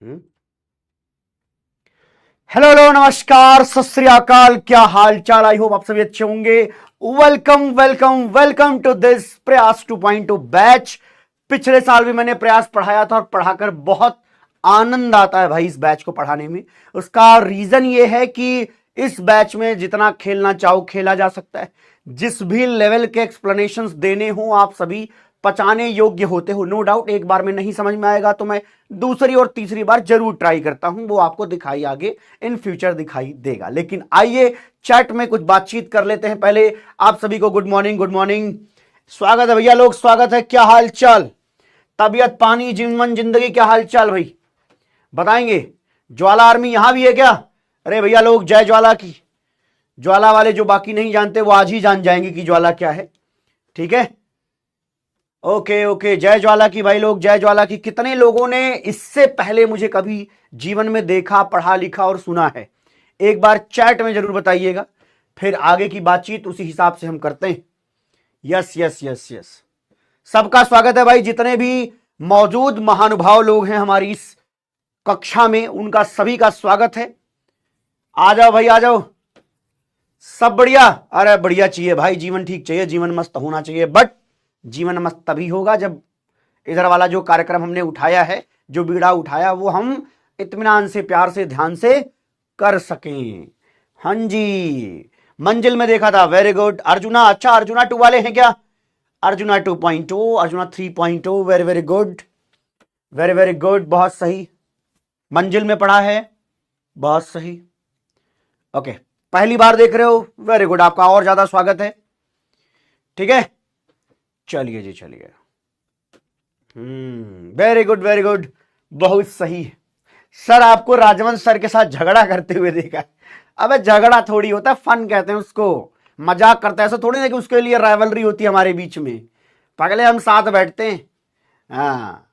Hello hello नमस्कार सत श्री अकाल, क्या हाल चाल। आई होप आप सभी अच्छे होंगे। Welcome welcome welcome to this Prayas 2.0 batch. पिछले साल भी मैंने प्रयास पढ़ाया था और पढ़ाकर बहुत आनंद आता है भाई इस बैच को पढ़ाने में। उसका रीजन ये है कि इस बैच में जितना खेलना चाहो खेला जा सकता है। जिस भी लेवल के एक्सप्लेनेशंस देने हो आप सभी पचाने योग्य होते हो। नो डाउट एक बार में नहीं समझ में आएगा तो मैं दूसरी और तीसरी बार जरूर ट्राई करता हूं, वो आपको दिखाई आगे इन फ्यूचर दिखाई देगा। लेकिन आइए चैट में कुछ बातचीत कर लेते हैं। पहले आप सभी को गुड मॉर्निंग, गुड मॉर्निंग, स्वागत है भैया लोग, स्वागत है। क्या हाल चाल, तबीयत पानी जीवन जिंदगी क्या हाल चाल भाई बताएंगे। ज्वाला आर्मी यहां भी है क्या? अरे भैया लोग जय ज्वाला की। ज्वाला वाले जो बाकी नहीं जानते वो आज ही जान जाएंगे कि ज्वाला क्या है। ठीक है, ओके ओके, जय ज्वाला की भाई लोग, जय ज्वाला की। कितने लोगों ने इससे पहले मुझे कभी जीवन में देखा, पढ़ा लिखा और सुना है? एक बार चैट में जरूर बताइएगा, फिर आगे की बातचीत उसी हिसाब से हम करते हैं। यस यस यस यस, सबका स्वागत है भाई। जितने भी मौजूद महानुभाव लोग हैं हमारी इस कक्षा में, उनका सभी का स्वागत है। आ जाओ भाई आ जाओ। सब बढ़िया? अरे बढ़िया चाहिए भाई, जीवन ठीक चाहिए, जीवन मस्त होना चाहिए। बट जीवन मस्त तभी होगा जब इधर वाला जो कार्यक्रम हमने उठाया है, जो बीड़ा उठाया, वो हम इत्मीनान से, प्यार से, ध्यान से कर सकें। हाँ जी, मंजिल में देखा था, वेरी गुड। अर्जुना, अच्छा अर्जुना 2 वाले हैं क्या? Arjuna 2.0, arjuna 3.0, very very good, very very good, बहुत सही। मंजिल में पढ़ा है, बहुत सही। ओके, पहली बार देख रहे हो, वेरी गुड, आपका और ज्यादा स्वागत है। ठीक है, चलिए जी चलिए। वेरी गुड वेरी गुड, बहुत सही। सर आपको राजवंश सर के साथ झगड़ा करते हुए देखा है। अबे झगड़ा थोड़ी होता है, फन कहते हैं उसको, मजाक करते हैं। ऐसा थोड़ी ना कि उसके लिए राइवलरी होती है हमारे बीच में। पगले हम साथ बैठते हैं। हाँ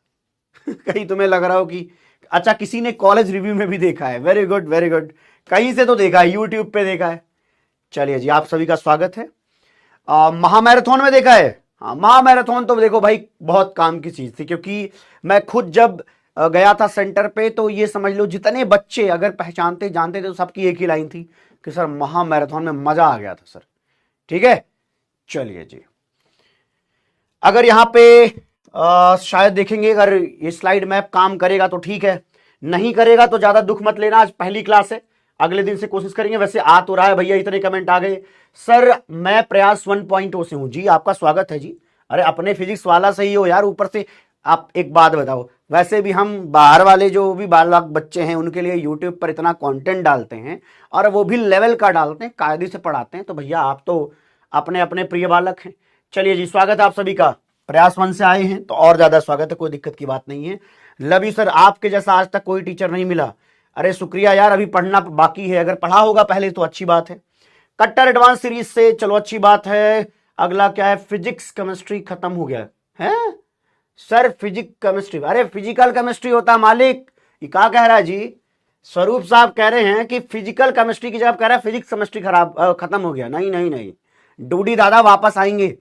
कहीं तुम्हें लग रहा हो कि अच्छा किसी ने कॉलेज रिव्यू में भी देखा है। वेरी गुड वेरी गुड, कहीं से तो देखा है, यूट्यूब पे देखा है। चलिए जी, आप सभी का स्वागत है। महामैराथन में देखा है? हाँ, महामैराथन तो देखो भाई बहुत काम की चीज थी, क्योंकि मैं खुद जब गया था सेंटर पे तो ये समझ लो जितने बच्चे अगर पहचानते जानते थे तो सबकी एक ही लाइन थी कि सर महामैराथन में मजा आ गया था सर। ठीक है, चलिए जी। अगर यहां पे शायद देखेंगे, अगर ये स्लाइड मैप काम करेगा तो ठीक है, नहीं करेगा तो ज्यादा दुख मत लेना। आज पहली क्लास है, अगले दिन से कोशिश करेंगे। वैसे आ तो रहा है भैया, इतने कमेंट आ गए। सर मैं प्रयास 1.0 से हूं जी, आपका स्वागत है जी। अरे अपने फिजिक्स वाला सही हो यार, ऊपर से आप एक बात बताओ, वैसे भी हम बाहर वाले जो भी बालक बच्चे हैं उनके लिए यूट्यूब पर इतना कंटेंट डालते हैं, और वो भी लेवल का डालते हैं, कायदे से पढ़ाते हैं, तो भैया आप तो अपने अपने प्रिय बालक हैं। चलिए जी, स्वागत है आप सभी का। प्रयास 1 से आए हैं तो और ज्यादा स्वागत है, कोई दिक्कत की बात नहीं है। लव यू सर, आपके जैसा आज तक कोई टीचर नहीं मिला। अरे शुक्रिया यार, अभी पढ़ना बाकी है, अगर पढ़ा होगा पहले तो अच्छी बात है। कट्टर एडवांस सीरीज से, चलो अच्छी बात है। अगला क्या है? फिजिक्स केमिस्ट्री खत्म हो गया है सर? फिजिक्स केमिस्ट्री, अरे फिजिकल केमिस्ट्री होता मालिक। ये क्या कह रहा है जी? स्वरूप साहब कह रहे हैं कि फिजिकल केमिस्ट्री की जगह कह रहा है फिजिक्स केमिस्ट्री खत्म हो गया। नहीं नहीं नहीं, डूडी दादा वापस आएंगे।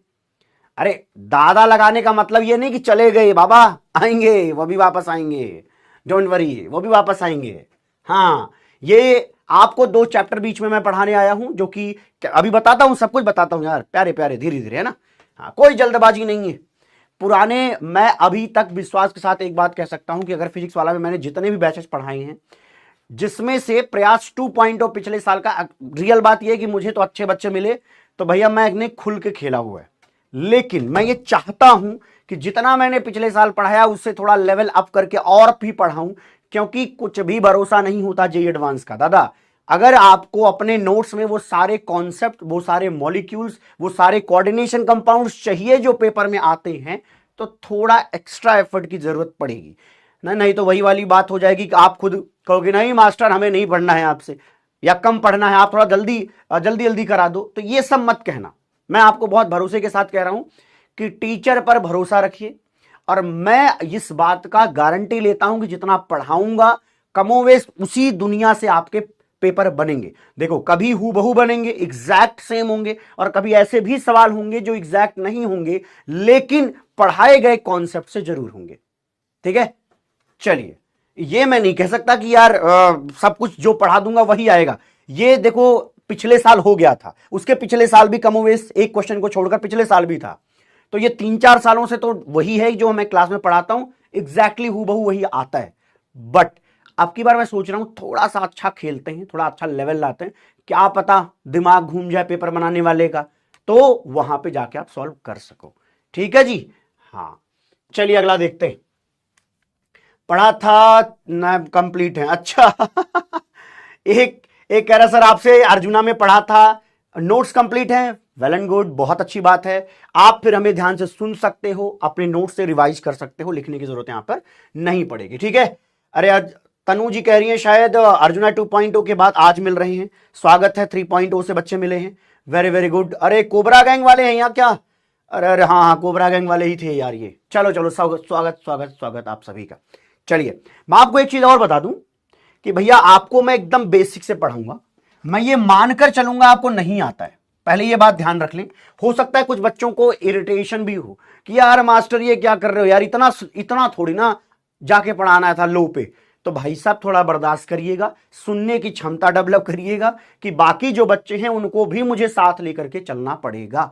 अरे दादा लगाने का मतलब ये नहीं कि चले गए, बाबा आएंगे, वो भी वापस आएंगे, डोंट वरी, वो भी वापस आएंगे। हाँ, ये आपको 2 चैप्टर बीच में मैं पढ़ाने आया हूं, जो कि अभी बताता हूं, सब कुछ बताता हूं यार, प्यारे प्यारे धीरे धीरे, है ना। हाँ, कोई जल्दबाजी नहीं है। पुराने, मैं अभी तक विश्वास के साथ एक बात कह सकता हूं कि अगर फिजिक्स वाला में मैंने जितने भी बैचेस पढ़ाए हैं, जिसमें से प्रयास 2.0 पिछले साल का, रियल बात यह है कि मुझे तो अच्छे बच्चे मिले तो भैया मैंने खुल के खेला हुआ है। लेकिन मैं ये चाहता हूं कि जितना मैंने पिछले साल पढ़ाया उससे थोड़ा लेवल अप करके और भी पढ़ाऊं, क्योंकि कुछ भी भरोसा नहीं होता जेईई एडवांस का दादा। अगर आपको अपने नोट्स में वो सारे कॉन्सेप्ट, वो सारे मॉलिक्यूल्स, वो सारे कोऑर्डिनेशन कंपाउंड्स चाहिए जो पेपर में आते हैं, तो थोड़ा एक्स्ट्रा एफर्ट की जरूरत पड़ेगी ना। नहीं तो वही वाली बात हो जाएगी कि आप खुद कहोगे नहीं मास्टर हमें नहीं पढ़ना है आपसे, या कम पढ़ना है, आप थोड़ा जल्दी जल्दी जल्दी करा दो। तो ये सब मत कहना। मैं आपको बहुत भरोसे के साथ कह रहा हूं कि टीचर पर भरोसा रखिए, और मैं इस बात का गारंटी लेता हूं कि जितना पढ़ाऊंगा कमोवेश उसी दुनिया से आपके पेपर बनेंगे। देखो, कभी हूबहू बनेंगे, एग्जैक्ट सेम होंगे, और कभी ऐसे भी सवाल होंगे जो एग्जैक्ट नहीं होंगे, लेकिन पढ़ाए गए कॉन्सेप्ट से जरूर होंगे। ठीक है, चलिए ये मैं नहीं कह सकता कि यार सब कुछ जो पढ़ा दूंगा वही आएगा। ये देखो पिछले साल हो गया था, उसके पिछले साल भी कमोवेश एक क्वेश्चन को छोड़कर पिछले साल भी था, तो ये 3-4 सालों से तो वही है जो मैं क्लास में पढ़ाता हूं, एग्जैक्टली हूबहू वही आता है। बट अब की बार मैं सोच रहा हूं थोड़ा सा अच्छा खेलते हैं, थोड़ा अच्छा लेवल लाते हैं, क्या पता दिमाग घूम जाए पेपर बनाने वाले का, तो वहां पे जाके आप सॉल्व कर सको। ठीक है जी, हाँ चलिए अगला देखते हैं। पढ़ा था ना, कंप्लीट है, अच्छा एक एक कह रहा सर आपसे अर्जुना में पढ़ा था, नोट्स कंप्लीट है, वेल एंड गुड, बहुत अच्छी बात है। आप फिर हमें ध्यान से सुन सकते हो, अपने नोट्स से रिवाइज कर सकते हो, लिखने की जरूरत यहां पर नहीं पड़ेगी। ठीक है, अरे आज तनु जी कह रही है शायद अर्जुना 2.0 के बाद आज मिल रहे हैं, स्वागत है, 3.0 से बच्चे मिले हैं, वेरी वेरी गुड। अरे कोबरा गैंग वाले हैं यहाँ क्या? अरे अरे हाँ हाँ कोबरा गैंग वाले ही थे यार ये। चलो चलो स्वागत स्वागत स्वागत स्वागत आप सभी का। चलिए मैं आपको एक चीज और बता दूं कि भैया आपको मैं एकदम बेसिक से पढ़ाऊंगा, मैं ये मानकर चलूंगा आपको नहीं आता है, पहले ये बात ध्यान रख लें। हो सकता है कुछ बच्चों को इरिटेशन भी हो कि यार मास्टर ये क्या कर रहे हो यार, इतना इतना थोड़ी ना जाके पढ़ाना था लो पे। तो भाई साहब थोड़ा बर्दाश्त करिएगा, सुनने की क्षमता डेवलप करिएगा कि बाकी जो बच्चे हैं उनको भी मुझे साथ लेकर के चलना पड़ेगा।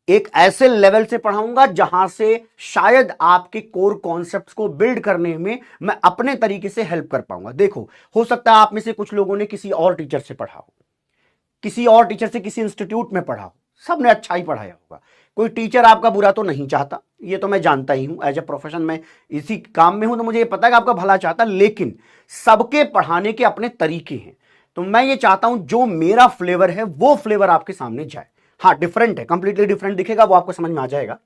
एक ऐसे लेवल से पढ़ाऊंगा जहां से शायद आपके कोर कॉन्सेप्ट्स को बिल्ड करने में मैं अपने तरीके से हेल्प कर पाऊंगा। देखो हो सकता है आप में से कुछ लोगों ने किसी और टीचर से पढ़ा हो, किसी और टीचर से किसी इंस्टीट्यूट में पढ़ा हो, सबने अच्छा ही पढ़ाया होगा, कोई टीचर आपका बुरा तो नहीं चाहता, ये तो मैं जानता ही हूं, एज ए प्रोफेशन में इसी काम में हूं तो मुझे ये पता है कि आपका भला चाहता, लेकिन सबके पढ़ाने के अपने तरीके हैं। तो मैं ये चाहता हूं जो मेरा फ्लेवर है वो फ्लेवर आपके सामने जाए। हाँ डिफरेंट है, कंप्लीटली डिफरेंट दिखेगा, वो आपको समझ में आ जाएगा।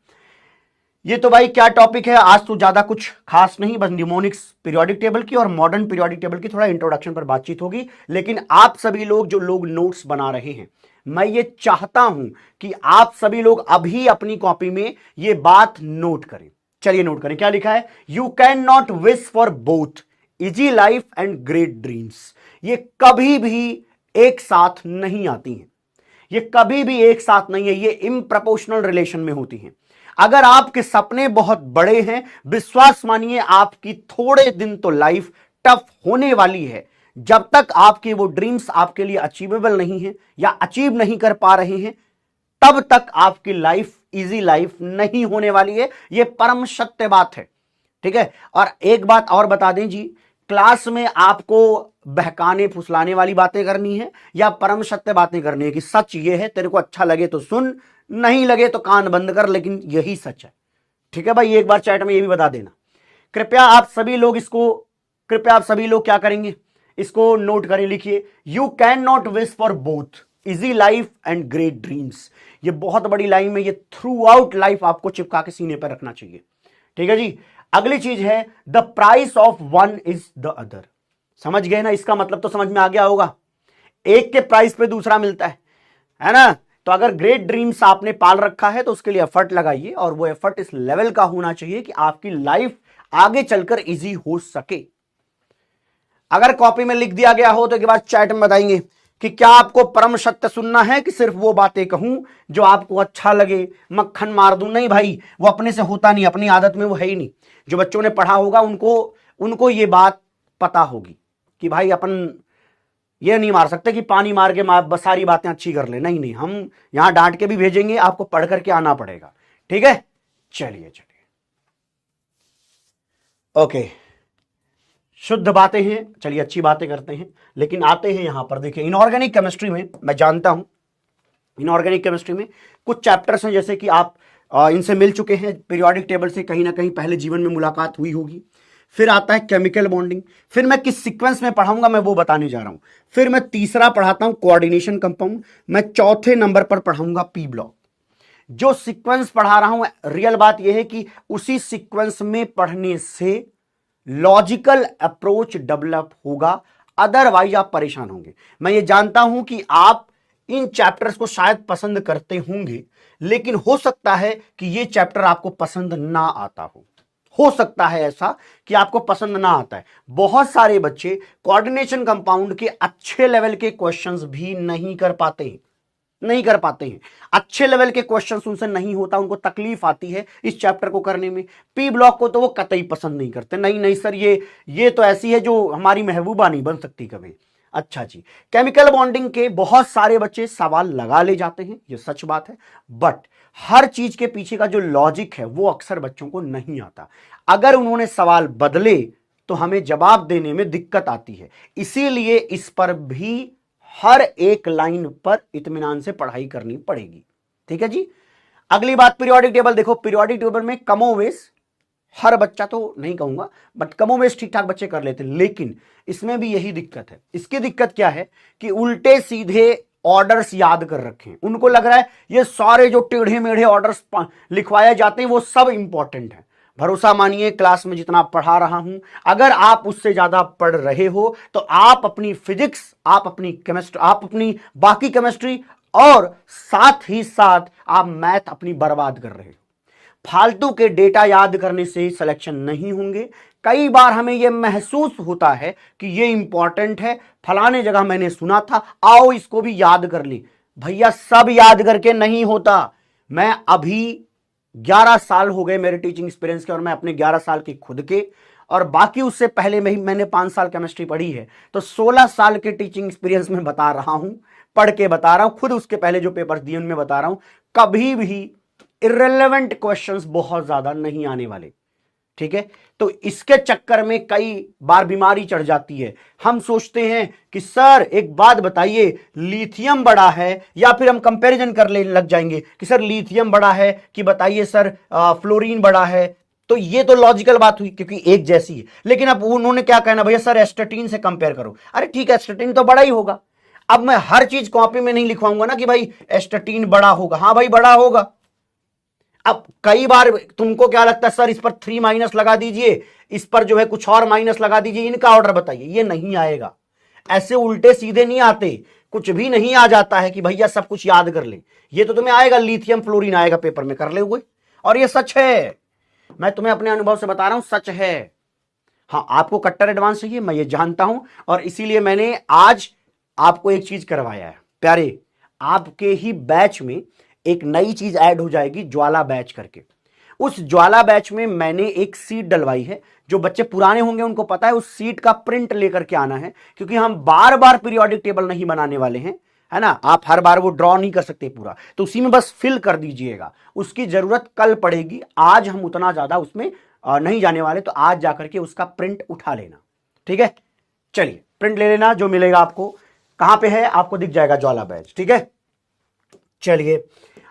ये तो भाई क्या टॉपिक है, आज तो ज्यादा कुछ खास नहीं, बस न्यूमोनिक्स पीरियोडिक टेबल की और मॉडर्न पीरियोडिक टेबल की थोड़ा इंट्रोडक्शन पर बातचीत होगी। लेकिन आप सभी लोग जो लोग नोट्स बना रहे हैं, मैं ये चाहता हूं कि आप सभी लोग अभी अपनी कॉपी में ये बात नोट करें। चलिए नोट करें, क्या लिखा है, you can not wish for both easy life and great dreams. ये कभी भी एक साथ नहीं आती हैं, ये कभी भी एक साथ नहीं है, ये इम्प्रपोर्शनल रिलेशन में होती हैं। अगर आपके सपने बहुत बड़े हैं, विश्वास मानिए आपकी थोड़े दिन तो लाइफ टफ होने वाली है। जब तक आपके वो ड्रीम्स आपके लिए अचीवेबल नहीं है या अचीव नहीं कर पा रहे हैं, तब तक आपकी लाइफ इजी लाइफ नहीं होने वाली है, ये परम सत्य बात है। ठीक है, और एक बात और बता दें जी, क्लास में आपको बहकाने फुसलाने वाली बातें करनी है या परम सत्य बातें करनी है कि सच ये है, तेरे को अच्छा लगे तो सुन, नहीं लगे तो कान बंद कर, लेकिन यही सच है। ठीक है भाई, एक बार चैट में ये भी बता देना। कृपया आप सभी लोग इसको, कृपया आप सभी लोग क्या करेंगे, इसको नोट करें, लिखिए, you can not wish for both easy life and great dreams. ये बहुत बड़ी लाइन में, ये थ्रू आउट लाइफ आपको चिपका के सीने पर रखना चाहिए। ठीक है जी, अगली चीज है the price of one is the other. समझ गए ना, इसका मतलब तो समझ में आ गया होगा, एक के प्राइस पे दूसरा मिलता है ना। तो अगर ग्रेट ड्रीम्स आपने पाल रखा है तो उसके लिए एफर्ट लगाइए, और वो एफर्ट इस लेवल का होना चाहिए कि आपकी लाइफ आगे चलकर इजी हो सके। अगर कॉपी में लिख दिया गया हो तो एक बार चैट में बताएंगे कि क्या आपको परम सत्य सुनना है कि सिर्फ वो बातें कहूं जो आपको अच्छा लगे, मक्खन मार दूं। नहीं भाई, वो अपने से होता नहीं, अपनी आदत में वो है ही नहीं। जो बच्चों ने पढ़ा होगा उनको ये बात पता होगी कि भाई अपन ये नहीं मार सकते कि पानी मार के सारी बातें अच्छी कर ले। नहीं नहीं, हम यहां डांट के भी भेजेंगे, आपको पढ़ करके आना पड़ेगा। ठीक है, चलिए चलिए, ओके, शुद्ध बातें हैं, चलिए अच्छी बातें करते हैं। लेकिन आते हैं यहां पर, देखिए इनऑर्गेनिक केमिस्ट्री में, मैं जानता हूं इनऑर्गेनिक केमिस्ट्री में कुछ चैप्टर्स हैं जैसे कि आप इनसे मिल चुके हैं, पीरियोडिक टेबल से कहीं ना कहीं पहले जीवन में मुलाकात हुई होगी। फिर आता है केमिकल बॉन्डिंग, फिर मैं किस सीक्वेंस में पढ़ाऊंगा मैं वो बताने जा रहा हूं। फिर मैं तीसरा पढ़ाता हूं कोऑर्डिनेशन कंपाउंड, मैं चौथे नंबर पर पढ़ाऊंगा पी ब्लॉक। जो सीक्वेंस पढ़ा रहा हूं, रियल बात यह है कि उसी सीक्वेंस में पढ़ने से लॉजिकल अप्रोच डेवलप होगा, अदरवाइज आप परेशान होंगे। मैं ये जानता हूं कि आप इन चैप्टर्स को शायद पसंद करते होंगे, लेकिन हो सकता है कि ये चैप्टर आपको पसंद ना आता हो सकता है ऐसा कि आपको पसंद ना आता है। बहुत सारे बच्चे कोऑर्डिनेशन कंपाउंड के अच्छे लेवल के क्वेश्चंस भी नहीं कर पाते हैं, नहीं कर पाते हैं। अच्छे लेवल के क्वेश्चन उनसे नहीं होता, उनको तकलीफ आती है इस चैप्टर को करने में। पी ब्लॉक को तो वो कतई पसंद नहीं करते, नहीं नहीं सर ये तो ऐसी है जो हमारी महबूबा नहीं बन सकती कभी। अच्छा जी, केमिकल बॉन्डिंग के बहुत सारे बच्चे सवाल लगा ले जाते हैं, ये सच बात है, बट हर चीज के पीछे का जो लॉजिक है वो अक्सर बच्चों को नहीं आता। अगर उन्होंने सवाल बदले तो हमें जवाब देने में दिक्कत आती है, इसीलिए इस पर भी हर एक लाइन पर इत्मीनान से पढ़ाई करनी पड़ेगी। ठीक है जी। अगली बात पीरियोडिक टेबल देखो, पीरियोडिक टेबल में कमोवेश हर बच्चा तो नहीं कहूंगा बट कमोवेश ठीक ठाक बच्चे कर लेते हैं, लेकिन इसमें भी यही दिक्कत है। इसकी दिक्कत क्या है कि उल्टे सीधे ऑर्डर्स याद कर रखे हैं, उनको लग रहा है ये सारे जो टेढ़े मेढ़े ऑर्डर्स लिखवाए जाते हैं वो सब इंपॉर्टेंट है। भरोसा मानिए, क्लास में जितना पढ़ा रहा हूं, अगर आप उससे ज्यादा पढ़ रहे हो तो आप अपनी फिजिक्स, आप अपनी केमिस्ट्री, आप अपनी बाकी केमिस्ट्री और साथ ही साथ आप मैथ अपनी बर्बाद कर रहे हो। फालतू के डेटा याद करने से सिलेक्शन नहीं होंगे। कई बार हमें यह महसूस होता है कि यह इंपॉर्टेंट है, फलाने जगह मैंने सुना था, आओ इसको भी याद कर ली। भैया सब याद करके नहीं होता। मैं अभी 11 साल हो गए मेरे टीचिंग एक्सपीरियंस के, और मैं अपने 11 साल के खुद के और बाकी उससे पहले में ही मैंने 5 साल केमिस्ट्री पढ़ी है, तो 16 साल के टीचिंग एक्सपीरियंस में बता रहा हूं, पढ़ के बता रहा हूं, खुद उसके पहले जो पेपर्स दिए उनमें बता रहा हूं, कभी भी इर्रेलेवेंट क्वेश्चंस बहुत ज्यादा नहीं आने वाले। ठीक है, तो इसके चक्कर में कई बार बीमारी चढ़ जाती है। हम सोचते हैं कि सर एक बात बताइए, लिथियम बड़ा है, या फिर हम कंपैरिजन कर ले लग जाएंगे कि सर लिथियम बड़ा है कि बताइए सर फ्लोरीन बड़ा है। तो ये तो लॉजिकल बात हुई क्योंकि एक जैसी है, लेकिन अब उन्होंने क्या कहना, भैया सर एस्टेटिन से कंपेयर करो। अरे ठीक है, एस्टेटिन तो बड़ा ही होगा। अब मैं हर चीज कॉपी में नहीं लिखवाऊंगा ना कि भाई एस्टेटिन बड़ा होगा। हाँ भाई बड़ा होगा। अब कई बार तुमको क्या लगता है, सर इस पर 3 माइनस लगा दीजिए, इस पर जो है कुछ और माइनस लगा दीजिए, इनका ऑर्डर बताइए। ये नहीं आएगा, ऐसे उल्टे सीधे नहीं आते। कुछ भी नहीं आ जाता है कि भैया सब कुछ याद कर ले। ये तो तुम्हें आएगा, लिथियम फ्लोरीन आएगा पेपर में, कर ले हुए। और ये सच है, मैं तुम्हें अपने अनुभव से बता रहा हूं, सच है। हाँ, आपको कट्टर एडवांस चाहिए, मैं ये जानता हूं, और इसीलिए मैंने आज आपको एक चीज करवाया है। प्यारे, आपके ही बैच में एक नई चीज ऐड हो जाएगी, ज्वाला बैच करके। उस ज्वाला बैच में मैंने एक सीट डलवाई है। जो बच्चे पुराने होंगे उनको पता है, उस सीट का प्रिंट लेकर के आना है, क्योंकि हम बार बार पीरियोडिक टेबल नहीं बनाने वाले हैं, है ना। आप हर बार वो ड्रॉ नहीं कर सकते पूरा, तो उसी में बस फिल कर दीजिएगा। उसकी जरूरत कल पड़ेगी, आज हम उतना ज्यादा उसमें नहीं जाने वाले, तो आज जाकर के उसका प्रिंट उठा लेना। ठीक है, चलिए प्रिंट ले लेना। जो मिलेगा आपको कहां पे है, आपको दिख जाएगा ज्वाला बैच। ठीक है, चलिए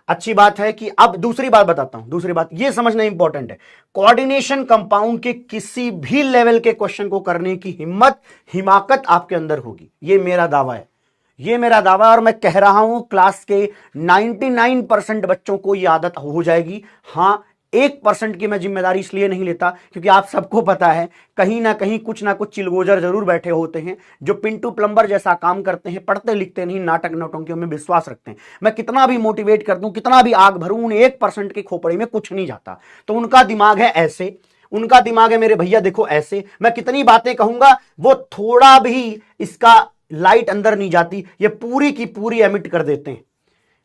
अच्छी बात है कि अब दूसरी बात बताता हूं। दूसरी बात ये समझना इंपॉर्टेंट है, कोऑर्डिनेशन कंपाउंड के किसी भी लेवल के क्वेश्चन को करने की हिम्मत, हिमाकत आपके अंदर होगी। ये मेरा दावा है, ये मेरा दावा है, और मैं कह रहा हूं क्लास के 99% बच्चों को ये आदत हो जाएगी। हां, 1% की मैं जिम्मेदारी इसलिए नहीं लेता क्योंकि आप सबको पता है कहीं ना कहीं कुछ ना कुछ चिलगोजर जरूर बैठे होते हैं जो पिंटू प्लम्बर जैसा काम करते हैं, पढ़ते लिखते नहीं, नाटक नौटंकियों में विश्वास रखते हैं। मैं कितना भी मोटिवेट कर दूं, कितना भी आग भरूं, उन 1% के खोपड़ी में कुछ नहीं जाता। तो उनका दिमाग है ऐसे, उनका दिमाग है मेरे भैया देखो ऐसे। मैं कितनी बातें कहूंगा, वो थोड़ा भी इसका लाइट अंदर नहीं जाती, ये पूरी की पूरी एमिट कर देते हैं,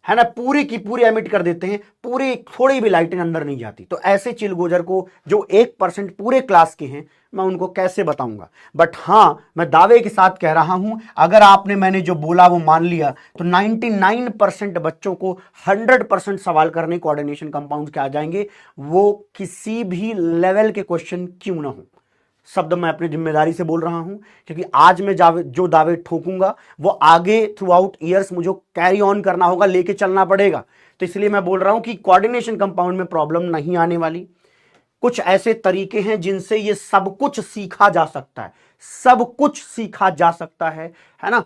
है ना, पूरी की पूरी एमिट कर देते हैं, पूरी थोड़ी भी लाइटिंग अंदर नहीं जाती। तो ऐसे चिलगोजर को जो 1% पूरे क्लास के हैं, मैं उनको कैसे बताऊंगा। बट हां, मैं दावे के साथ कह रहा हूं, अगर आपने मैंने जो बोला वो मान लिया तो 99% बच्चों को 100% सवाल करने कोऑर्डिनेशन कंपाउंड के आ जाएंगे, वो किसी भी लेवल के क्वेश्चन क्यों ना हो। शब्द मैं अपनी जिम्मेदारी से बोल रहा हूं, क्योंकि आज मैं जो दावे ठोकूंगा वो आगे थ्रू आउट ईयर्स मुझे कैरी ऑन करना होगा, लेके चलना पड़ेगा। तो इसलिए मैं बोल रहा हूं कि कोऑर्डिनेशन कंपाउंड में प्रॉब्लम नहीं आने वाली। कुछ ऐसे तरीके हैं जिनसे ये सब कुछ सीखा जा सकता है, सब कुछ सीखा जा सकता है ना।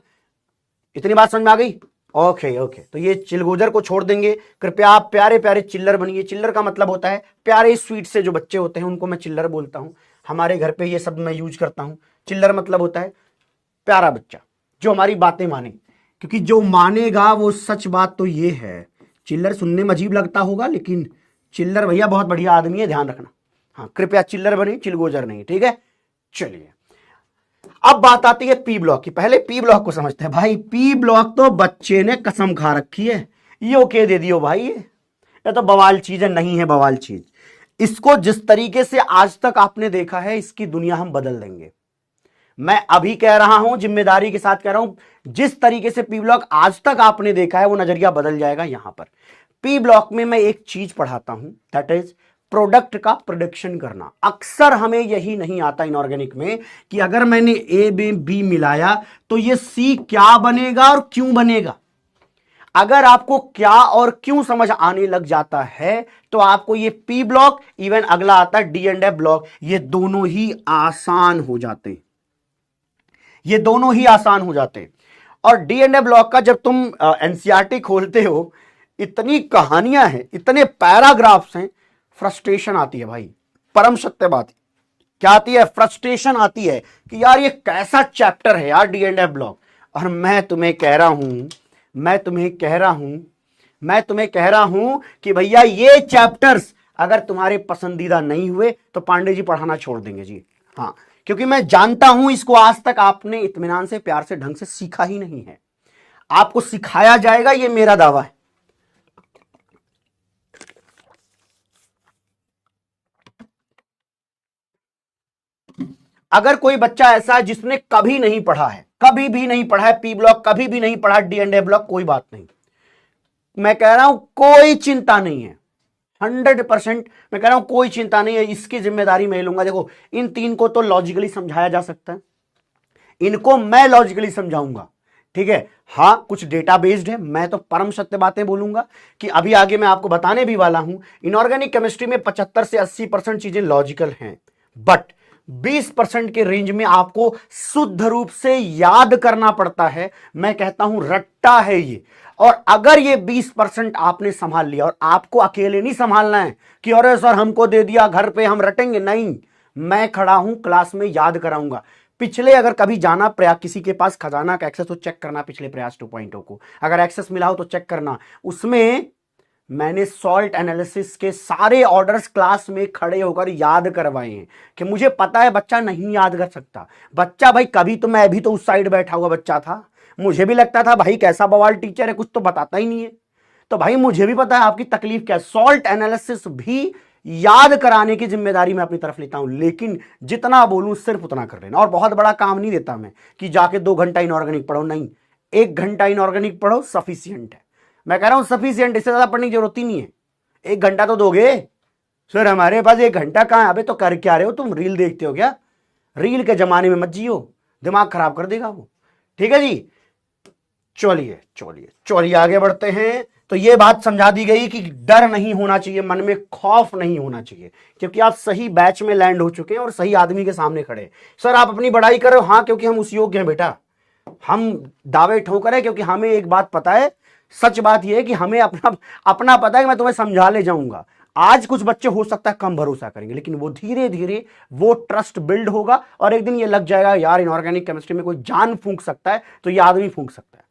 इतनी बात समझ में आ गई? ओके ओके, तो ये चिलगोजर को छोड़ देंगे। कृपया आप प्यारे प्यारे चिल्लर बनिए। चिल्लर का मतलब होता है प्यारे स्वीट से जो बच्चे होते हैं उनको मैं चिल्लर बोलता हूं। हमारे घर पे ये शब्द मैं यूज करता हूं। चिल्लर मतलब होता है प्यारा बच्चा जो हमारी बातें माने, क्योंकि जो मानेगा वो सच बात तो ये है। चिल्लर सुनने में अजीब लगता होगा, लेकिन चिल्लर भैया बहुत बढ़िया आदमी है, ध्यान रखना। हाँ, कृपया चिल्लर बने, चिलगोजर नहीं, ठीक है। चलिए अब बात आती है पी ब्लॉक की। पहले पी ब्लॉक को समझते हैं भाई। पी ब्लॉक तो बच्चे ने कसम खा रखी है, ये ओके दे दियो भाई, ये तो बवाल चीज है, नहीं है बवाल चीज। इसको जिस तरीके से आज तक आपने देखा है, इसकी दुनिया हम बदल देंगे। मैं अभी कह रहा हूं, जिम्मेदारी के साथ कह रहा हूं, जिस तरीके से पी ब्लॉक आज तक आपने देखा है वो नजरिया बदल जाएगा यहां पर। पी ब्लॉक में मैं एक चीज पढ़ाता हूं, दैट इज प्रोडक्ट का प्रोडक्शन करना। अक्सर हमें यही नहीं आता इनऑर्गेनिक में कि अगर मैंने ए में बी मिलाया तो ये सी क्या बनेगा और क्यों बनेगा। अगर आपको क्या और क्यों समझ आने लग जाता है तो आपको ये पी ब्लॉक, इवन अगला आता है डी एंड एफ ब्लॉक, ये दोनों ही आसान हो जाते हैं, ये दोनों ही आसान हो जाते हैं। और डी एंड ए ब्लॉक का जब तुम एनसीईआरटी खोलते हो, इतनी कहानियां हैं, इतने पैराग्राफ्स हैं, फ्रस्ट्रेशन आती है भाई। परम सत्य बात क्या आती है? फ्रस्ट्रेशन आती है कि यार ये कैसा चैप्टर है यार डी एंड ए ब्लॉक। और मैं तुम्हें कह रहा हूं कि भैया ये चैप्टर्स अगर तुम्हारे पसंदीदा नहीं हुए तो पांडे जी पढ़ाना छोड़ देंगे जी। हाँ, क्योंकि मैं जानता हूं इसको आज तक आपने इत्मीनान से, प्यार से, ढंग से सीखा ही नहीं है। आपको सिखाया जाएगा, ये मेरा दावा है। अगर कोई बच्चा ऐसा है जिसने कभी नहीं पढ़ा है, कभी भी नहीं पढ़ा है पी ब्लॉक, कभी भी नहीं पढ़ा डी एंड ए ब्लॉक, कोई बात नहीं, मैं कह रहा हूं कोई चिंता नहीं है। 100% मैं कह रहा हूं कोई चिंता नहीं है, इसकी जिम्मेदारी मैं लूंगा। देखो, इन तीन को तो लॉजिकली समझाया जा सकता है, इनको मैं लॉजिकली समझाऊंगा, ठीक है। हाँ, कुछ डेटा बेस्ड है, मैं तो परम सत्य बातें बोलूंगा कि अभी आगे मैं आपको बताने भी वाला हूं। इनऑर्गेनिक केमिस्ट्री में 75 से 80% चीजें लॉजिकल हैं, बट 20% के रेंज में आपको शुद्ध रूप से याद करना पड़ता है। मैं कहता हूं रट्टा है ये। और अगर ये 20% आपने संभाल लिया, और आपको अकेले नहीं संभालना है कि अरे सर हमको दे दिया घर पे हम रटेंगे, नहीं, मैं खड़ा हूं क्लास में याद कराऊंगा। पिछले अगर कभी जाना प्रयास, किसी के पास खजाना का एक्सेस हो, चेक करना पिछले प्रयास 2.0 को, अगर एक्सेस मिला हो तो चेक करना। उसमें मैंने सॉल्ट एनालिसिस के सारे ऑर्डर्स क्लास में खड़े होकर याद करवाए हैं कि मुझे पता है बच्चा नहीं याद कर सकता। बच्चा भाई, कभी तो मैं भी तो उस साइड बैठा हुआ बच्चा था, मुझे भी लगता था भाई कैसा बवाल टीचर है, कुछ तो बताता ही नहीं है। तो भाई मुझे भी पता है आपकी तकलीफ क्या है। सॉल्ट एनालिसिस भी याद कराने की जिम्मेदारी मैं अपनी तरफ लेता हूं, लेकिन जितना बोलूं सिर्फ उतना कर लेना। और बहुत बड़ा काम नहीं देता मैं कि जाके 2 घंटा इनऑर्गेनिक पढ़ो, नहीं, 1 घंटा इनऑर्गेनिक पढ़ो सफिशियंट है। मैं कह रहा हूं सफिशियंट, इससे ज्यादा पढ़ने की जरूरत ही नहीं है। 1 घंटा तो दोगे सर, हमारे पास 1 घंटा कहां है? अबे तो कर क्या रहे हो तुम? रील देखते हो क्या? रील के जमाने में मत जियो, दिमाग खराब कर देगा वो, ठीक है जी। चलिए आगे बढ़ते हैं। तो ये बात समझा दी गई कि डर नहीं होना चाहिए, मन में खौफ नहीं होना चाहिए, क्योंकि आप सही बैच में लैंड हो चुके हैं और सही आदमी के सामने खड़े। सर आप अपनी बड़ाई कर रहे हो? हाँ, क्योंकि हम उस योग्य हैं बेटा, हम दावे ठोकर है, क्योंकि हमें एक बात पता है, सच बात यह है कि हमें अपना पता है कि मैं तुम्हें समझा ले जाऊंगा। आज कुछ बच्चे हो सकता है कम भरोसा करेंगे, लेकिन वो धीरे धीरे वो ट्रस्ट बिल्ड होगा और एक दिन ये लग जाएगा यार इनऑर्गेनिक केमिस्ट्री में कोई जान फूंक सकता है तो ये आदमी फूंक सकता है,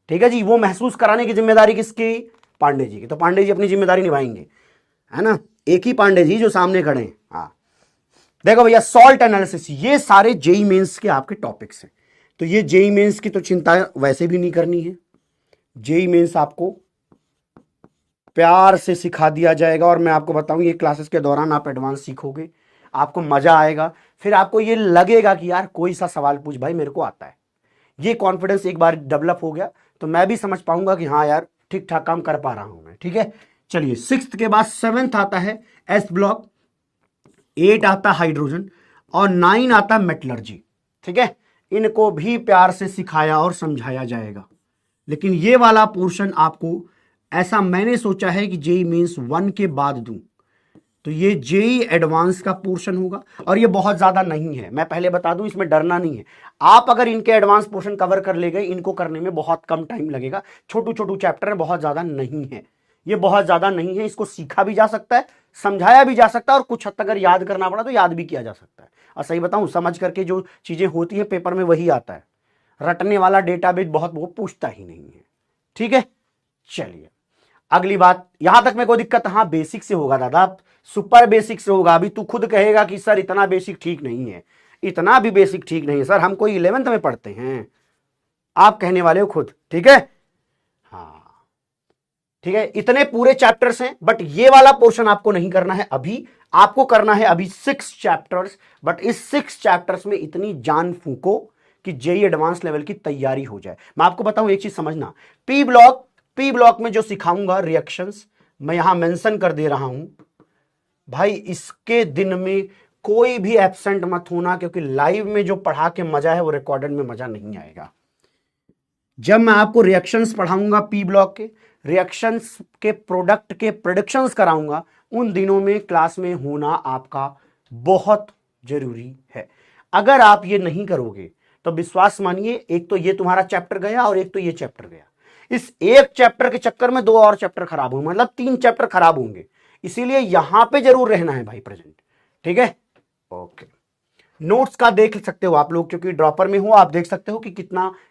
ठीक है जी। वो महसूस कराने की जिम्मेदारी किसकी? पांडे जी की। तो पांडे जी अपनी जिम्मेदारी निभाएंगे, है ना। एक ही पांडे जी जो सामने खड़े हैं। हाँ, देखो भैया, सॉल्ट एनालिसिस, ये सारे जेई मेंस के आपके टॉपिक्स हैं। तो ये जेई मेंस की तो चिंता वैसे भी नहीं करनी है। जेई मेंस आपको प्यार से सिखा दिया जाएगा, और मैं आपको बताऊं ये क्लासेस के दौरान आप एडवांस सीखोगे, आपको मजा आएगा, फिर आपको ये लगेगा कि यार कोई सा सवाल पूछ भाई, मेरे को आता है। ये कॉन्फिडेंस एक बार डेवलप हो गया तो मैं भी समझ पाऊंगा कि हाँ यार ठीक ठाक काम कर पा रहा हूं मैं, ठीक है। चलिए, 6th के बाद 7th आता है एस ब्लॉक, 8 आता हाइड्रोजन और 9 आता मेटलर्जी, ठीक है। इनको भी प्यार से सिखाया और समझाया जाएगा, लेकिन ये वाला पोर्शन आपको, ऐसा मैंने सोचा है कि जेई मींस 1 के बाद दूं, तो ये जेई एडवांस का पोर्शन होगा। और ये बहुत ज्यादा नहीं है, मैं पहले बता दूं, इसमें डरना नहीं है। आप अगर इनके एडवांस पोर्शन कवर कर ले गए, इनको करने में बहुत कम टाइम लगेगा। छोटू छोटू चैप्टर है, बहुत ज्यादा नहीं है, ये बहुत ज्यादा नहीं है। इसको सीखा भी जा सकता है, समझाया भी जा सकता है, और कुछ हद तक अगर याद करना पड़ा तो याद भी किया जा सकता है। और सही बताऊं, समझ करके जो चीजें होती है पेपर में वही आता है, रटने वाला डेटाबेस बहुत वो पूछता ही नहीं है, ठीक है। चलिए अगली बात, यहां तक में कोई दिक्कत? हाँ, बेसिक से होगा दादा, सुपर बेसिक से होगा। अभी तू खुद कहेगा कि सर इतना बेसिक ठीक नहीं है, इतना भी बेसिक ठीक नहीं है सर, हम कोई 11th में पढ़ते हैं, आप कहने वाले हो खुद, ठीक है। हाँ ठीक है, इतने पूरे चैप्टर्स हैं, बट ये वाला पोर्शन आपको नहीं करना है अभी, आपको करना है अभी 6 चैप्टर्स। बट इस 6 चैप्टर्स में इतनी जान फूको कि जेई एडवांस लेवल की तैयारी हो जाए। मैं आपको बताऊं एक चीज समझना, पी ब्लॉक में जो सिखाऊंगा रिएक्शंस, मैं यहां मेंशन कर दे रहा हूं भाई, इसके दिन में कोई भी एब्सेंट मत होना, क्योंकि लाइव में जो पढ़ा के मजा है वो रिकॉर्डेड में मजा नहीं आएगा। जब मैं आपको रिएक्शंस पढ़ाऊंगा पी ब्लॉक के, रिएक्शंस के प्रोडक्ट के प्रेडिक्शंस कराऊंगा, उन दिनों में क्लास में होना आपका बहुत जरूरी है। अगर आप ये नहीं करोगे तो विश्वास मानिए, एक तो ये तुम्हारा चैप्टर गया और एक तो ये चैप्टर गया। इस एक चैप्टर के चक्कर में 2 और चैप्टर खराब होंगे, मतलब 3 चैप्टर खराब होंगे। इसीलिए यहां पे जरूर रहना है भाई प्रेजेंट, ठीक है। ओके, नोट्स का देख सकते हो आप लोग, क्योंकि ड्रॉपर में हो, आप देख सकते हो कि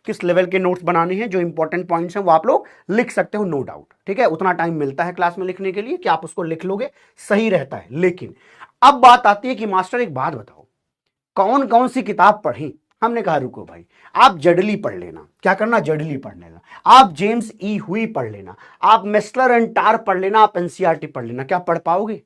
किस लेवल के नोट्स बनाने हैं, जो इंपॉर्टेंट पॉइंट्स हैं वो आप लोग लिख सकते हो, नो डाउट, ठीक है। उतना टाइम मिलता है क्लास में लिखने के लिए कि आप उसको लिख लोगे, सही रहता है। लेकिन अब बात आती है कि मास्टर एक बात बताओ, कौन कौन सी किताब पढ़ी। हमने कहा रुको भाई, आप जडली पढ़ लेना, क्या करना, जडली पढ़ लेना, आप जेम्स ई हुई पढ़ लेना, आप मेस्लर एंड टार पढ़ लेना, आप एनसीईआरटी पढ़ लेना। क्या पढ़ पाओगे?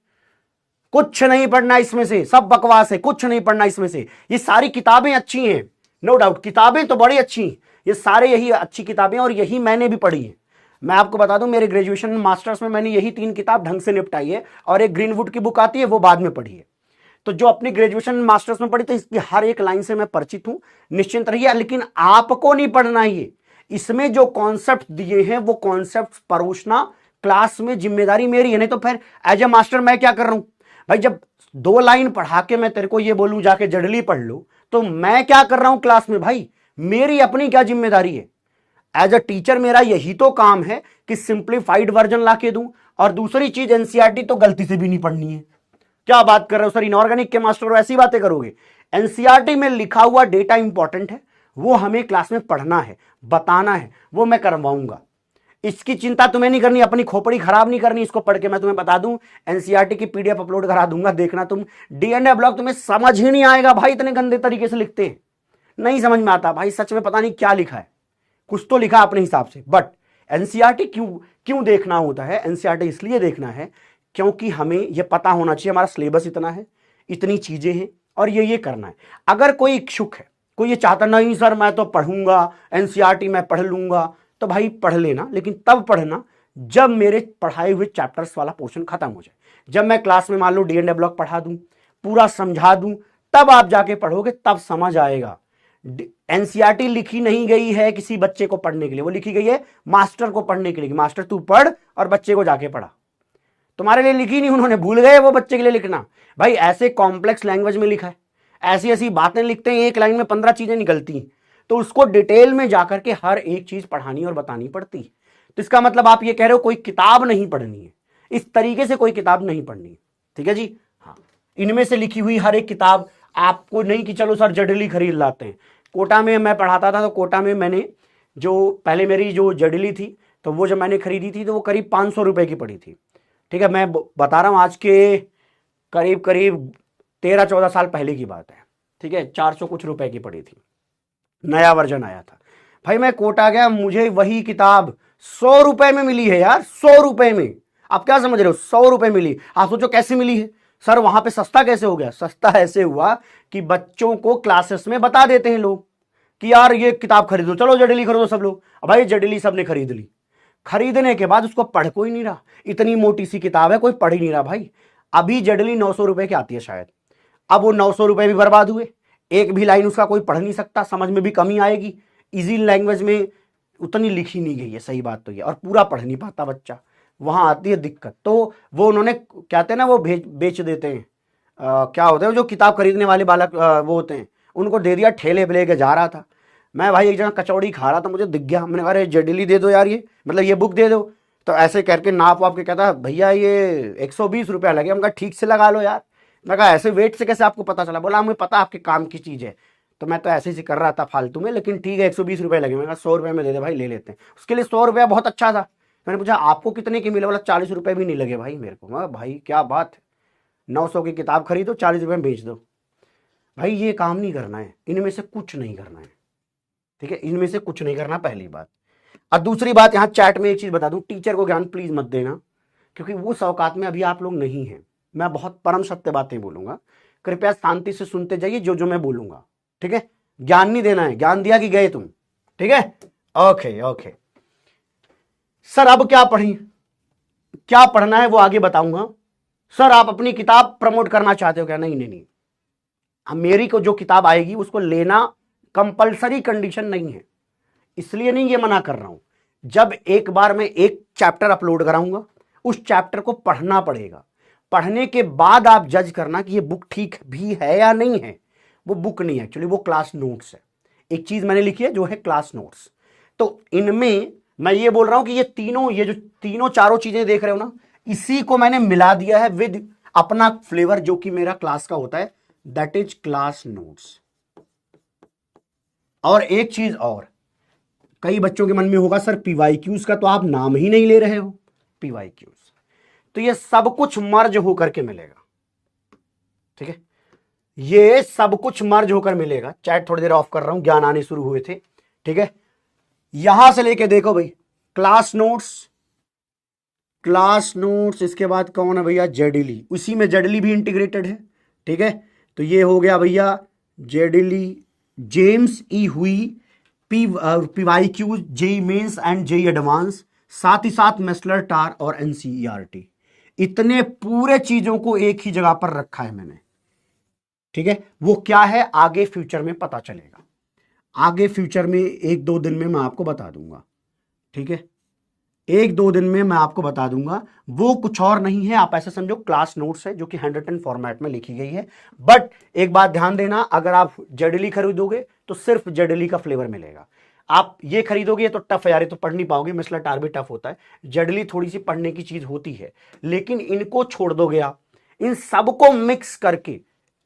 कुछ नहीं पढ़ना इसमें से, सब बकवास है, कुछ नहीं पढ़ना इसमें से। ये सारी किताबें अच्छी हैं, नो डाउट, किताबें तो बड़ी अच्छी हैं, ये सारे यही अच्छी किताबें, और यही मैंने भी पढ़ी है। मैं आपको बता दूं, मेरे ग्रेजुएशन मास्टर्स में मैंने यही 3 किताब ढंग से निपटाई है, और एक ग्रीनवुड की बुक आती है वो बाद में पढ़ी है। तो जो अपनी ग्रेजुएशन मास्टर्स में पढ़ी, तो इसकी हर एक लाइन से मैं परिचित हूं, निश्चिंत रहिए। लेकिन आपको नहीं पढ़ना है, इसमें जो कॉन्सेप्ट दिए हैं वो कॉन्सेप्ट परोसना क्लास में जिम्मेदारी मेरी है। नहीं तो फिर एज ए मास्टर मैं क्या कर रहा हूं भाई, जब 2 लाइन पढ़ा के मैं तेरे को ये बोलूं जाके जडली पढ़ लो, तो मैं क्या कर रहा हूं क्लास में भाई, मेरी अपनी क्या जिम्मेदारी है। एज अ टीचर मेरा यही तो काम है कि सिंप्लीफाइड वर्जन ला के दूं। और दूसरी चीज, एनसीईआरटी तो गलती से भी नहीं पढ़नी है। क्या बात कर रहे हो सर, इनऑर्गेनिक के मास्टर हो, ऐसी बातें करोगे? एनसीईआरटी में लिखा हुआ डेटा इंपॉर्टेंट है, वो हमें क्लास में पढ़ना है, बताना है, वो मैं करवाऊंगा। इसकी चिंता तुम्हें नहीं करनी, अपनी खोपड़ी खराब नहीं करनी। इसको पढ़ के मैं तुम्हें बता दूं, एनसीईआरटी की पीडीएफ अपलोड करा दूंगा, देखना तुम। डीएनए ब्लॉक तुम्हें समझ ही नहीं आएगा भाई, इतने गंदे तरीके से लिखते हैं, नहीं समझ में आता भाई, सच में पता नहीं क्या लिखा है, कुछ तो लिखा अपने हिसाब से। बट एनसीईआरटी क्यों देखना होता है, एनसीईआरटी इसलिए देखना है क्योंकि हमें यह पता होना चाहिए हमारा सिलेबस इतना है, इतनी चीजें हैं, और ये करना है। अगर कोई इच्छुक है, कोई ये चाहता नहीं सर मैं तो पढ़ूंगा एनसीईआरटी, मैं पढ़ लूंगा, तो भाई पढ़ लेना, लेकिन तब पढ़ना जब मेरे पढ़ाए हुए चैप्टर्स वाला पोर्शन खत्म हो जाए। जब मैं क्लास में मान लो डीएनए ब्लॉक पढ़ा दूं, पूरा समझा दूं, तब आप जाके पढ़ोगे, तब समझ आएगा। एनसीईआरटी लिखी नहीं गई है किसी बच्चे को पढ़ने के लिए, वो लिखी गई है मास्टर को पढ़ने के लिए, कि मास्टर तू पढ़ और बच्चे को जाके पढ़ा। तुम्हारे लिए लिखी नहीं उन्होंने, भूल गए वो बच्चे के लिए लिखना। भाई ऐसे कॉम्प्लेक्स लैंग्वेज में लिखा है, ऐसी ऐसी बातें लिखते हैं, एक लाइन में 15 चीजें निकलती हैं, तो उसको डिटेल में जाकर के हर एक चीज पढ़ानी और बतानी पड़ती है। तो इसका मतलब आप ये कह रहे हो कोई किताब नहीं पढ़नी है, इस तरीके से कोई किताब नहीं पढ़नी है, ठीक है जी। हाँ, इनमें से लिखी हुई हर एक किताब आपको नहीं कि चलो सर जडली खरीद लाते हैं। कोटा में मैं पढ़ाता था, तो कोटा में मैंने जो पहले मेरी जो जडली थी, तो वो जब मैंने खरीदी थी तो वो करीब 500 रुपए की पड़ी थी, ठीक है। मैं बता रहा हूँ आज के करीब 13-14 साल पहले की बात है, ठीक है। 400 कुछ रुपए की पड़ी थी, नया वर्जन आया था। भाई मैं कोटा गया, मुझे वही किताब 100 रुपए में मिली है यार, 100 रुपए में। आप क्या समझ रहे हो, 100 रुपए मिली। आप सोचो कैसे मिली है सर, वहां पे सस्ता कैसे हो गया? सस्ता ऐसे हुआ कि बच्चों को क्लासेस में बता देते हैं लोग कि यार ये किताब खरीदो, चलो जडली खरीदो सब लोग। अब भाई जडली सबने खरीद ली, खरीदने के बाद उसको पढ़ कोई नहीं रहा, इतनी मोटी सी किताब है, कोई पढ़ ही नहीं रहा भाई। अभी जडली 900 रुपए की आती है शायद, अब वो 900 रुपए भी बर्बाद हुए, एक भी लाइन उसका कोई पढ़ नहीं सकता, समझ में भी कमी आएगी, इजी लैंग्वेज में उतनी लिखी नहीं गई है, सही बात तो ये, और पूरा पढ़ नहीं पाता बच्चा, वहां आती है दिक्कत। तो वो उन्होंने कहते हैं ना, वो बेच देते हैं, क्या होता है जो किताब खरीदने वाले बालक वो होते हैं, उनको दे दिया, ठेले पे लेके जा रहा था मैं भाई, एक जगह कचौड़ी खा रहा था, मुझे दिख गया, मैंने कहा अरे जडली दे दो यार, ये मतलब ये बुक दे दो। तो ऐसे करके नाप वाप के कहता भैया ये 120 रुपया लगे। हम कहा ठीक से लगा लो यार। मैं कहा ऐसे वेट से कैसे आपको पता चला? बोला मुझे पता आपके काम की चीज़ है, तो मैं तो ऐसे ही कर रहा था फालतू में, लेकिन ठीक है 120 रुपये लगे। मैंने कहा 100 रुपये में दे दे भाई, ले लेते हैं। उसके लिए 100 रुपया बहुत अच्छा था। मैंने पूछा आपको कितने की मिले? बोला 40 रुपये भी नहीं लगे भाई मेरे को। मैं भाई क्या बात है, 900 की किताब खरीदो 40 रुपये में बेच दो। भाई ये काम नहीं करना है, इनमें से कुछ नहीं करना है, ठीक है, इनमें से कुछ नहीं करना, पहली बात। और दूसरी बात, यहां चैट में एक चीज बता दूं, टीचर को ज्ञान प्लीज मत देना, क्योंकि वो औकात में अभी आप लोग नहीं हैं। मैं बहुत परम सत्य बातें बोलूंगा, कृपया शांति से सुनते जाइए जो जो मैं बोलूंगा, ठीक है। ज्ञान नहीं देना है, ज्ञान दिया कि गए तुम, ठीक है। ओके ओके सर, अब क्या पढ़ी, क्या पढ़ना है वो आगे बताऊंगा। सर आप अपनी किताब प्रमोट करना चाहते हो क्या? नहीं नहीं नहीं, अब मेरी को जो किताब आएगी उसको लेना कंपलसरी कंडीशन नहीं है, इसलिए नहीं ये मना कर रहा हूं। जब एक बार मैं एक चैप्टर अपलोड कराऊंगा, उस चैप्टर को पढ़ना पड़ेगा, पढ़ने के बाद आप जज करना कि ये बुक ठीक भी है या नहीं है। वो बुक नहीं है एक्चुअली, वो क्लास नोट्स है। एक चीज मैंने लिखी है जो है क्लास नोट्स। तो इनमें मैं ये बोल रहा हूं कि ये तीनों, ये जो तीनों चारों चीजें देख रहे हो ना, इसी को मैंने मिला दिया है विद अपना फ्लेवर जो कि मेरा क्लास का होता है, दैट इज क्लास नोट्स। और एक चीज और, कई बच्चों के मन में होगा सर पीवाईक्यूज का तो आप नाम ही नहीं ले रहे हो, पीवाईक्यूज तो ये सब कुछ मर्ज होकर के मिलेगा, ठीक है, ये सब कुछ मर्ज होकर मिलेगा। चैट थोड़ी देर ऑफ कर रहा हूं, ज्ञान आने शुरू हुए थे, ठीक है। यहां से लेके देखो भाई, क्लास नोट्स, क्लास नोट्स, इसके बाद कौन है भैया? जेडिली, उसी में जेडिली भी इंटीग्रेटेड है, ठीक है। तो ये हो गया भैया जेडिली, जेम्स ई हुई, PYQ, JEE Mains and JEE Advanced, साथ ही साथ मेसलर टार और एनसीईआरटी, इतने पूरे चीजों को एक ही जगह पर रखा है मैंने, ठीक है। वो क्या है आगे फ्यूचर में पता चलेगा, आगे फ्यूचर में एक दो दिन में मैं आपको बता दूंगा, ठीक है, एक दो दिन में मैं आपको बता दूंगा। वो कुछ और नहीं है, आप ऐसे समझो क्लास नोट्स है जो कि 110 फॉर्मेट में लिखी गई है। बट एक बात ध्यान देना, अगर आप जेडली खरीदोगे तो सिर्फ जेडली का फ्लेवर मिलेगा। आप ये खरीदोगे तो टफ है यार, ये तो पढ़ नहीं पाओगे, मिसला टार भी टफ होता है, जेडली थोड़ी सी पढ़ने की चीज होती है, लेकिन इनको छोड़ दोगे आप, इन सबको मिक्स करके,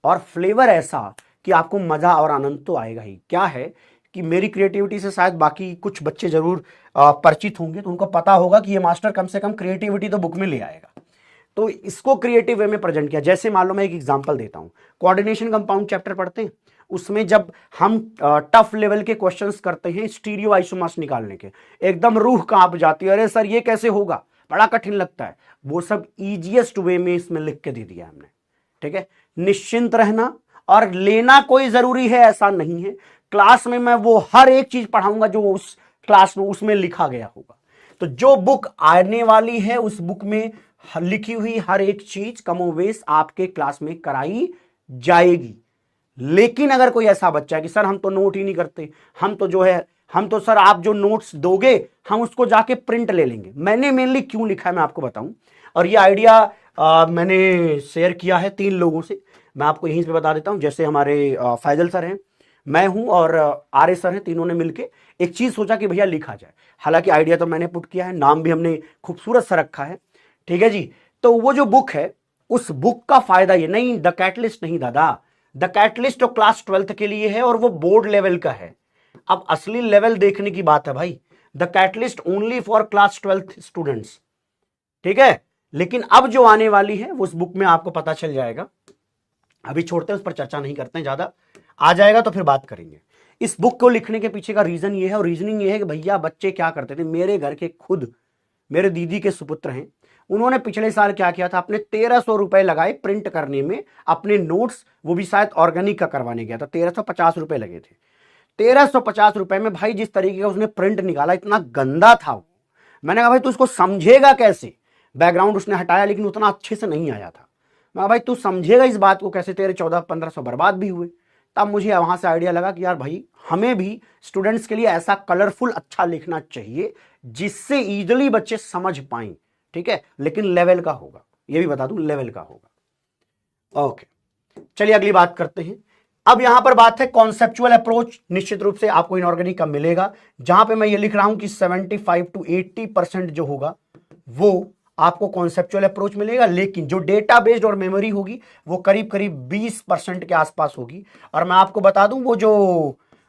और फ्लेवर ऐसा कि आपको मजा और आनंद तो आएगा ही। क्या है कि मेरी क्रिएटिविटी से शायद बाकी कुछ बच्चे जरूर परिचित होंगे, तो उनको पता होगा कि ये मास्टर कम से कम क्रिएटिविटी तो बुक में ले आएगा, तो इसको क्रिएटिव वे में प्रेजेंट किया। जैसे मान लो मैं एक एग्जांपल देता हूं, कोऑर्डिनेशन कंपाउंड चैप्टर पढ़ते हैं, उसमें जब हम टफ लेवल के क्वेश्चंस करते हैं स्टीरियो आइसोमर्स निकालने के, एकदम रूह कांप जाती है, अरे सर ये कैसे होगा, बड़ा कठिन लगता है, वो सब इजीएस्ट वे में इसमें लिख के दे दिया हमने, ठीक है। निश्चिंत रहना, और लेना कोई जरूरी है ऐसा नहीं है, क्लास में मैं वो हर एक चीज पढ़ाऊंगा जो उस क्लास में उसमें लिखा गया होगा। तो जो बुक आने वाली है उस बुक में लिखी हुई हर एक चीज कमोवेश आपके क्लास में कराई जाएगी। लेकिन अगर कोई ऐसा बच्चा है कि सर हम तो नोट ही नहीं करते, हम तो जो है, हम तो सर आप जो नोट्स दोगे हम उसको जाके प्रिंट ले लेंगे। मैंने मेनली क्यों लिखा है मैं आपको बताऊं, और ये आइडिया मैंने शेयर किया है 3 लोगों से, मैं आपको यहीं पे बता देता हूं। जैसे हमारे फैजल सर हैं, मैं हूं और आर्य सर हैं, तीनों ने मिलके एक चीज सोचा कि भैया लिखा जाए। हालांकि आइडिया तो मैंने पुट किया है, नाम भी हमने खूबसूरत सा रखा है, ठीक है जी। तो वो जो बुक है, उस बुक का फायदा ये नहीं, द कैटलिस्ट नहीं दादा, द कैटलिस्ट तो क्लास 12th के लिए है और वो बोर्ड लेवल का है। अब असली लेवल देखने की बात है भाई, the catalyst only for class 12th students, ठीक है। लेकिन अब जो आने वाली है उस बुक में आपको पता चल जाएगा, अभी छोड़ते हैं, उस पर चर्चा नहीं करते हैं ज्यादा, आ जाएगा तो फिर बात करेंगे। इस बुक को लिखने के पीछे का रीजन ये है, और रीजनिंग ये है कि भैया बच्चे क्या करते थे, मेरे घर के खुद मेरे दीदी के सुपुत्र हैं, उन्होंने पिछले साल क्या किया था, अपने 1300 रुपए लगाए प्रिंट करने में अपने नोट्स, वो भी शायद ऑर्गेनिक का करवाने गया था, 1350 रुपए लगे थे। 1350 रुपए में भाई जिस तरीके का उसने प्रिंट निकाला, इतना गंदा था वो। मैंने कहा भाई तू इसको समझेगा कैसे, बैकग्राउंड उसने हटाया लेकिन उतना अच्छे से नहीं आया था। मैं भाई तू समझेगा इस बात को कैसे, तेरे 1400-1500 बर्बाद भी हुए। तब मुझे वहां से आइडिया लगा कि यार भाई हमें भी स्टूडेंट्स के लिए ऐसा कलरफुल अच्छा लिखना चाहिए जिससे इजीली बच्चे समझ पाएं, ठीक है, लेकिन लेवल का होगा, ये भी बता दूं लेवल का होगा। ओके चलिए अगली बात करते हैं। अब यहां पर बात है कॉन्सेप्चुअल अप्रोच, निश्चित रूप से आपको इनऑर्गेनिक का मिलेगा, जहां पे मैं ये लिख रहा हूं कि 75 to 80% जो होगा वो आपको कॉन्सेप्चुअल अप्रोच मिलेगा, लेकिन जो डेटा बेस्ड और मेमोरी होगी वो करीब करीब 20% के आसपास होगी। और मैं आपको बता दूं वो जो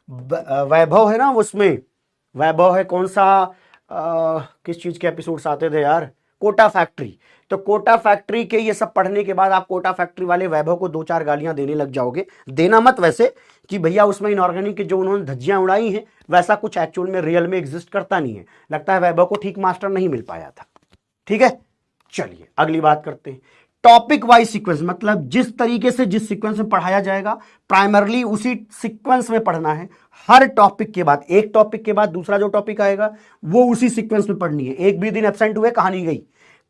वैभव है ना, उसमें वैभव है कौन सा किस चीज के एपिसोड्स आते थे यार, कोटा फैक्ट्री। तो कोटा फैक्ट्री के ये सब पढ़ने के बाद आप कोटा फैक्ट्री वाले वैभव को 2-4 गालियां देने लग जाओगे। देना मत वैसे कि भैया उसमें इनऑर्गेनिक के जो उन्होंने धज्जियां उड़ाई हैं वैसा कुछ एक्चुअल में रियल में एग्जिस्ट करता नहीं है। लगता है वैभव को ठीक मास्टर नहीं मिल पाया था। ठीक है, चलिए अगली बात करते हैं। टॉपिक वाइज सीक्वेंस, मतलब जिस तरीके से जिस सीक्वेंस में पढ़ाया जाएगा प्राइमरली उसी सीक्वेंस में पढ़ना है। हर टॉपिक के बाद, एक टॉपिक के बाद दूसरा जो टॉपिक आएगा वो उसी सीक्वेंस में पढ़नी है। एक भी दिन एब्सेंट हुए कहानी गई।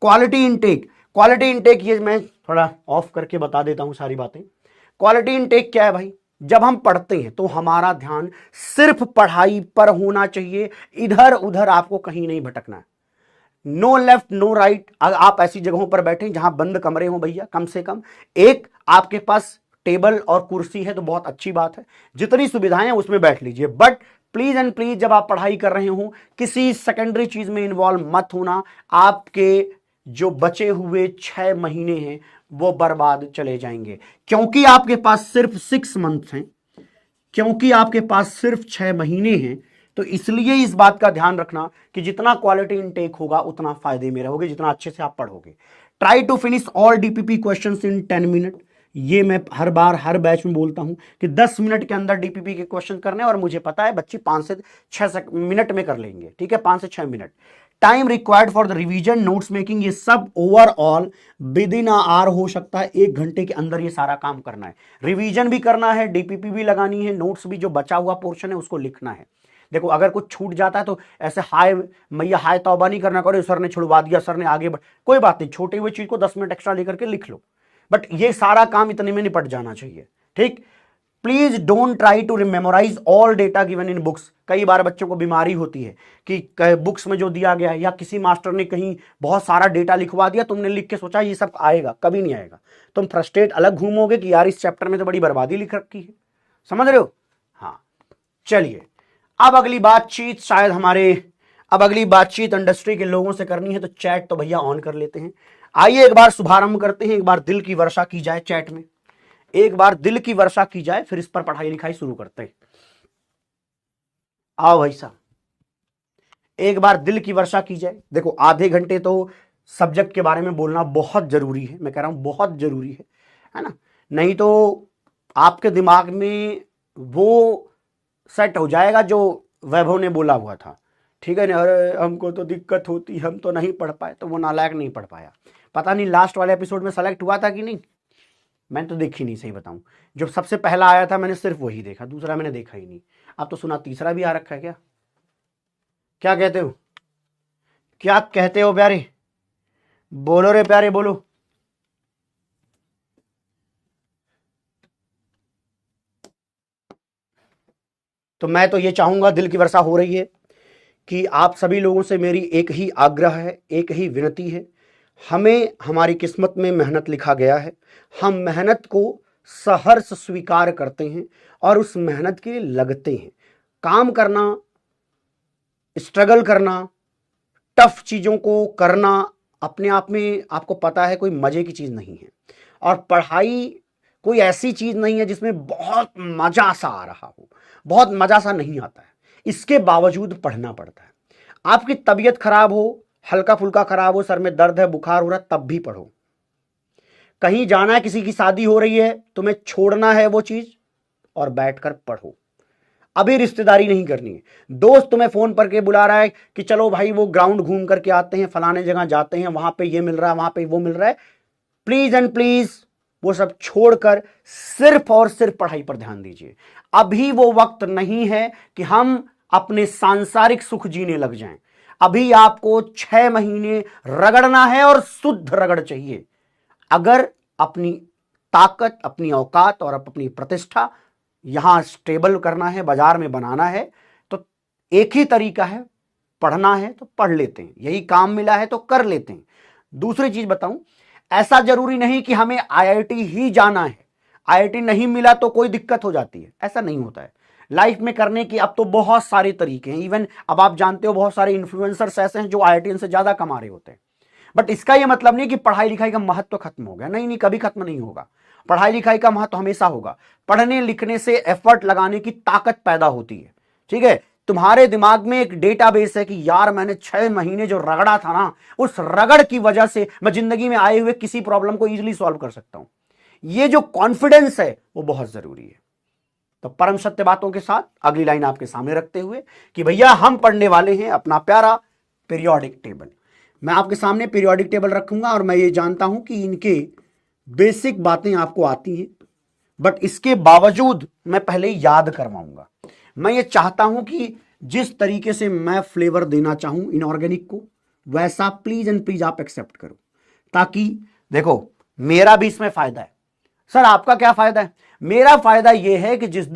क्वालिटी इनटेक, क्वालिटी इनटेक ये मैं थोड़ा ऑफ करके बता देता हूं सारी बातें। क्वालिटी इनटेक क्या है भाई? जब हम पढ़ते हैं तो हमारा ध्यान सिर्फ पढ़ाई पर होना चाहिए, इधर उधर आपको कहीं नहीं भटकना है। No left no right. आप ऐसी जगहों पर बैठे जहां बंद कमरे हो भैया, कम से कम एक आपके पास टेबल और कुर्सी है तो बहुत अच्छी बात है, जितनी सुविधाएं हैं उसमें बैठ लीजिए। बट प्लीज एंड प्लीज जब आप पढ़ाई कर रहे हो किसी सेकेंडरी चीज में इन्वॉल्व मत होना। आपके जो बचे हुए 6 महीने हैं वो बर्बाद चले जाएंगे, क्योंकि आपके पास सिर्फ 6 मंथ हैं, क्योंकि आपके पास सिर्फ 6 महीने हैं। तो इसलिए इस बात का ध्यान रखना कि जितना क्वालिटी इनटेक होगा उतना फायदे में रहोगे, जितना अच्छे से आप पढ़ोगे। Try to finish all DPP questions in 10 minute. ये मैं हर बार हर बैच में बोलता हूं कि 10 मिनट के अंदर डीपीपी के क्वेश्चन करने, और मुझे पता है बच्चे 5 से 6 मिनट में कर लेंगे। ठीक है, 5 से 6 minute. Time required for the revision, notes making, ये सब ओवरऑल विद इन आवर हो सकता है। 1 घंटे के अंदर ये सारा काम करना है। रिवीजन भी करना है, डीपीपी भी लगानी है, नोट्स भी, जो बचा हुआ पोर्शन है उसको लिखना है। देखो अगर कुछ छूट जाता है तो ऐसे हाय मैया हाय तौबा नहीं करना, करो सर ने छुड़वा दिया, सर ने आगे कोई बात नहीं, छोटी हुई चीज को 10 मिनट एक्स्ट्रा लेकर के लिख लो। बट ये सारा काम इतने में निपट जाना चाहिए। ठीक, please don't try to memorise all data given in books. कई बार बच्चों को बीमारी होती है कि बुक्स में जो दिया गया है या किसी मास्टर ने कहीं बहुत सारा डेटा लिखवा दिया, तुमने लिख के सोचा ये सब आएगा, कभी नहीं आएगा। तुम फ्रस्ट्रेट अलग घूमोगे कि यार इस चैप्टर में तो बड़ी बर्बादी लिख रखी है। समझ रहे हो? हाँ, चलिए अब अगली बातचीत शायद अब अगली बातचीत इंडस्ट्री के लोगों से करनी है, तो चैट तो भैया ऑन कर लेते हैं। आइए एक बार शुभारंभ करते हैं, एक बार दिल की वर्षा की जाए चैट में, एक बार दिल की वर्षा की जाए, फिर इस पर पढ़ाई लिखाई शुरू करते हैं। आओ भाई साहब, एक बार दिल की वर्षा की जाए। देखो आधे घंटे तो सब्जेक्ट के बारे में बोलना बहुत जरूरी है, मैं कह रहा हूं बहुत जरूरी है ना? नहीं तो आपके दिमाग में वो सेट हो जाएगा जो वैभव ने बोला हुआ था। ठीक है ना? अरे हमको तो दिक्कत होती, हम तो नहीं पढ़ पाए, तो वो नालायक नहीं पढ़ पाया। पता नहीं लास्ट वाले एपिसोड में सेलेक्ट हुआ था कि नहीं, मैंने तो देखी नहीं, सही बताऊं। जो सबसे पहला आया था मैंने सिर्फ वही देखा, दूसरा मैंने देखा ही नहीं। अब तो सुना तीसरा भी आ रखा है क्या? क्या कहते हो, क्या कहते हो प्यारे? बोलो रे प्यारे, बोलो। तो मैं तो ये चाहूंगा, दिल की वर्षा हो रही है, कि आप सभी लोगों से मेरी एक ही आग्रह है, एक ही विनती है। हमें हमारी किस्मत में मेहनत लिखा गया है, हम मेहनत को सहर्ष स्वीकार करते हैं और उस मेहनत के लिए लगते हैं। काम करना, स्ट्रगल करना, टफ चीज़ों को करना अपने आप में आपको पता है कोई मज़े की चीज़ नहीं है। और पढ़ाई कोई ऐसी चीज़ नहीं है जिसमें बहुत मज़ा सा आ रहा हो, बहुत मज़ा सा नहीं आता है। इसके बावजूद पढ़ना पड़ता है। आपकी तबीयत खराब हो, हल्का फुल्का खराब हो, सर में दर्द है, बुखार हो रहा है, तब भी पढ़ो। कहीं जाना है, किसी की शादी हो रही है, तुम्हें छोड़ना है वो चीज़ और बैठकर पढ़ो। अभी रिश्तेदारी नहीं करनी है। दोस्त तुम्हें फोन पर के बुला रहा है कि चलो भाई वो ग्राउंड घूम करके आते हैं, फलाने जगह जाते हैं, वहां पे ये मिल रहा है, वहां पे वो मिल रहा है, प्लीज एंड प्लीज वो सब छोड़कर सिर्फ और सिर्फ पढ़ाई पर ध्यान दीजिए। अभी वो वक्त नहीं है कि हम अपने सांसारिक सुख जीने लग जाएं। अभी आपको 6 महीने रगड़ना है और शुद्ध रगड़ चाहिए। अगर अपनी ताकत, अपनी औकात और अपनी प्रतिष्ठा यहां स्टेबल करना है, बाजार में बनाना है, तो एक ही तरीका है, पढ़ना है तो पढ़ लेते हैं, यही काम मिला है तो कर लेते हैं। दूसरी चीज बताऊं, ऐसा जरूरी नहीं कि हमें आईआईटी ही जाना है, आईआईटी नहीं मिला तो कोई दिक्कत हो जाती है, ऐसा नहीं होता है। लाइफ में करने की अब तो बहुत सारे तरीके हैं। इवन अब आप जानते हो बहुत सारे इन्फ्लुएंसर्स ऐसे हैं जो आईआईटी से ज्यादा कमा रहे होते हैं। बट इसका यह मतलब नहीं कि पढ़ाई लिखाई का महत्व खत्म हो गया, नहीं, कभी खत्म नहीं होगा। पढ़ाई लिखाई का महत्व हमेशा होगा। पढ़ने लिखने से एफर्ट लगाने की ताकत पैदा होती है। ठीक है, तुम्हारे दिमाग में एक डेटाबेस है कि यार मैंने 6 महीने जो रगड़ा था ना, उस रगड़ की वजह से मैं जिंदगी में आए हुए किसी प्रॉब्लम को इजीली सॉल्व कर सकता हूं। ये जो कॉन्फिडेंस है वो बहुत जरूरी है। तो परम सत्य बातों के साथ अगली लाइन आपके सामने रखते हुए कि भैया हम पढ़ने वाले हैं अपना प्यारा पीरियोडिक टेबल। मैं आपके सामने पीरियोडिक टेबल रखूंगा और मैं ये जानता हूं कि इनके बेसिक बातें आपको आती हैं, बट इसके बावजूद मैं पहले याद करवाऊंगा। मैं ये चाहता हूं कि जिस तरीके से मैं फ्लेवर देना चाहूं इनऑर्गेनिक को, वैसा प्लीज एंड प्लीज आप एक्सेप्ट करो, ताकि देखो मेरा भी इसमें फायदा है। सर आपका क्या फायदा है? मेरा फायदा यह है कि जिस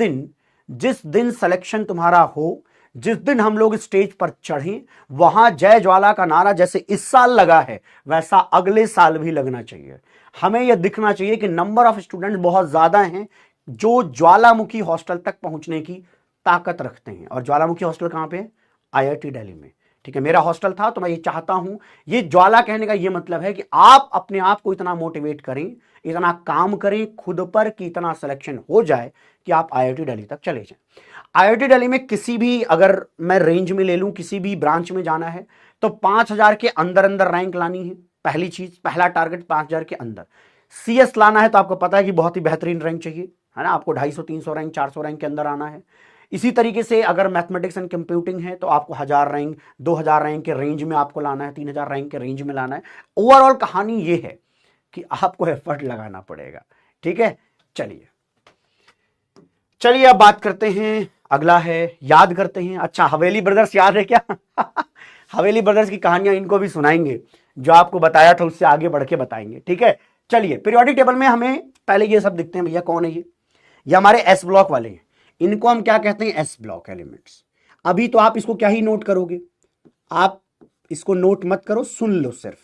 दिन सिलेक्शन तुम्हारा हो, जिस दिन हम लोग स्टेज पर चढ़े, वहां जय ज्वाला का नारा जैसे इस साल लगा है वैसा अगले साल भी लगना चाहिए। हमें यह दिखना चाहिए कि नंबर ऑफ स्टूडेंट्स बहुत ज्यादा हैं जो ज्वालामुखी हॉस्टल तक पहुंचने की ताकत रखते हैं। और ज्वालामुखी हॉस्टल कहां पे है? IIT दिल्ली में। ठीक है, मेरा हॉस्टल था, तो मैं ये चाहता हूं, ये ज्वाला कहने का ये मतलब है कि आप अपने आप को इतना मोटिवेट करें, इतना काम करें खुद पर कि इतना सिलेक्शन हो जाए कि आप IIT दिल्ली तक चले जाएं। IIT दिल्ली में किसी भी, अगर मैं रेंज में ले लूं, किसी भी ब्रांच में जाना है तो 5000 के अंदर अंदर रैंक लानी है। पहली चीज, पहला टारगेट 5000 के अंदर। CS लाना है तो आपको पता है कि बहुत ही बेहतरीन रैंक चाहिए, है ना, आपको 250 300 रैंक 400 रैंक के अंदर आना है। इसी तरीके से अगर मैथमेटिक्स एंड कंप्यूटिंग है तो आपको 1000 रैंक 2000 रैंक के रेंज में आपको लाना है, 3000 रैंक के रेंज में लाना है। ओवरऑल कहानी ये है कि आपको एफर्ट लगाना पड़ेगा। ठीक है, चलिए अब बात करते हैं, अगला है याद करते हैं। अच्छा, हवेली ब्रदर्स याद है क्या? हवेली ब्रदर्स की कहानियां इनको भी सुनाएंगे, जो आपको बताया था उससे आगे बढ़ के बताएंगे। ठीक है, चलिए पीरियोडिक टेबल में हमें पहले ये सब दिखते हैं। भैया कौन है ये हमारे S ब्लॉक वाले हैं। इनको हम क्या कहते हैं? S block elements. अभी तो आप इसको क्या ही नोट करोगे, आप इसको नोट मत करो, सुन लो सिर्फ।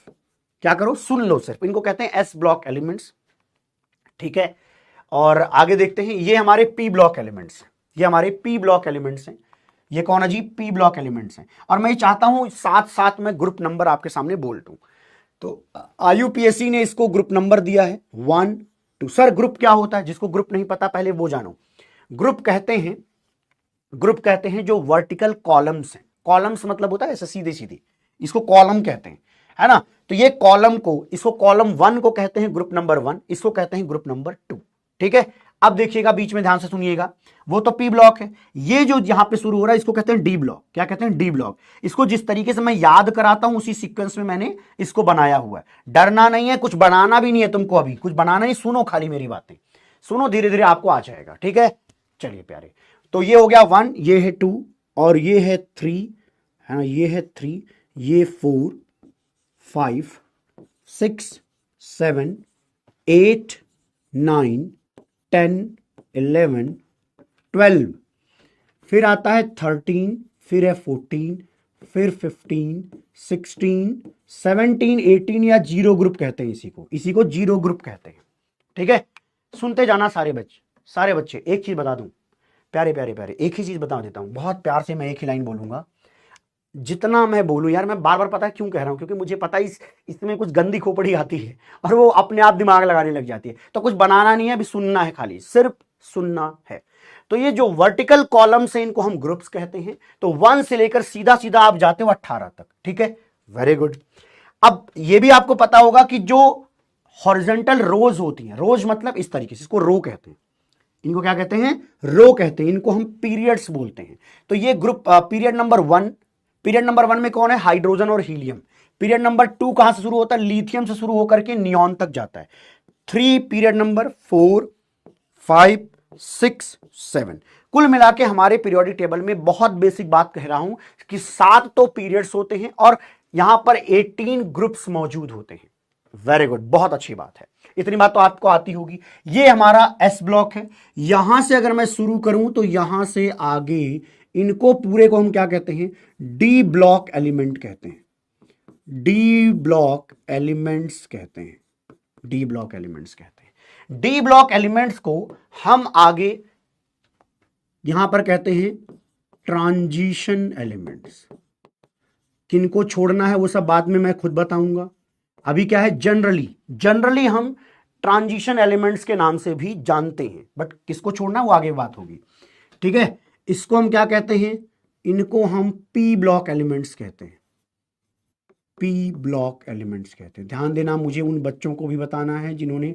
क्या करो? सुन लो सिर्फ। इनको कहते हैं S ब्लॉक एलिमेंट्स। ठीक है, और आगे देखते हैं, ये हमारे P ब्लॉक एलिमेंट्स हैं। ये हमारे P ब्लॉक एलिमेंट्स हैं। ये कौन है जी? P ब्लॉक एलिमेंट्स हैं। और मैं चाहता हूं साथ साथ में ग्रुप नंबर आपके सामने बोल दूं। तो IUPAC ने इसको ग्रुप नंबर दिया है 1 2। सर ग्रुप क्या होता है? जिसको ग्रुप नहीं पता पहले वो जानो। ग्रुप कहते हैं जो वर्टिकल कॉलम्स हैं। कॉलम्स मतलब होता है ऐसे सीधे सीधे, इसको कॉलम कहते हैं, है ना। तो ये कॉलम को, इसको कॉलम 1 को कहते हैं ग्रुप नंबर 1, इसको कहते हैं ग्रुप नंबर 2। ठीक है, अब देखिएगा, बीच में ध्यान से सुनिएगा, वो तो P ब्लॉक है। ये जो यहां पे शुरू हो रहा है इसको कहते हैं D ब्लॉक। क्या कहते हैं? D block. इसको जिस तरीके से मैं याद कराता हूं उसी सीक्वेंस में मैंने इसको बनाया हुआ है। डरना नहीं है, कुछ बनाना भी नहीं है तुमको, अभी कुछ बनाना नहीं, सुनो खाली मेरी बातें, सुनो, धीरे धीरे आपको आ जाएगा। ठीक है, चलिए प्यारे, तो ये हो गया 1, ये है 2, और ये है 3, है ना, ये है 3, ये 4 5 6 7 8 9 10 11 12, फिर आता है 13, फिर है 14, फिर 15 16 17 18, या जीरो ग्रुप कहते हैं इसी को जीरो ग्रुप कहते हैं। ठीक है, सुनते जाना सारे बच्चे। एक चीज बता दूं, प्यारे प्यारे प्यारे, एक ही चीज बता देता हूं, बहुत प्यार से मैं एक ही लाइन बोलूंगा। जितना मैं बोलूं यार, मैं बार बार पता है क्यों कह रहा हूं, क्योंकि मुझे पता है इसमें कुछ गंदी खोपड़ी आती है और वो अपने आप दिमाग लगाने लग जाती है। तो कुछ बनाना नहीं है, अभी सुनना है, खाली सिर्फ सुनना है। तो ये जो वर्टिकल कॉलम्स हैं इनको हम ग्रुप्स कहते हैं। तो 1 से लेकर सीधा सीधा आप जाते हो 18 तक। ठीक है, वेरी गुड। अब ये भी आपको पता होगा कि जो हॉरिजॉन्टल रोज होती हैं, रोज मतलब इस तरीके से, इसको रो कहते हैं, इनको क्या कहते हैं? रो कहते हैं। इनको हम पीरियड्स बोलते हैं। तो ये ग्रुप पीरियड नंबर 1 में कौन है? हाइड्रोजन और हीलियम। पीरियड नंबर 2 कहां से शुरू होता है? लिथियम से शुरू होकर के नियॉन तक जाता है। 3 पीरियड नंबर 4 5 6 7। कुल मिला के हमारे पीरियोडिक टेबल में, बहुत बेसिक बात कह रहा हूं, कि 7 तो पीरियड्स होते हैं और यहां पर 18 ग्रुप्स मौजूद होते हैं। वेरी गुड, बहुत अच्छी बात है, इतनी बात तो आपको आती होगी। ये हमारा S ब्लॉक है। यहां से अगर मैं शुरू करूं तो यहां से आगे इनको पूरे को हम क्या कहते हैं? D ब्लॉक एलिमेंट कहते हैं। D ब्लॉक एलिमेंट्स कहते हैं। D ब्लॉक एलिमेंट्स कहते हैं। D ब्लॉक एलिमेंट्स को हम आगे यहां पर कहते हैं ट्रांजिशन एलिमेंट्स। किनको छोड़ना है वो सब बाद में मैं खुद बताऊंगा। अभी क्या है? जनरली हम ट्रांजिशन एलिमेंट्स के नाम से भी जानते हैं, बट किसको छोड़ना वो आगे बात होगी। ठीक है, इसको हम क्या कहते हैं? इनको हम पी ब्लॉक एलिमेंट्स कहते हैं, पी ब्लॉक एलिमेंट्स कहते हैं। ध्यान देना, मुझे उन बच्चों को भी बताना है जिन्होंने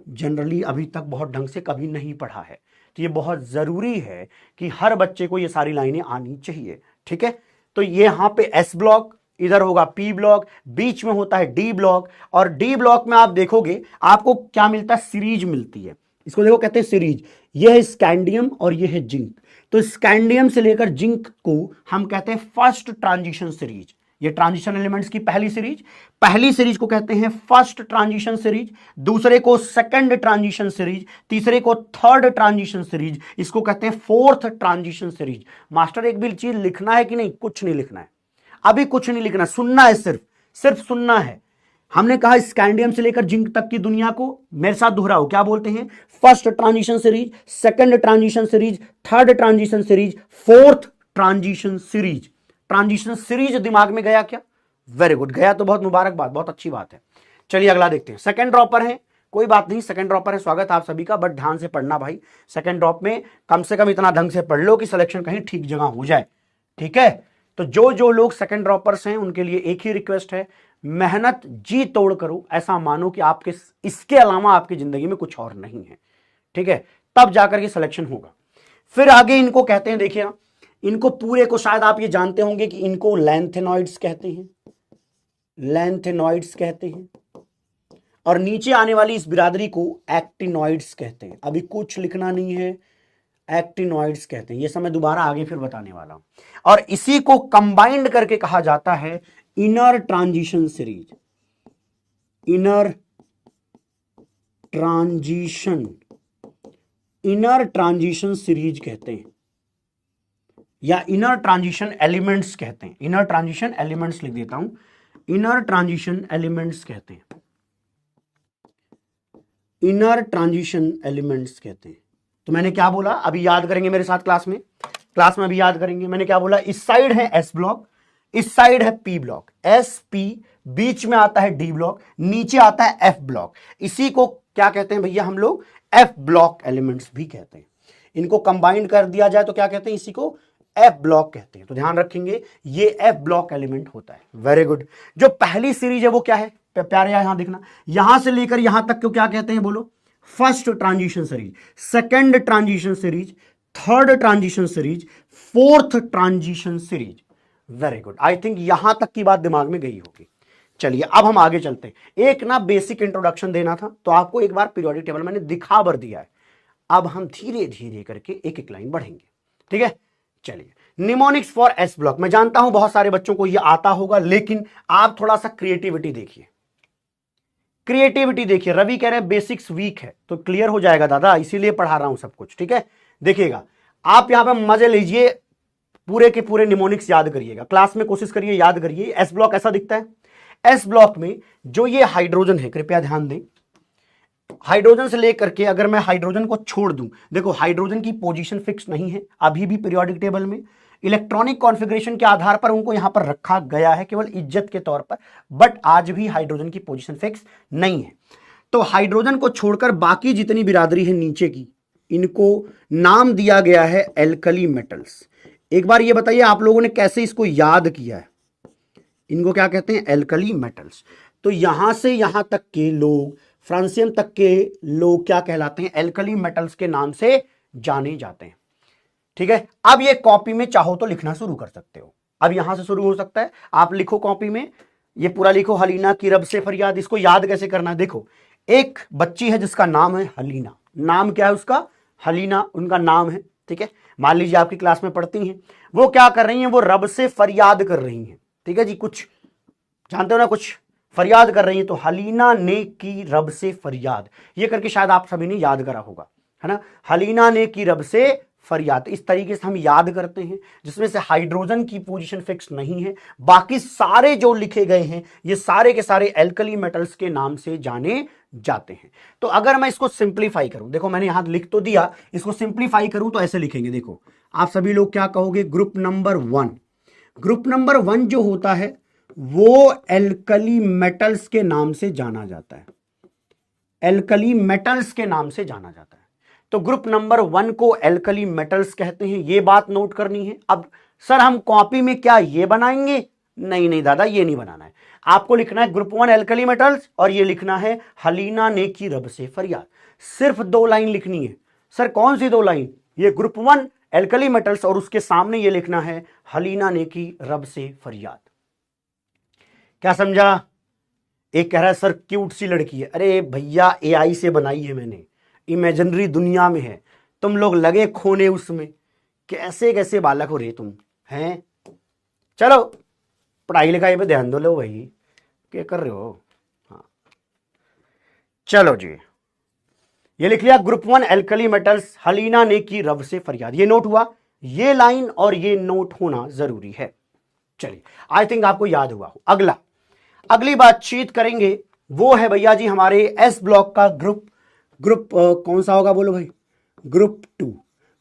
जनरली अभी तक बहुत ढंग से कभी नहीं पढ़ा है, तो ये बहुत जरूरी है कि हर बच्चे को ये सारी लाइनें आनी चाहिए, ठीक है। तो ये यहां पे एस ब्लॉक, इधर होगा पी ब्लॉक, बीच में होता है डी ब्लॉक, और डी ब्लॉक में आप देखोगे आपको क्या मिलता है, सीरीज मिलती है। इसको देखो कहते हैं सीरीज। ये है स्कैंडियम और ये है जिंक। तो स्कैंडियम से लेकर जिंक को हम कहते हैं फर्स्ट ट्रांजिशन सीरीज। ये ट्रांजिशन एलिमेंट्स की पहली सीरीज को कहते हैं फर्स्ट ट्रांजिशन सीरीज, दूसरे को सेकंड ट्रांजिशन सीरीज, तीसरे को थर्ड ट्रांजिशन सीरीज, इसको कहते हैं फोर्थ ट्रांजिशन सीरीज। मास्टर एक भी चीज लिखना है कि नहीं? कुछ नहीं लिखना है, अभी कुछ नहीं लिखना, सुनना है, सिर्फ सुनना है। हमने कहा स्कैंडियम से लेकर जिंक तक की दुनिया को मेरे साथ दोहराओ, क्या बोलते हैं? First transition series, second transition series, third transition series, fourth transition series. Transition series दिमाग में गया क्या? वेरी गुड, गया तो बहुत मुबारकबाद, बहुत अच्छी बात है। चलिए अगला देखते हैं। सेकंड ड्रॉपर है, कोई बात नहीं, सेकंड ड्रॉपर है, स्वागत आप सभी का, बट ध्यान से पढ़ना भाई। सेकंड ड्रॉप में कम से कम इतना ढंग से पढ़ लो कि सिलेक्शन कहीं ठीक जगह हो जाए, ठीक है। तो जो लोग सेकंड ड्रॉपर्स हैं उनके लिए एक ही रिक्वेस्ट है, मेहनत जी तोड़ करो, ऐसा मानो कि आपके इसके अलावा आपकी जिंदगी में कुछ और नहीं है, ठीक है, तब जाकर के सिलेक्शन होगा। फिर आगे इनको कहते हैं, देखिए इनको पूरे को शायद आप ये जानते होंगे कि इनको लैंथेनॉइड्स कहते हैं, लैंथेनॉइड्स कहते हैं, और नीचे आने वाली इस बिरादरी को एक्टिनॉइड्स कहते हैं। अभी कुछ लिखना नहीं है, एक्टिनॉइड्स कहते हैं, ये सब मैं दोबारा आगे फिर बताने वाला हूं। और इसी को कंबाइंड करके कहा जाता है inner transition series, inner transition series कहते हैं, या इनर ट्रांजिशन एलिमेंट्स कहते हैं। इनर ट्रांजिशन एलिमेंट्स लिख देता हूं, इनर ट्रांजिशन एलिमेंट्स कहते हैं, इनर ट्रांजिशन एलिमेंट्स कहते हैं। तो मैंने क्या बोला, अभी याद करेंगे मेरे साथ क्लास में अभी याद करेंगे। मैंने क्या बोला, इस साइड है एस ब्लॉक, इस साइड है पी ब्लॉक, एस पी, बीच में आता है डी ब्लॉक, नीचे आता है एफ ब्लॉक। इसी को क्या कहते हैं भैया हम लोग? एफ ब्लॉक एलिमेंट्स भी कहते हैं। इनको कंबाइंड कर दिया जाए तो क्या कहते हैं? इसी को एफ ब्लॉक कहते हैं। तो ध्यान रखेंगे ये एफ ब्लॉक एलिमेंट होता है। Very good. जो पहली सीरीज है वो क्या है प्यारे? यहां देखना, यहां से लेकर यहां तक को क्या कहते हैं? बोलो। First transition series, second transition series, third transition series, fourth transition series. Very good, I think यहां तक की बात दिमाग में गई होगी। चलिए अब हम आगे चलते हैं। एक ना बेसिक इंट्रोडक्शन देना था, तो आपको एक बार पीरियोडिक टेबल मैंने दिखा भर दिया है। अब हम धीरे धीरे करके एक एक लाइन बढ़ेंगे, ठीक है। चलिए, निमोनिक्स फॉर एस ब्लॉक। मैं जानता हूं बहुत सारे बच्चों को यह आता होगा, लेकिन आप थोड़ा सा क्रिएटिविटी देखिए, रवि कह रहे हैं बेसिक्स वीक है, तो क्लियर हो जाएगा दादा, इसीलिए पढ़ा रहा हूं सब कुछ, ठीक है। देखिएगा, आप यहां पे मजे लीजिए, पूरे के पूरे निमोनिक्स याद करिएगा, क्लास में कोशिश करिए, याद करिए। एस ब्लॉक ऐसा दिखता है। एस ब्लॉक में जो ये हाइड्रोजन है, कृपया ध्यान दें, हाइड्रोजन से लेकर के अगर मैं हाइड्रोजन को छोड़ दूं, देखो हाइड्रोजन की पोजीशन फिक्स नहीं है अभी भी पीरियोडिक टेबल में, इलेक्ट्रॉनिक कॉन्फ़िगरेशन के आधार पर उनको यहां पर रखा गया है केवल इज्जत के तौर पर, बट आज भी हाइड्रोजन की पोजीशन फिक्स नहीं है। तो हाइड्रोजन को छोड़कर बाकी जितनी बिरादरी है नीचे की, इनको नाम दिया गया है एल्कली मेटल्स। एक बार ये बताइए आप लोगों ने कैसे इसको याद किया है? इनको क्या कहते हैं? Alkali metals. तो यहां से यहां तक के लोग, फ्रांसियम तक के लोग क्या कहलाते हैं? एल्कली मेटल्स के नाम से जाने जाते हैं, ठीक है। अब ये कॉपी में चाहो तो लिखना शुरू कर सकते हो, अब यहां से शुरू हो सकता है। आप लिखो कॉपी में, ये पूरा लिखो, हलीना की रब से फरियाद। इसको याद कैसे करना है? देखो, एक बच्ची है जिसका नाम है हलीना, नाम क्या है उसका? हलीना उनका नाम है, ठीक है। मान लीजिए आपकी क्लास में पढ़ती हैं, वो क्या कर रही हैं? वो रब से फरियाद कर रही हैं, ठीक है जी। कुछ जानते हो ना, कुछ फरियाद कर रही हैं, तो हलीना ने की रब से फरियाद, ये करके शायद आप सभी ने याद करा होगा, है ना। हलीना ने की रब से फरियाद, इस तरीके से हम याद करते हैं, जिसमें से हाइड्रोजन की पोजीशन फिक्स नहीं है। बाकी सारे जो लिखे गए हैं ये सारे के सारे एल्कली मेटल्स के नाम से जाने जाते हैं। तो अगर मैं इसको सिंप्लीफाई करूं, देखो मैंने यहां लिख तो दिया, इसको सिंप्लीफाई करूं तो ऐसे लिखेंगे। देखो आप सभी लोग क्या कहोगे? ग्रुप नंबर 1, ग्रुप नंबर 1 जो होता है वो एल्कली मेटल्स के नाम से जाना जाता है, एल्कली मेटल्स के नाम से जाना जाता है। तो ग्रुप नंबर 1 को एल्कली मेटल्स कहते हैं, ये बात नोट करनी है। अब सर हम कॉपी में क्या ये बनाएंगे? नहीं नहीं दादा, ये नहीं बनाना है। आपको लिखना है ग्रुप 1 एल्कली मेटल्स और ये लिखना है हलीना ने की रब से फरियाद। सिर्फ 2 लाइन लिखनी है। सर कौन सी 2 लाइन? ये ग्रुप 1 एल्कली मेटल्स और उसके सामने ये लिखना है हलीना ने की रब से फरियाद। क्या समझा? एक कह रहा है सर क्यूट सी लड़की है। अरे भैया एआई से बनाई है मैंने, इमेजिनरी दुनिया में है, तुम लोग लगे खोने उसमें। कैसे कैसे बालक हो रहे तुम हैं। चलो पढ़ाई लिखाई पे ध्यान दो लो भाई, क्या कर रहे हो। हाँ चलो जी, ये लिख लिया ग्रुप 1 एल्कली मेटल्स हलीना ने की रब से फरियाद। ये नोट हुआ, ये लाइन और ये नोट होना जरूरी है। चलिए आई थिंक आपको याद हुआ हो। अगली बातचीत करेंगे वो है भैया जी हमारे एस ब्लॉक का ग्रुप कौन सा होगा बोलो भाई? ग्रुप 2।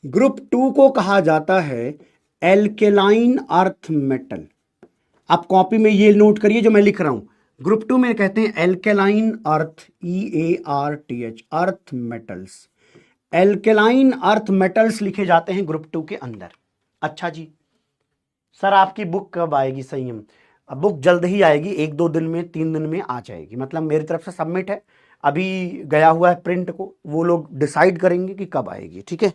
ग्रुप 2 को कहा जाता है एल्केलाइन अर्थ मेटल। आप कॉपी में ये नोट करिए जो मैं लिख रहा हूं। ग्रुप 2 में कहते हैं एल्केलाइन अर्थ, EARTH, earth metals. Alkaline earth metals लिखे जाते हैं ग्रुप 2 के अंदर। अच्छा जी, सर आपकी बुक कब आएगी? संयम, अब बुक जल्द ही आएगी, 1-2 दिन में, 3 दिन में आ जाएगी। मतलब मेरी तरफ से सबमिट है, अभी गया हुआ है प्रिंट को, वो लोग डिसाइड करेंगे कि कब आएगी। ठीक है,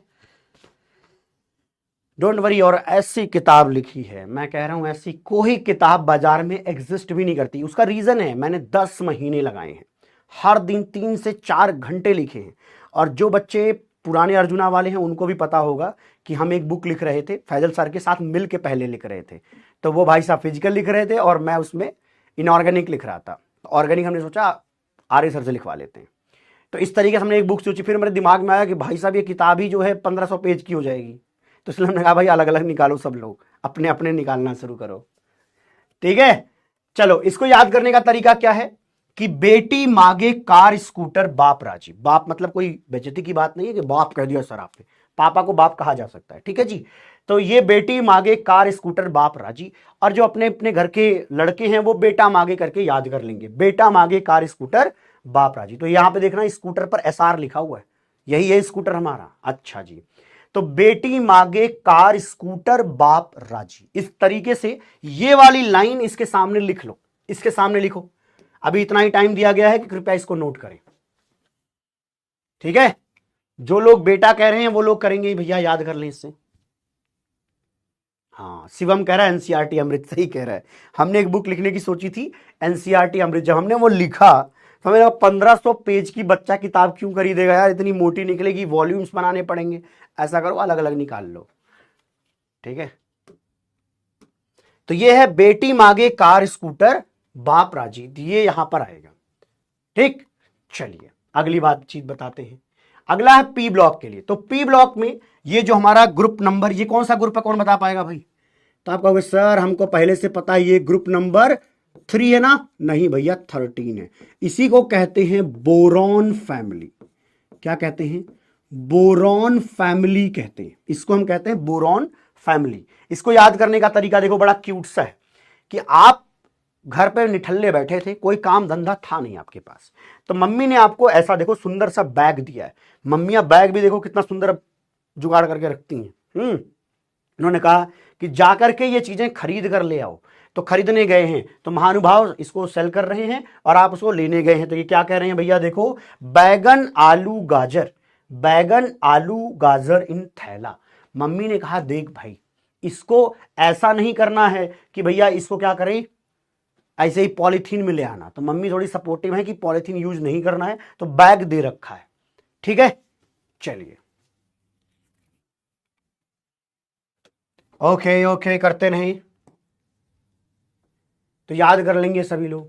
डोंट वरी। और ऐसी किताब लिखी है, मैं कह रहा हूं ऐसी कोई किताब बाजार में एग्जिस्ट भी नहीं करती। उसका रीजन है मैंने 10 महीने लगाए हैं, हर दिन 3 से 4 घंटे लिखे हैं। और जो बच्चे पुराने अर्जुना वाले हैं उनको भी पता होगा कि हम एक बुक लिख रहे थे, फैजल सर के साथ मिल के पहले लिख रहे थे। तो वो भाई साहब फिजिकल लिख रहे थे और मैं उसमें इनऑर्गेनिक लिख रहा था। तो ऑर्गेनिक हमने सोचा आर्य सर से लिखवा लेते हैं। तो इस तरीके से हमने एक बुक सोची। फिर मेरे दिमाग में आया कि भाई साहब ये किताब ही जो है 1500 पेज की हो जाएगी। तो इसलिए हमने कहा भाई अलग अलग निकालो, सब लोग अपने अपने निकालना शुरू करो। ठीक है, चलो इसको याद करने का तरीका क्या है कि बेटी मांगे कार स्कूटर बाप राजी। बाप मतलब कोई बेइज्जती की बात नहीं है कि बाप कह दिया सर आपने, पापा को बाप कहा जा सकता है। ठीक है जी, तो ये बेटी मांगे कार स्कूटर बाप राजी। और जो अपने अपने घर के लड़के हैं वो बेटा मांगे करके याद कर लेंगे, बेटा मांगे कार स्कूटर बाप राजी। तो यहां पे देखना स्कूटर पर SR लिखा हुआ है, यही है स्कूटर हमारा। अच्छा जी, तो बेटी मांगे कार स्कूटर बाप राजी। इस तरीके से ये वाली लाइन इसके सामने लिख लो, इसके सामने लिखो। अभी इतना ही टाइम दिया गया है कि कृपया इसको नोट करें। ठीक है, जो लोग बेटा कह रहे हैं वो लोग करेंगे भैया, याद कर लें इससे। हाँ शिवम कह रहा है NCERT अमृत, सही कह रहा है। हमने एक बुक लिखने की सोची थी NCERT अमृत, जब हमने वो लिखा तो हमें 1500 पेज की बच्चा किताब क्यों खरीदेगा यार, इतनी मोटी निकलेगी, वॉल्यूम्स बनाने पड़ेंगे। ऐसा करो अलग अलग निकाल लो। ठीक है, तो ये है बेटी मांगे कार स्कूटर बाप राजी, ये यहां पर आएगा। ठीक, चलिए अगली बातचीत बताते हैं। अगला है P ब्लॉक के लिए। तो P ब्लॉक में ये जो हमारा ग्रुप नंबर, ये कौन सा ग्रुप है, कौन बता पाएगा भाई? तो आप कहोगे सर हमको पहले से पता है ये ग्रुप नंबर 3 है ना। नहीं भैया 13 है। इसी को कहते हैं बोरॉन फैमिली। क्या कहते हैं? बोरॉन फैमिली कहते हैं इसको, हम कहते हैं बोरॉन फैमिली। इसको याद करने का तरीका देखो, बड़ा क्यूट सा है कि आप घर पे निठल्ले बैठे थे, कोई काम धंधा था नहीं आपके पास, तो मम्मी ने आपको ऐसा देखो सुंदर सा बैग दिया है। मम्मियां बैग भी देखो कितना सुंदर जुगाड़ करके रखती हैं। उन्होंने कहा कि जाकर के ये चीजें खरीद कर ले आओ। तो खरीदने गए हैं, तो महानुभाव इसको सेल कर रहे हैं और आप उसको लेने गए हैं। तो ये क्या कह रहे हैं भैया, देखो बैगन आलू गाजर, बैगन आलू गाजर इन थैला। मम्मी ने कहा देख भाई इसको ऐसा नहीं करना है कि भैया इसको क्या करें, ऐसे ही पॉलीथीन में ले आना। तो मम्मी थोड़ी सपोर्टिव है कि पॉलीथीन यूज नहीं करना है, तो बैग दे रखा है। ठीक है, चलिए ओके ओके करते नहीं तो याद कर लेंगे सभी लोग।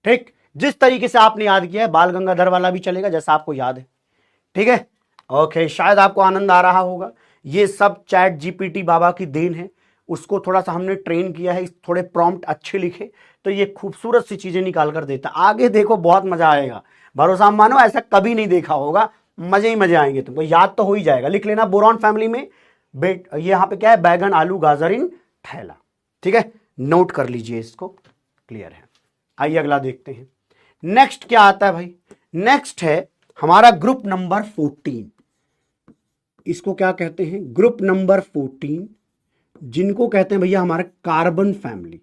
ठीक, जिस तरीके से आपने याद किया है बाल गंगाधर वाला भी चलेगा जैसा आपको याद है। ठीक है, ओके, शायद आपको आनंद आ रहा होगा। ये सब चैट GPT बाबा की देन है, उसको थोड़ा सा हमने ट्रेन किया है, थोड़े प्रॉम्प्ट अच्छे लिखे तो ये खूबसूरत सी चीजें निकाल कर देता। आगे देखो बहुत मजा आएगा, भरोसा मानो ऐसा कभी नहीं देखा होगा, मजे ही मजे आएंगे तुमको। याद तो हो ही जाएगा, लिख लेना बोरॉन फैमिली में ये यहां पे क्या है, बैगन आलू गाजर इन थैला। ठीक है, नोट कर लीजिए इसको, क्लियर है। आइए अगला देखते हैं। नेक्स्ट क्या आता है भाई? नेक्स्ट है हमारा ग्रुप नंबर 14। इसको क्या कहते हैं? ग्रुप नंबर 14 जिनको कहते हैं भैया हमारे कार्बन फैमिली।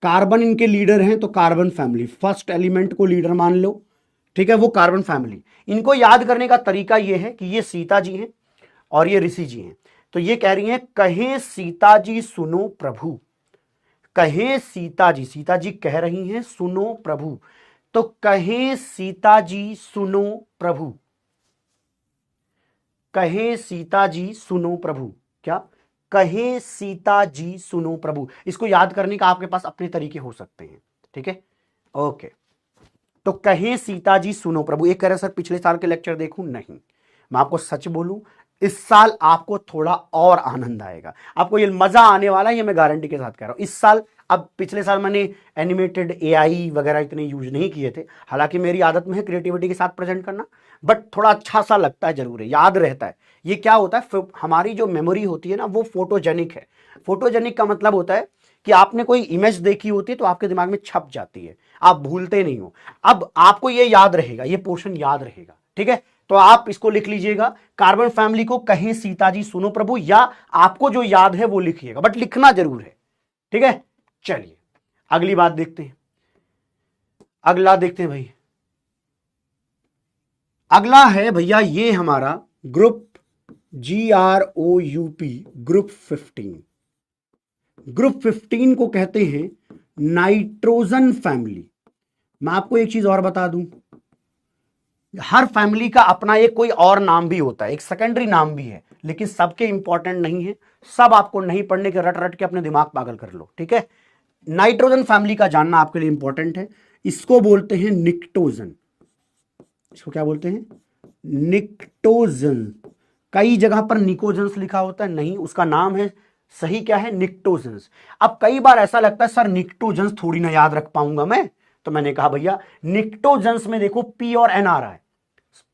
कार्बन इनके लीडर हैं, तो कार्बन फैमिली फर्स्ट एलिमेंट को लीडर मान लो, ठीक है, वो कार्बन फैमिली। इनको याद करने का तरीका ये है कि ये सीता जी हैं और ये ऋषि जी हैं। तो ये कह रही हैं, कहें सीता जी सुनो प्रभु, कहें सीता जी, सीता जी कह रही हैं सुनो प्रभु, तो कहें सीता जी सुनो प्रभु, कहें सीता जी सुनो प्रभु, क्या, कहें सीता जी सुनो प्रभु। इसको याद करने का आपके पास अपने तरीके हो सकते हैं, ठीक है, ओके। तो कहें सीता जी सुनो प्रभु। एक कह रहे सर पिछले साल के लेक्चर देखूं, नहीं, मैं आपको सच बोलूं, इस साल आपको थोड़ा और आनंद आएगा, आपको ये मजा आने वाला है, ये मैं गारंटी के साथ कह रहा हूं। इस साल, अब पिछले साल मैंने एनिमेटेड एआई वगैरह इतने यूज नहीं किए थे, हालांकि मेरी आदत में है क्रिएटिविटी के साथ प्रेजेंट करना, बट थोड़ा अच्छा सा लगता है, जरूर है, याद रहता है। ये क्या होता है, हमारी जो मेमोरी होती है ना, वो फोटोजेनिक है। फोटोजेनिक का मतलब होता है कि आपने कोई इमेज देखी होती है तो आपके दिमाग में छप जाती है, आप भूलते नहीं हो। अब आपको ये याद रहेगा, ये पोर्शन याद रहेगा, ठीक है। तो आप इसको लिख लीजिएगा, कार्बन फैमिली को कहें सीता जी सुनो प्रभु, या आपको जो याद है वो लिखिएगा, बट लिखना जरूर है, ठीक है। चलिए अगली बात देखते हैं, अगला देखते हैं भाई। अगला है भैया ये हमारा ग्रुप GROUP, ग्रुप 15। ग्रुप 15 को कहते हैं नाइट्रोजन फैमिली। मैं आपको एक चीज और बता दूं, हर फैमिली का अपना एक कोई और नाम भी होता है, एक सेकेंडरी नाम भी है, लेकिन सबके इंपॉर्टेंट नहीं है, सब आपको नहीं पढ़ने के, रट रट के अपने दिमाग पागल कर लो, ठीक है। नाइट्रोजन फैमिली का जानना आपके लिए इंपॉर्टेंट है। इसको बोलते हैं निक्टोजन। इसको क्या बोलते हैं, निक्टोजन। कई जगह पर निकोजन्स लिखा होता है, नहीं, उसका नाम है, सही क्या है, निक्टोजन्स। अब कई बार ऐसा लगता है सर निक्टोजन्स थोड़ी ना याद रख पाऊंगा मैं, तो मैंने कहा भैया निक्टोजन्स में देखो पी और एन आ रहा है,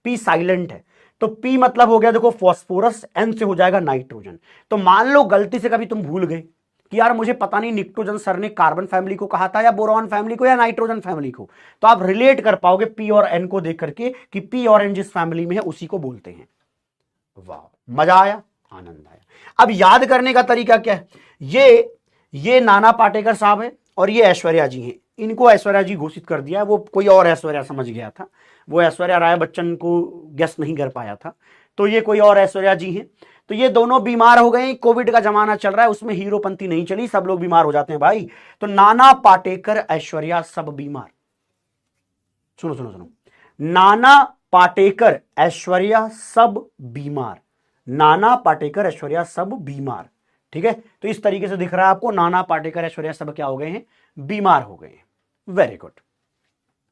पी साइलेंट है, तो पी मतलब हो गया देखो फॉस्फोरस, एन से हो जाएगा नाइट्रोजन। तो मान लो गलती से कभी तुम भूल गए कि यार मुझे पता नहीं निक्टोजन सर ने कार्बन फैमिली को कहा था या बोरॉन फैमिली को या नाइट्रोजन फैमिली को, तो आप रिलेट कर पाओगे पी और एन को देख करके कि पी और एन जिस फैमिली में है उसी को बोलते हैं। वाह, मजा आया, आनंद आया। अब याद करने का तरीका क्या है, ये नाना पाटेकर साहब है और ये ऐश्वर्या जी हैं। इनको ऐश्वर्या जी घोषित कर दिया है, वो कोई और ऐश्वर्या समझ गया था, वो ऐश्वर्या राय बच्चन को गेस नहीं कर पाया था, तो ये कोई और ऐश्वर्या जी हैं। तो ये दोनों बीमार हो गए, कोविड का जमाना चल रहा है, उसमें हीरोपंती नहीं चली, सब लोग बीमार हो जाते हैं भाई। तो नाना पाटेकर ऐश्वर्या सब बीमार, सुनो सुनो सुनो, नाना पाटेकर ऐश्वर्या सब बीमार, नाना पाटेकर ऐश्वर्या सब बीमार, ठीक है। तो इस तरीके से दिख रहा है आपको, नाना पाटेकर ऐश्वर्या सब क्या हो गए हैं, बीमार हो गए हैं। Very good.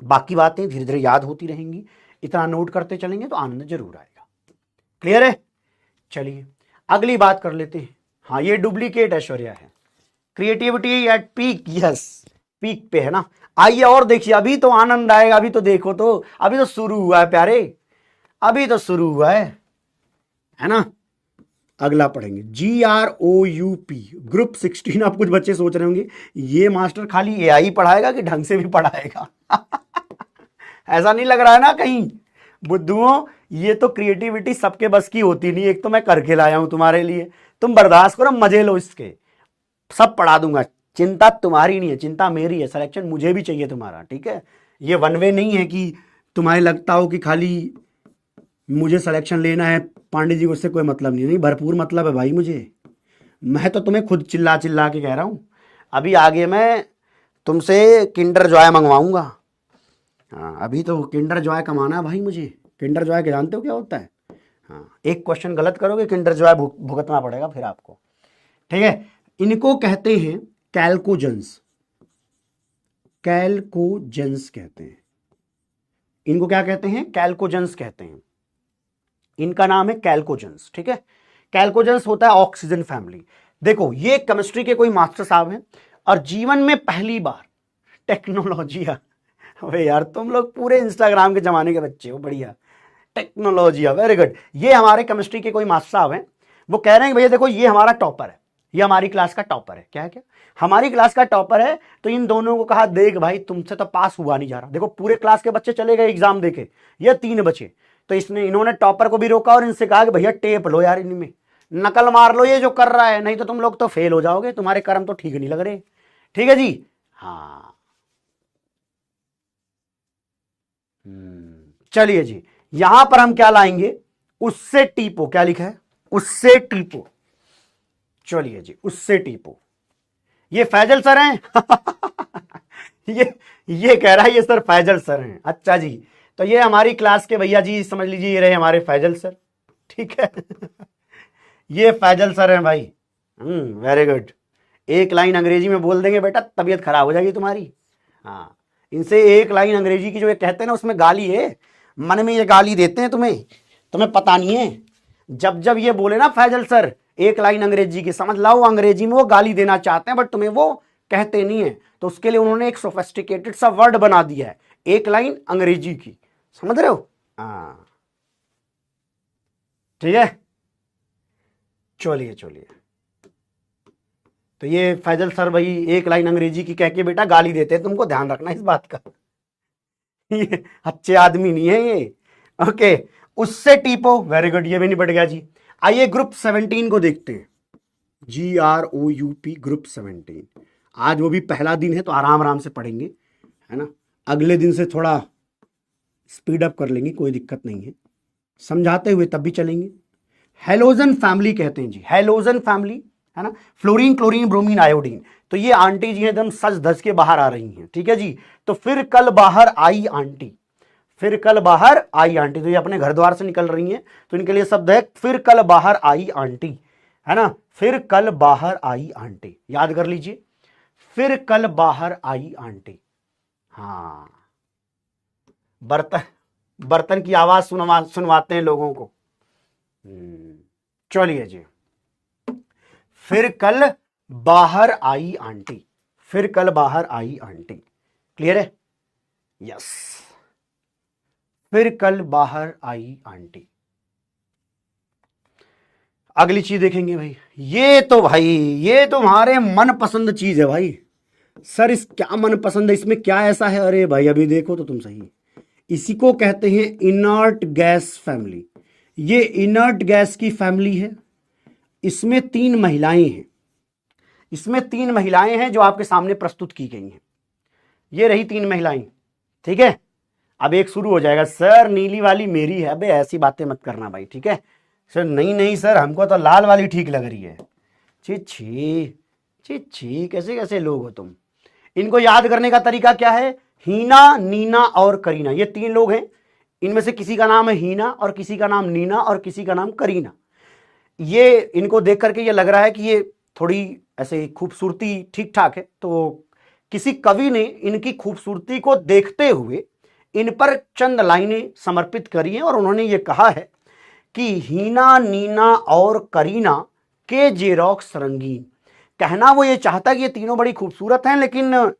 बाकी बातें धीरे धीरे याद होती रहेंगी, इतना नोट करते चलेंगे तो आनंद जरूर आएगा। क्लियर है, चलिए अगली बात कर लेते हैं। हाँ, ये डुप्लीकेट ऐश्वर्या है, creativity at peak, yes, peak पे है ना। आइए और देखिए, अभी तो आनंद आएगा, अभी तो देखो, तो अभी तो शुरू हुआ है प्यारे, अभी तो शुरू हुआ है ना। अगला पढ़ेंगे GROUP, ग्रुप 16। आप कुछ बच्चे सोच रहे होंगे ये मास्टर खाली एआई पढ़ाएगा कि ढंग से भी पढ़ाएगा ऐसा नहीं लग रहा है ना कहीं, बुद्धुओं, ये तो क्रिएटिविटी सबके बस की होती नहीं। एक तो मैं करके लाया हूं तुम्हारे लिए, तुम बर्दाश्त करो, मजे लो इसके, सब पढ़ा दूंगा, चिंता तुम्हारी नहीं है, चिंता मेरी है, सिलेक्शन मुझे भी चाहिए तुम्हारा, ठीक है। ये वन वे नहीं है कि तुम्हारे लगता हो कि खाली मुझे सिलेक्शन लेना है, पांडे जी को उससे कोई मतलब नहीं, भरपूर मतलब है भाई मुझे। मैं तो तुम्हें खुद चिल्ला चिल्ला के कह रहा हूं, अभी आगे मैं तुमसे किंडर जॉय मंगवाऊंगा। हाँ, अभी तो किंडर जॉय कमाना है भाई मुझे। किंडर जॉय के जानते हो क्या होता है? हाँ, एक क्वेश्चन गलत करोगे किंडर जॉय भुगतना पड़ेगा फिर आपको, ठीक है। इनको कहते हैं कैल्कोजेंस, कैल्कोजेंस कहते हैं इनको, क्या कहते हैं, कैल्कोजेंस कहते हैं। इनका नाम है कैल्कोजेंस, ठीक है। कैल्कोजेंस होता है ऑक्सीजन फैमिली। देखो, ये केमिस्ट्री के कोई मास्टर साहब हैं और जीवन में पहली बार टेक्नोलॉजी, अबे यार तुम लोग पूरे इंस्टाग्राम के जमाने के बच्चे हो, बढ़िया, टेक्नोलॉजी, वेरी गुड। ये हमारे केमिस्ट्री के कोई मास्टर साहब हैं, वो कह रहे हैं भैया देखो ये हमारा टॉपर है, ये हमारी क्लास का टॉपर है। क्या है, क्या हमारी क्लास का टॉपर है? तो इन दोनों को कहा देख भाई तुमसे तो पास हुआ नहीं जा रहा, देखो पूरे क्लास के बच्चे चले गए एग्जाम देके, ये 3 बचे, तो इन्होंने टॉपर को भी रोका और इनसे कहा कि भैया टेप लो यार इनमें, नकल मार लो ये जो कर रहा है, नहीं तो तुम लोग तो फेल हो जाओगे, तुम्हारे कर्म तो ठीक नहीं लग रहे। ठीक है जी। हाँ चलिए जी, यहां पर हम क्या लाएंगे, उससे टीपो, क्या लिखा है, उससे टीपो। चलिए जी, उससे टीपो। ये फैजल सर हैं ये कह रहा है ये सर फैजल सर हैं। अच्छा जी, तो ये हमारी क्लास के भैया जी, समझ लीजिए ये रहे हमारे फैजल सर। ठीक है ये फैजल सर हैं भाई। Very good. एक लाइन अंग्रेजी में बोल देंगे बेटा, तबीयत खराब हो जाएगी तुम्हारी। हाँ, इनसे एक लाइन अंग्रेजी की जो ये कहते हैं ना, उसमें गाली है, मन में ये गाली देते हैं तुम्हें, तुम्हें पता नहीं है। जब जब ये बोले ना फैजल सर एक लाइन अंग्रेजी की, समझ लाओ अंग्रेजी में वो गाली देना चाहते हैं, बट तुम्हें वो कहते नहीं है, तो उसके लिए उन्होंने एक सोफिस्टिकेटेड सा वर्ड बना दिया है, एक लाइन अंग्रेजी की। समझ रहे हो? हाँ ठीक है। चलिए चलिए, तो ये फैजल सर भाई एक लाइन अंग्रेजी की कह के बेटा गाली देते हैं तुमको, ध्यान रखना इस बात का ये अच्छे आदमी नहीं है ये। ओके, उससे टीपो, वेरी गुड, ये भी निपट गया जी। आइए ग्रुप 17 को देखते हैं, GROUP ग्रुप 17। आज वो भी पहला दिन है तो आराम आराम से पढ़ेंगे, है ना। अगले दिन से थोड़ा स्पीड अप कर लेंगे, कोई दिक्कत नहीं है, समझाते हुए तब भी चलेंगे। हेलोजन फैमिली कहते हैं जी, हेलोजन फैमिली, है ना। Fluorine, chlorine, bromine, iodine. तो ये आंटी जी एकदम सज धज के बाहर आ रही हैं। ठीक है जी। तो फिर कल बाहर आई आंटी, फिर कल बाहर आई आंटी, तो ये अपने घर द्वार से निकल रही हैं, तो इनके लिए शब्द है फिर कल बाहर आई आंटी, है ना। फिर कल बाहर आई आंटी, याद कर लीजिए, फिर कल बाहर आई आंटी। हाँ, बर्तन, बर्तन की आवाज सुनवाते हैं लोगों को। चलिए जी, फिर कल बाहर आई आंटी, फिर कल बाहर आई आंटी। क्लियर है? यस, फिर कल बाहर आई आंटी। अगली चीज देखेंगे भाई, ये तो भाई ये तुम्हारे मन पसंद चीज है भाई। सर इस क्या मन पसंद है, इसमें क्या ऐसा है? अरे भाई अभी देखो तो तुम सही, इसी को कहते हैं इनर्ट गैस फैमिली। ये इनर्ट गैस की फैमिली है, इसमें 3 महिलाएं हैं, इसमें 3 महिलाएं हैं जो आपके सामने प्रस्तुत की गई हैं। ये रही 3 महिलाएं। ठीक है, अब एक शुरू हो जाएगा, सर नीली वाली मेरी है। अबे ऐसी बातें मत करना भाई, ठीक है। सर नहीं नहीं सर, हमको तो लाल वाली ठीक लग रही है। छी छी छी छी, कैसे कैसे लोग हो तुम। इनको याद करने का तरीका क्या है, हीना, नीना और करीना, ये 3 लोग हैं। इनमें से किसी का नाम है हीना और किसी का नाम नीना और किसी का नाम करीना। ये इनको देख करके ये लग रहा है कि ये थोड़ी ऐसे खूबसूरती ठीक ठाक है, तो किसी कवि ने इनकी खूबसूरती को देखते हुए इन पर चंद लाइनें समर्पित करी हैं, और उन्होंने ये कहा है कि हीना, नीना और करीना के जेरोक्स रंगीन। कहना वो ये चाहता है कि ये तीनों बड़ी खूबसूरत हैं, लेकिन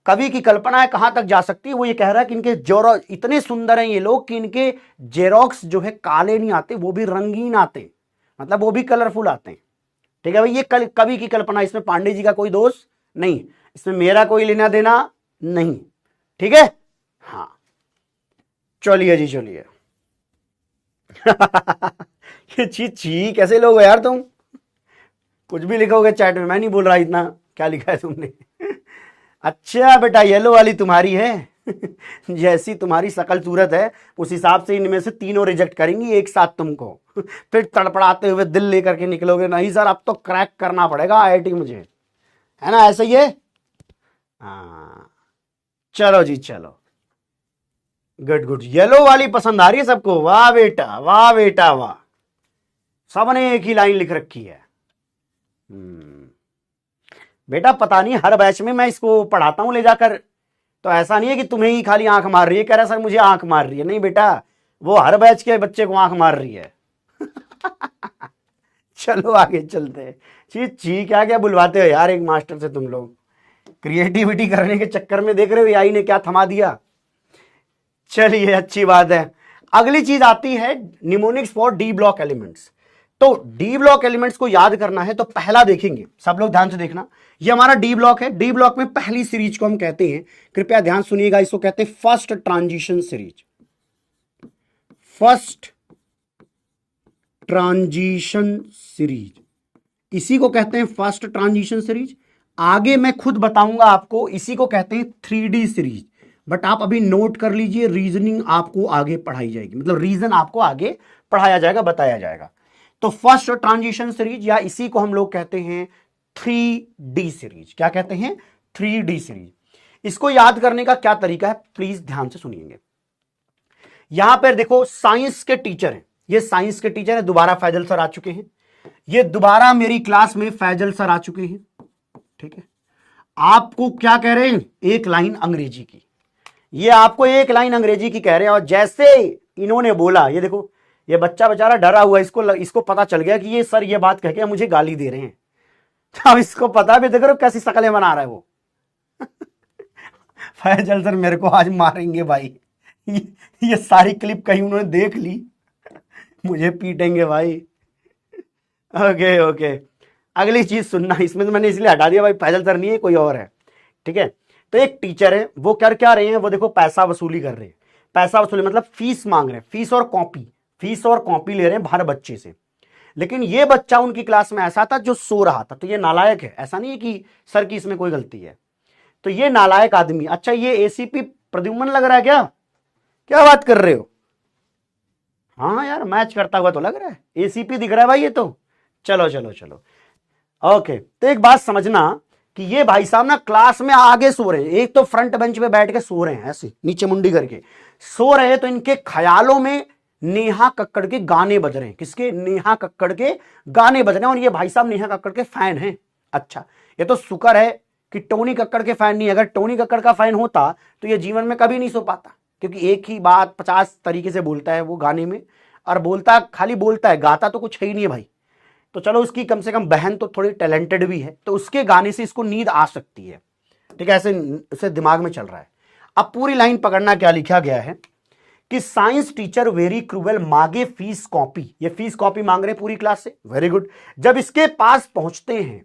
कवि की कल्पना है कहां तक जा सकती है। वो ये कह रहा है कि इनके जेरोक्स इतने सुंदर हैं ये लोग कि इनके जेरोक्स जो है काले नहीं आते, वो भी रंगीन आते हैं, मतलब वो भी कलरफुल आते हैं। ठीक है भाई, ये कवि की कल्पना, इसमें पांडे जी का कोई दोष नहीं, इसमें मेरा कोई लेना देना नहीं। ठीक है, हाँ चलिए जी चलिए ये छी कैसे लोग हो यार तुम, कुछ भी लिखोगे चैट में, मैं नहीं बोल रहा इतना क्या लिखा है तुमने अच्छा बेटा, येलो वाली तुम्हारी है जैसी तुम्हारी शकल सूरत है उस हिसाब से इनमें से तीनों रिजेक्ट करेंगी एक साथ तुमको फिर तड़पड़ाते हुए दिल लेकर के निकलोगे, नहीं सर अब तो क्रैक करना पड़ेगा IIT मुझे, है ना, ऐसा ही है। हाँ चलो जी चलो, गुड गुड, येलो वाली पसंद आ रही है सबको, वाह बेटा वाह बेटा वाह, सबने एक ही लाइन लिख रखी है। बेटा पता नहीं हर बैच में मैं इसको पढ़ाता हूं ले जाकर, तो ऐसा नहीं है कि तुम्हें ही खाली आंख मार रही है, कह रहा सर मुझे आंख मार रही है, नहीं बेटा वो हर बैच के बच्चे को आंख मार रही है चलो आगे चलते हैं। ची क्या क्या बुलवाते हो यार एक मास्टर से तुम लोग, क्रिएटिविटी करने के चक्कर में देख रहे हो AI ने क्या थमा दिया। चलिए अच्छी बात है, अगली चीज आती है mnemonics for D block elements. तो डी ब्लॉक एलिमेंट्स को याद करना है तो पहला देखेंगे, सब लोग ध्यान से देखना, ये हमारा डी ब्लॉक है। डी ब्लॉक में पहली सीरीज को हम कहते हैं, कृपया ध्यान सुनिएगा, इसको कहते हैं first transition series, first transition series, इसी को कहते हैं फर्स्ट ट्रांजिशन सीरीज। आगे मैं खुद बताऊंगा आपको, इसी को कहते हैं 3D सीरीज। बट आप अभी नोट कर लीजिए, रीजनिंग आपको आगे पढ़ाई जाएगी, मतलब रीजन आपको आगे पढ़ाया जाएगा, बताया जाएगा। तो फर्स्ट ट्रांजिशन सीरीज, या इसी को हम लोग कहते हैं 3D सीरीज। क्या कहते हैं? 3D series. इसको याद करने का क्या तरीका है, प्लीज ध्यान से सुनिएंगे। यहां पर देखो साइंस के टीचर हैं, ये साइंस के टीचर है, दोबारा फैजल सर आ चुके हैं। ये दोबारा मेरी क्लास में फैजल सर आ चुके हैं। ठीक है, आपको क्या कह रहे हैं? एक लाइन अंग्रेजी की, ये आपको एक लाइन अंग्रेजी की कह रहे हैं। और जैसे इन्होंने बोला, ये देखो ये बच्चा बेचारा डरा हुआ है, इसको पता चल गया कि ये सर ये बात कह के मुझे गाली दे रहे हैं। अब इसको पता भी, देखो कैसी शक्लें बना रहा है वो। फैजल सर मेरे को आज मारेंगे भाई, ये सारी क्लिप कहीं उन्होंने देख ली, मुझे पीटेंगे भाई। ओके ओके, अगली चीज सुनना, इसमें तो मैंने इसलिए हटा दिया भाई, फैजल सर नहीं है, कोई और है। ठीक है, तो एक टीचर है, वो कर क्या रहे हैं, वो देखो पैसा वसूली कर रहे हैं। पैसा वसूली मतलब फीस मांग रहे हैं, फीस और कॉपी ले रहे हैं हर बच्चे से। लेकिन ये बच्चा उनकी क्लास में ऐसा था जो सो रहा था, तो ये नालायक है, ऐसा नहीं है कि सर की इसमें कोई गलती है। तो ये नालायक आदमी, अच्छा ये एसीपी प्रद्युम्न लग रहा है क्या? क्या बात कर रहे हो? हाँ यार, मैच करता हुआ तो लग रहा है, एसीपी दिख रहा है भाई ये तो। चलो चलो चलो, ओके। तो एक बात समझना कि ये भाई साहब ना क्लास में आगे सो रहे हैं, एक तो फ्रंट बेंच पे बैठ के सो रहे हैं, ऐसे नीचे मुंडी करके सो रहे हैं। तो इनके ख्यालों में नेहा कक्कड़ के गाने बज रहे हैं। किसके? नेहा कक्कड़ के गाने बज रहे हैं। और ये भाई साहब नेहा कक्कड़ के फैन हैं। अच्छा, ये तो शुक्र है कि टोनी कक्कड़ के फैन नहीं। अगर टोनी कक्कड़ का फैन होता तो ये जीवन में कभी नहीं सो पाता, क्योंकि एक ही बात 50 तरीके से बोलता है वो गाने में, और बोलता खाली बोलता है, गाता तो कुछ है ही नहीं है भाई। तो चलो उसकी कम से कम बहन तो थोड़ी टैलेंटेड भी है, तो उसके गाने से इसको नींद आ सकती है। ठीक है, ऐसे उसे दिमाग में चल रहा है। अब पूरी लाइन पकड़ना, क्या लिखा गया है कि साइंस टीचर वेरी क्रूएल मांगे फीस कॉपी। ये फीस कॉपी मांग रहे हैं पूरी क्लास से, वेरी गुड। जब इसके पास पहुंचते हैं,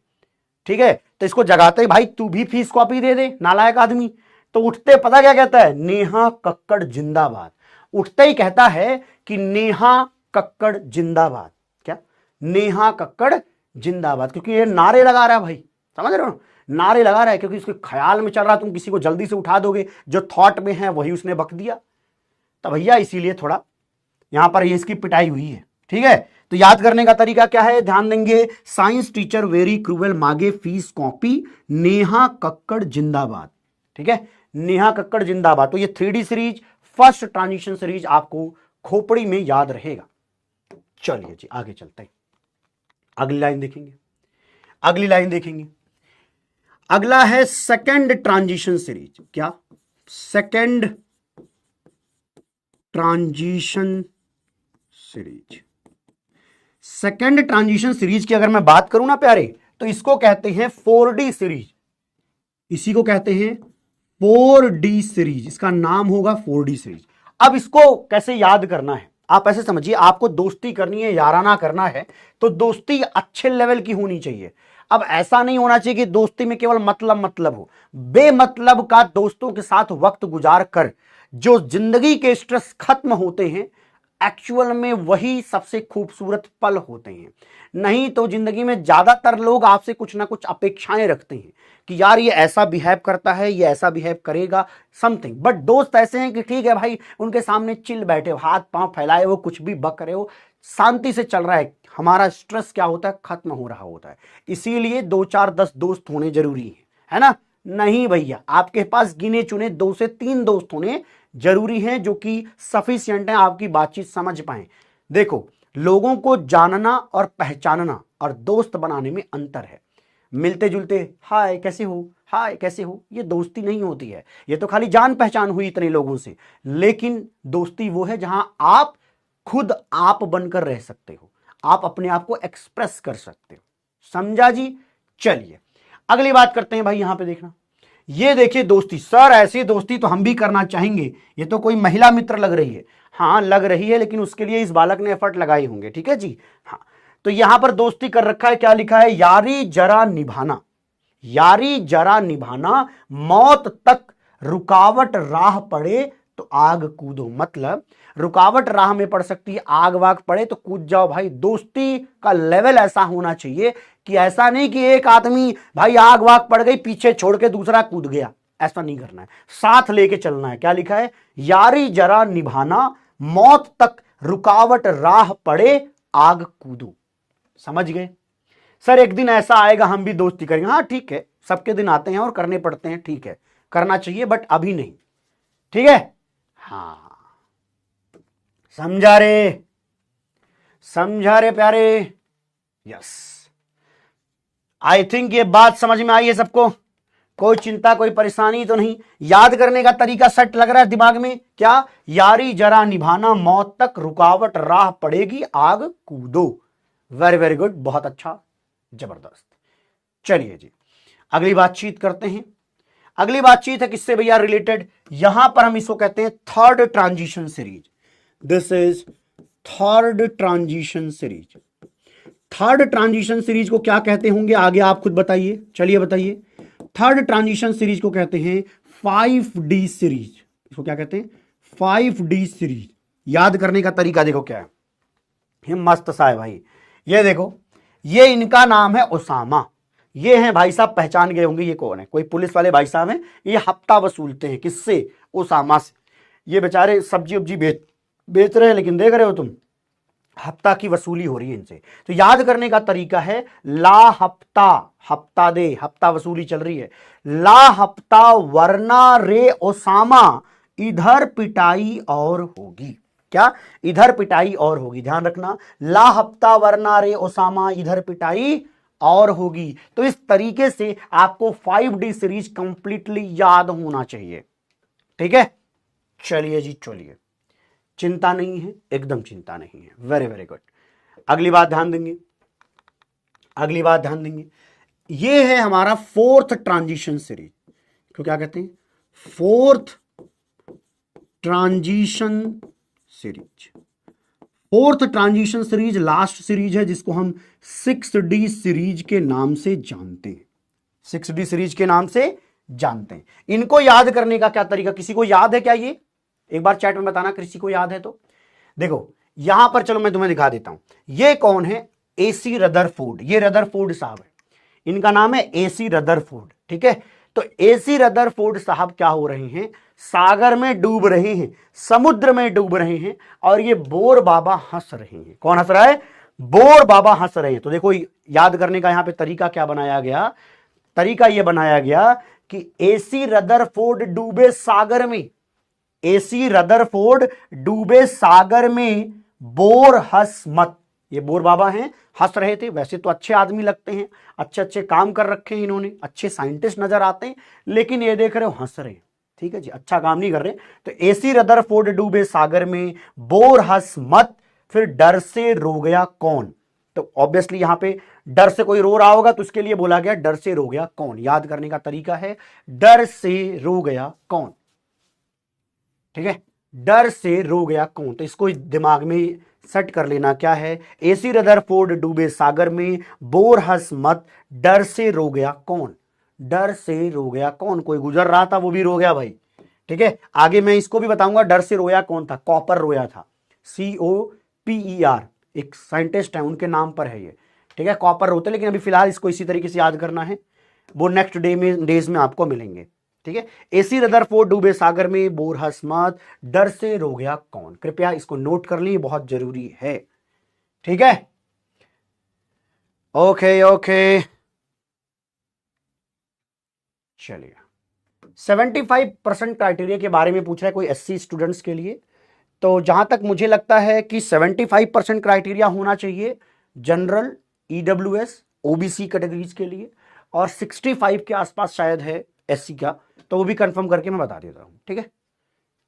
ठीक है, तो इसको जगाते हैं, भाई तू भी फीस कॉपी दे दे नालायक आदमी। तो उठते पता क्या कहता है? नेहा कक्कड़ जिंदाबाद। उठते ही कहता है कि नेहा कक्कड़ जिंदाबाद। क्या? नेहा कक्कड़ जिंदाबाद, क्योंकि ये नारे लगा रहा है भाई, समझ रहे हो? नारे लगा रहा है क्योंकि उसके ख्याल में चल रहा है, तुम किसी को जल्दी से उठा दोगे, जो थॉट में है वही उसने बक दिया। तो भैया इसीलिए थोड़ा यहां पर ये इसकी पिटाई हुई है। ठीक है, तो याद करने का तरीका क्या है, ध्यान देंगे। साइंस टीचर वेरी क्रूएल मांगे फीस कॉपी, नेहा कक्कड़ जिंदाबाद। ठीक है, नेहा कक्कड़ जिंदाबाद। तो ये 3D series, first transition series आपको खोपड़ी में याद रहेगा। चलिए जी आगे चलते हैं, अगली लाइन देखेंगे। अगली लाइन देखेंगे, अगला है सेकंड ट्रांजिशन सीरीज। क्या? Second transition series. Second transition series की अगर मैं बात करूं ना प्यारे, तो इसको कहते हैं 4D सीरीज। इसी को कहते हैं 4D सीरीज, इसका नाम होगा 4D सीरीज। अब इसको कैसे याद करना है, आप ऐसे समझिए, आपको दोस्ती करनी है, याराना करना है, तो दोस्ती अच्छे लेवल की होनी चाहिए। अब ऐसा नहीं होना चाहिए कि दोस्ती में केवल मतलब हो। बेमतलब का दोस्तों के साथ वक्त गुजार कर जो जिंदगी के स्ट्रेस खत्म होते हैं, एक्चुअल में वही सबसे खूबसूरत पल होते हैं। नहीं तो जिंदगी में ज्यादातर लोग आपसे कुछ ना कुछ अपेक्षाएं रखते हैं कि यार ये ऐसा बिहेव करता है, ये ऐसा बिहेव करेगा, समथिंग। बट दोस्त ऐसे हैं कि ठीक है भाई, उनके सामने चिल बैठे हो, हाथ पांव फैलाए हो, कुछ भी बक रहे हो, शांति से चल रहा है, हमारा स्ट्रेस क्या होता है, खत्म हो रहा होता है। इसीलिए 2 4 10 दोस्त होने जरूरी है ना? नहीं भैया, आपके पास गिने चुने 2 से 3 दोस्त होने जरूरी हैं, जो कि सफिशिएंट हैं, आपकी बातचीत समझ पाए। देखो, लोगों को जानना और पहचानना और दोस्त बनाने में अंतर है। मिलते जुलते हाय कैसे हो, हाय कैसे हो, ये दोस्ती नहीं होती है। ये तो खाली जान पहचान हुई इतने लोगों से। लेकिन दोस्ती वो है जहां आप खुद आप बनकर रह सकते हो, आप अपने आप को एक्सप्रेस कर सकते हो। समझा जी? चलिए अगली बात करते हैं भाई। यहां पे देखना, ये देखिए दोस्ती, सर ऐसी दोस्ती तो हम भी करना चाहेंगे। ये तो कोई महिला मित्र लग रही है। हाँ लग रही है, लेकिन उसके लिए इस बालक ने एफर्ट लगाए होंगे। ठीक है जी, हाँ। तो यहां पर दोस्ती कर रखा है, क्या लिखा है? यारी जरा निभाना, यारी जरा निभाना, मौत तक रुकावट राह पड़े तो आग कूदो। मतलब रुकावट राह में पड़ सकती है, आग वाग पड़े तो कूद जाओ भाई। दोस्ती का लेवल ऐसा होना चाहिए कि ऐसा नहीं कि एक आदमी भाई आग वाग पड़ गई पीछे छोड़ के दूसरा कूद गया, ऐसा नहीं करना है, साथ लेके चलना है। क्या लिखा है, यारी जरा निभाना, मौत तक रुकावट राह पड़े आग कूदो। समझ गए सर, एक दिन ऐसा आएगा हम भी दोस्ती करेंगे। हाँ ठीक है, सबके दिन आते हैं और करने पड़ते हैं, ठीक है करना चाहिए, बट अभी नहीं, ठीक है। हाँ समझा रे, समझा रे प्यारे, यस। आई थिंक ये बात समझ में आई है सबको, कोई चिंता कोई परेशानी तो नहीं। याद करने का तरीका सेट लग रहा है दिमाग में, क्या, यारी जरा निभाना, मौत तक रुकावट राह पड़ेगी आग कूदो। वेरी वेरी गुड, बहुत अच्छा, जबरदस्त। चलिए जी अगली बातचीत करते हैं। अगली बातचीत है किससे भैया रिलेटेड, यहां पर हम इसको कहते हैं third transition series. This is third transition series. Third transition series को क्या कहते होंगे आगे आप खुद बताइए, चलिए बताइए। थर्ड ट्रांजिशन सीरीज को कहते हैं 5D सीरीज। इसको क्या कहते हैं, 5D सीरीज। याद करने का तरीका देखो क्या है, ये मस्त सा है भाई। ये देखो, ये इनका नाम है ओसामा। ये हैं भाई साहब, पहचान गए होंगे ये कौन है, कोई पुलिस वाले भाई साहब हैं, ये हफ्ता वसूलते हैं किससे, ओसामा से। ये बेचारे सब्जी उब्जी बेच रहे हैं, लेकिन देख रहे हो तुम हफ्ता की वसूली हो रही है इनसे। तो याद करने का तरीका है ला हफ्ता, हफ्ता दे, हफ्ता वसूली चल रही है, ला हफ्ता वरना रे ओसामा इधर पिटाई और होगी। क्या, इधर पिटाई और होगी, ध्यान रखना, ला हफ्ता वरना रे ओसामा इधर पिटाई और होगी। तो इस तरीके से आपको 5D सीरीज कंप्लीटली याद होना चाहिए, ठीक है। चलिए जी चलिए, चिंता नहीं है, एकदम चिंता नहीं है, वेरी वेरी गुड। अगली बात ध्यान देंगे, अगली बात ध्यान देंगे, ये है हमारा फोर्थ ट्रांजिशन सीरीज। तो क्या कहते हैं, fourth transition series. Fourth transition series last series है जिसको हम 6D सीरीज के नाम से जानते हैं, 6D सीरीज के नाम से जानते हैं। इनको याद करने का क्या तरीका, किसी को याद है क्या, ये एक बार चैट में बताना किसी को याद है तो। देखो यहां पर चलो मैं तुम्हें दिखा देता हूं, ये कौन है, AC रदरफोर्ड। ये रदरफोर्ड साहब है, इनका नाम है AC रदरफोर्ड, ठीक है। तो AC रदरफोर्ड साहब क्या हो रहे हैं, सागर में डूब रहे हैं, समुद्र में डूब रहे हैं, और ये बोर बाबा हंस रहे हैं। कौन हंस रहा है, बोर बाबा हंस रहे हैं। तो देखो याद करने का यहां पे तरीका क्या बनाया गया, तरीका यह बनाया गया कि AC रदरफोर्ड डूबे सागर में, AC रदरफोर्ड डूबे सागर में, बोर हंस मत। ये बोर बाबा हैं, हंस रहे थे। वैसे तो अच्छे आदमी लगते हैं, अच्छे अच्छे काम कर रखे हैं इन्होंने, अच्छे साइंटिस्ट नजर आते हैं, लेकिन ये देख रहे हो हंस रहे हैं, ठीक है जी, अच्छा काम नहीं कर रहे। तो AC रदरफोर्ड डूबे सागर में, बोर हंस मत, फिर डर से रो गया कौन। तो ऑब्वियसली यहां पे डर से कोई रो रहा होगा, तो उसके लिए बोला गया डर से रो गया कौन। याद करने का तरीका है डर से रो गया कौन, ठीक है, डर से रो गया कौन। तो इसको दिमाग में सेट कर लेना, क्या है, AC रदरफोर्ड डूबे सागर में, बोर हंस मत, डर से रो गया कौन, डर से रो गया कौन। कोई गुजर रहा था वो भी रो गया भाई, ठीक है। आगे मैं इसको भी बताऊंगा डर से रोया कौन था, कॉपर रोया था, COPER, एक साइंटिस्ट है उनके नाम पर है ये, ठीक है, कॉपर रोते। लेकिन अभी फिलहाल इसको इसी तरीके से याद करना है, वो नेक्स्ट डेज में आपको मिलेंगे, ठीक है। AC रदरफोर्ड डूबे सागर में, बोर हंस मत, डर से रो गया कौन। कृपया इसको नोट कर लीजिए, बहुत जरूरी है, ठीक है। ओके ओके, चलिए 75% क्राइटेरिया के बारे में पूछ रहा है कोई SC स्टूडेंट्स के लिए। तो जहां तक मुझे लगता है कि 75% क्राइटेरिया होना चाहिए जनरल, EWS, OBC कैटेगरीज के लिए, और 65 के आसपास शायद है SC का, तो वो भी कंफर्म करके मैं बता देता हूं, ठीक है।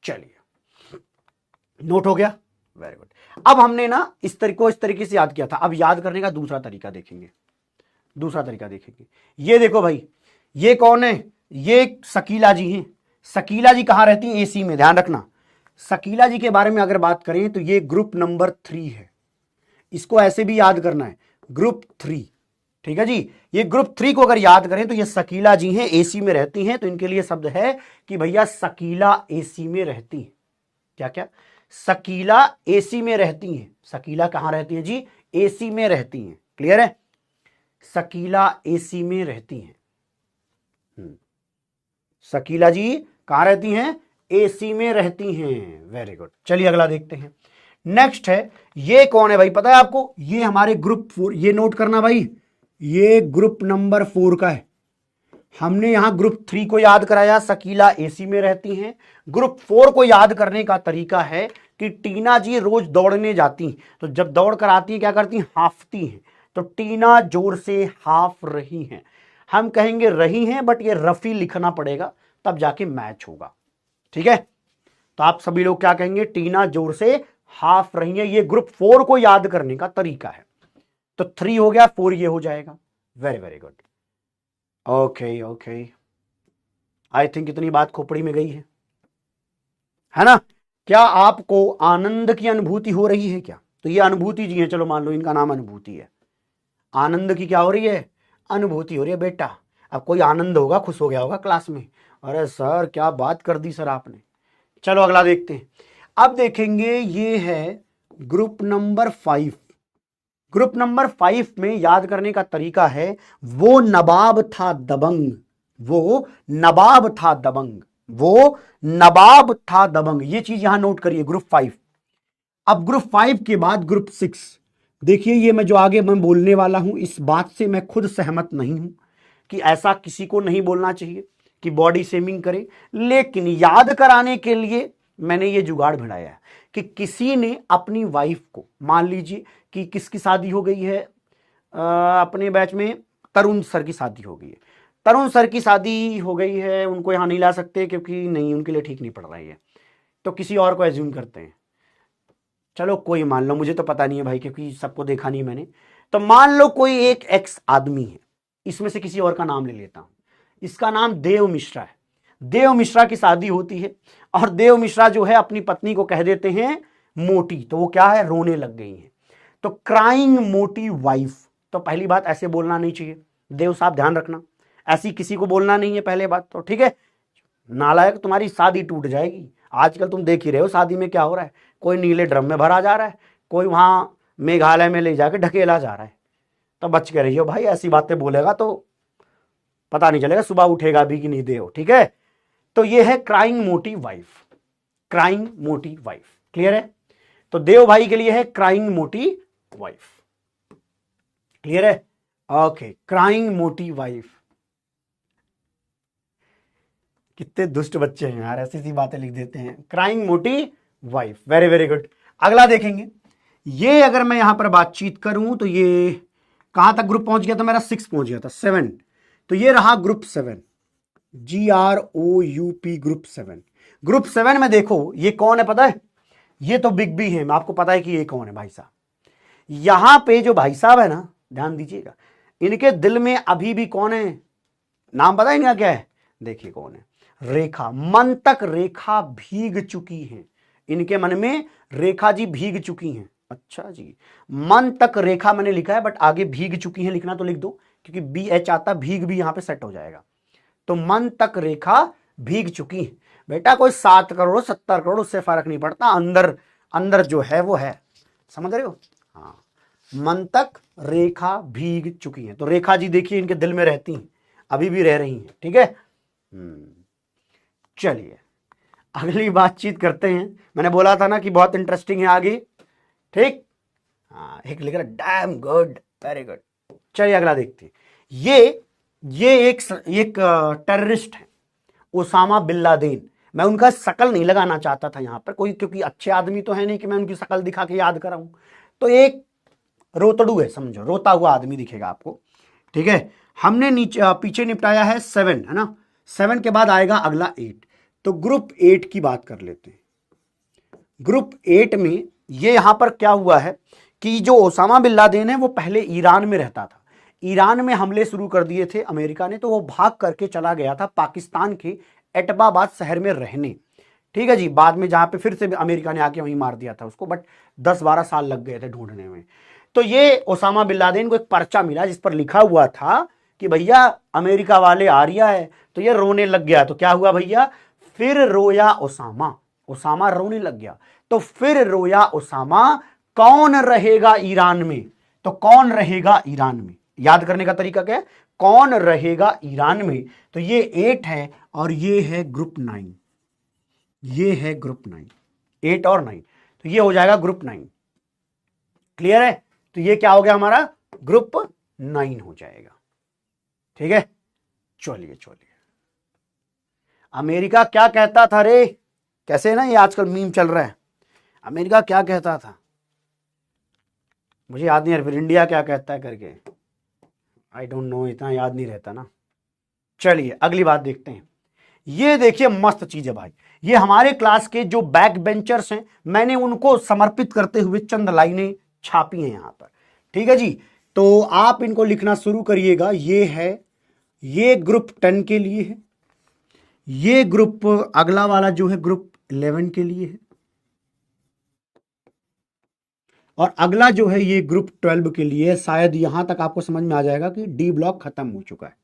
चलिए नोट हो गया, वेरी गुड। अब हमने ना इस तरीके से याद किया था, अब याद करने का दूसरा तरीका देखेंगे, दूसरा तरीका देखेंगे। ये देखो भाई, ये कौन है, ये शकीला जी हैं। शकीला जी कहां रहती है, AC में, ध्यान रखना। शकीला जी के बारे में अगर बात करें तो ये ग्रुप नंबर 3 है, इसको ऐसे भी याद करना है, ग्रुप 3, ठीक है जी। ये ग्रुप 3 को अगर याद करें तो ये शकीला जी हैं, AC में रहती हैं, तो इनके लिए शब्द है कि भैया शकीला AC में रहती है। क्या क्या, शकीला एसी में रहती हैं। शकीला कहां रहती हैं जी? एसी में रहती हैं। क्लियर है? शकीला एसी में रहती हैं। शकीला जी कहां रहती हैं? एसी में रहती हैं। Very good. चलिए अगला देखते हैं। नेक्स्ट है, ये कौन है भाई पता है आपको? ये हमारे ग्रुप 4, ये नोट करना भाई, ये ग्रुप नंबर 4 का है। हमने यहां ग्रुप 3 को याद कराया, शकीला एसी में रहती हैं। ग्रुप 4 को याद करने का तरीका है कि टीना जी रोज दौड़ने जाती हैं, तो जब दौड़ कर आती हैं क्या करती हैं? हाफती हैं। तो टीना जोर से हाफ रही हैं। हम कहेंगे रही हैं, बट ये रफी लिखना पड़ेगा, तब जाके मैच होगा। ठीक है? तो आप सभी लोग क्या कहेंगे? टीना जोर से हाफ रही है। ये ग्रुप 4 को याद करने का तरीका है। तो 3 हो गया, 4 ये हो जाएगा। Very very good. Okay okay, I think इतनी बात खोपड़ी में गई है ना? क्या आपको आनंद की अनुभूति हो रही है क्या? तो ये अनुभूति जी है, चलो मान लो इनका नाम अनुभूति है। आनंद की क्या हो रही है? अनुभूति हो रही है बेटा। अब कोई आनंद होगा, खुश हो गया होगा क्लास में, अरे सर क्या बात कर दी सर आपने। चलो अगला देखते हैं। अब देखेंगे, ये है ग्रुप नंबर 5। ग्रुप नंबर 5 में याद करने का तरीका है, वो नवाब था दबंग। वो नवाब था दबंग। वो नवाब था दबंग। ये चीज यहां नोट करिए, ग्रुप 5। अब ग्रुप 5 के बाद ग्रुप 6। देखिए, ये मैं जो आगे मैं बोलने वाला हूं, इस बात से मैं खुद सहमत नहीं हूं कि ऐसा किसी को नहीं बोलना चाहिए कि बॉडी शेमिंग करे, लेकिन याद कराने के लिए मैंने ये जुगाड़ भिड़ाया है कि किसी ने अपनी वाइफ को, मान लीजिए कि किसकी शादी हो गई है, अपने बैच में तरुण सर की शादी हो गई है। तरुण सर की शादी हो गई है, उनको यहां नहीं ला सकते क्योंकि नहीं, उनके लिए ठीक नहीं पड़ रही है, तो किसी और को एज्यूम करते हैं। चलो कोई मान लो, मुझे तो पता नहीं है भाई क्योंकि सबको देखा नहीं मैंने। तो मान लो कोई एक एक्स आदमी है, इसमें से किसी और का नाम ले लेता हूं, इसका नाम देव मिश्रा है। देव मिश्रा की शादी होती है और देव मिश्रा जो है अपनी पत्नी को कह देते हैं मोटी, तो वो क्या है? रोने लग गई है। तो क्राइंग मोटी वाइफ। तो पहली बात, ऐसे बोलना नहीं चाहिए, देव साहब ध्यान रखना, ऐसी किसी को बोलना नहीं है पहले बात तो। ठीक है? नालायक, तुम्हारी शादी टूट जाएगी। आजकल तुम देख ही रहे हो शादी में क्या हो रहा है, कोई नीले ड्रम में भरा जा रहा है, कोई वहां मेघालय में ले जाके ढकेला जा रहा है। तो बच के रहियो भाई, ऐसी बातें बोलेगा तो पता नहीं चलेगा सुबह उठेगा भी कि नहीं देव। ठीक है? तो ये है क्राइंग मोटी वाइफ। क्राइंग मोटी वाइफ। क्लियर है? तो देव भाई के लिए है क्राइंग मोटी वाइफ। क्लियर है? ओके, क्राइंग मोटी वाइफ। कितने दुष्ट बच्चे हैं यार, ऐसी सी बातें लिख देते हैं, क्राइंग मोटी वाइफ। Very very good. अगला देखेंगे, ये अगर मैं यहां पर बातचीत करूं तो ये कहां तक ग्रुप पहुंच गया था मेरा? 6 पहुंच गया था, 7। तो ये रहा ग्रुप 7, GROUP, ग्रुप 7। ग्रुप 7 में देखो ये कौन है पता है? ये तो बिग बी है, आपको पता है कि ये कौन है भाई साहब। यहां पे जो भाई साहब है ना, ध्यान दीजिएगा, इनके दिल में अभी भी कौन है? नाम पता है इनका क्या है? देखिए कौन है? रेखा। मन तक रेखा भीग चुकी है, इनके मन में रेखा जी भीग चुकी हैं। अच्छा जी, मन तक रेखा मैंने लिखा है, बट आगे भीग चुकी हैं लिखना तो लिख दो, क्योंकि BH आता, भीग भी यहां पे सेट हो जाएगा। तो मन तक रेखा भीग चुकी है। बेटा कोई 7 करोड़ 70 करोड़ उससे फर्क नहीं पड़ता, अंदर अंदर जो है वो है, समझ रहे हो? हाँ, मन तक रेखा भीग चुकी है। तो रेखा जी देखिए इनके दिल में रहती हैं, अभी भी रह रही हैं। ठीक है? चलिए अगली बातचीत करते हैं। मैंने बोला था ना कि बहुत इंटरेस्टिंग है आगे। ठीक? हाँ, एक लिख रहा डैम गुड, वेरी गुड। चलिए अगला देखते हैं। ये एक टेररिस्ट है, ओसामा बिन लादेन। मैं उनका शकल नहीं लगाना चाहता था यहां पर कोई, क्योंकि अच्छे आदमी तो है नहीं कि मैं उनकी शकल दिखा के याद कराऊं। तो एक रोतड़ू है, समझो, रोता हुआ आदमी दिखेगा आपको। ठीक है? हमने नीचे पीछे निपटाया है 7, है ना? 7 के बाद आएगा अगला 8। तो ग्रुप 8 की बात कर लेते हैं। ग्रुप 8 में ये यहां पर क्या हुआ है कि जो ओसामा बिन लादेन है वो पहले ईरान में रहता था। ईरान में हमले शुरू कर दिए थे अमेरिका ने, तो वो भाग करके चला गया था पाकिस्तान के एटबाबाद शहर में रहने। ठीक है जी? बाद में जहां पे फिर से अमेरिका ने आके वहीं मार दिया था उसको, बट 10-12 साल लग गए थे ढूंढने में। तो ये ओसामा बिन लादेन को एक पर्चा मिला जिस पर लिखा हुआ था कि भैया अमेरिका वाले आ रिया है। तो ये रोने लग गया। तो क्या हुआ भैया? फिर रोया ओसामा, ओसामा रोने लग गया। तो तो फिर रोया उसामा, कौन रहेगा ईरान में? तो कौन रहेगा ईरान में, याद करने का तरीका क्या है, कौन रहेगा ईरान में? तो ये 8 है और ये है ग्रुप 9, ये है ग्रुप 9, 8 और 9, तो ये हो जाएगा ग्रुप 9। क्लियर है? तो ये क्या हो गया हमारा, ग्रुप 9 हो जाएगा। ठीक है, चलिए चलिए। अमेरिका क्या कहता था रे, कैसे ना ये आजकल मीम चल रहा है, अमेरिका क्या कहता था, मुझे याद नहीं है, फिर इंडिया क्या कहता है करके, आई डोंट नो, इतना याद नहीं रहता ना। चलिए अगली बात देखते हैं। ये देखिए मस्त चीज है भाई, ये हमारे क्लास के जो बैक बेंचर्स हैं, मैंने उनको समर्पित करते हुए चंद लाइनें छापी हैं यहां पर। ठीक है जी, तो आप इनको लिखना शुरू करिएगा। ये है, ये ग्रुप 10 के लिए है, ये ग्रुप अगला वाला जो है ग्रुप 11 के लिए है, और अगला जो है ये ग्रुप 12 के लिए। शायद यहां तक आपको समझ में आ जाएगा कि डी ब्लॉक खत्म हो चुका है,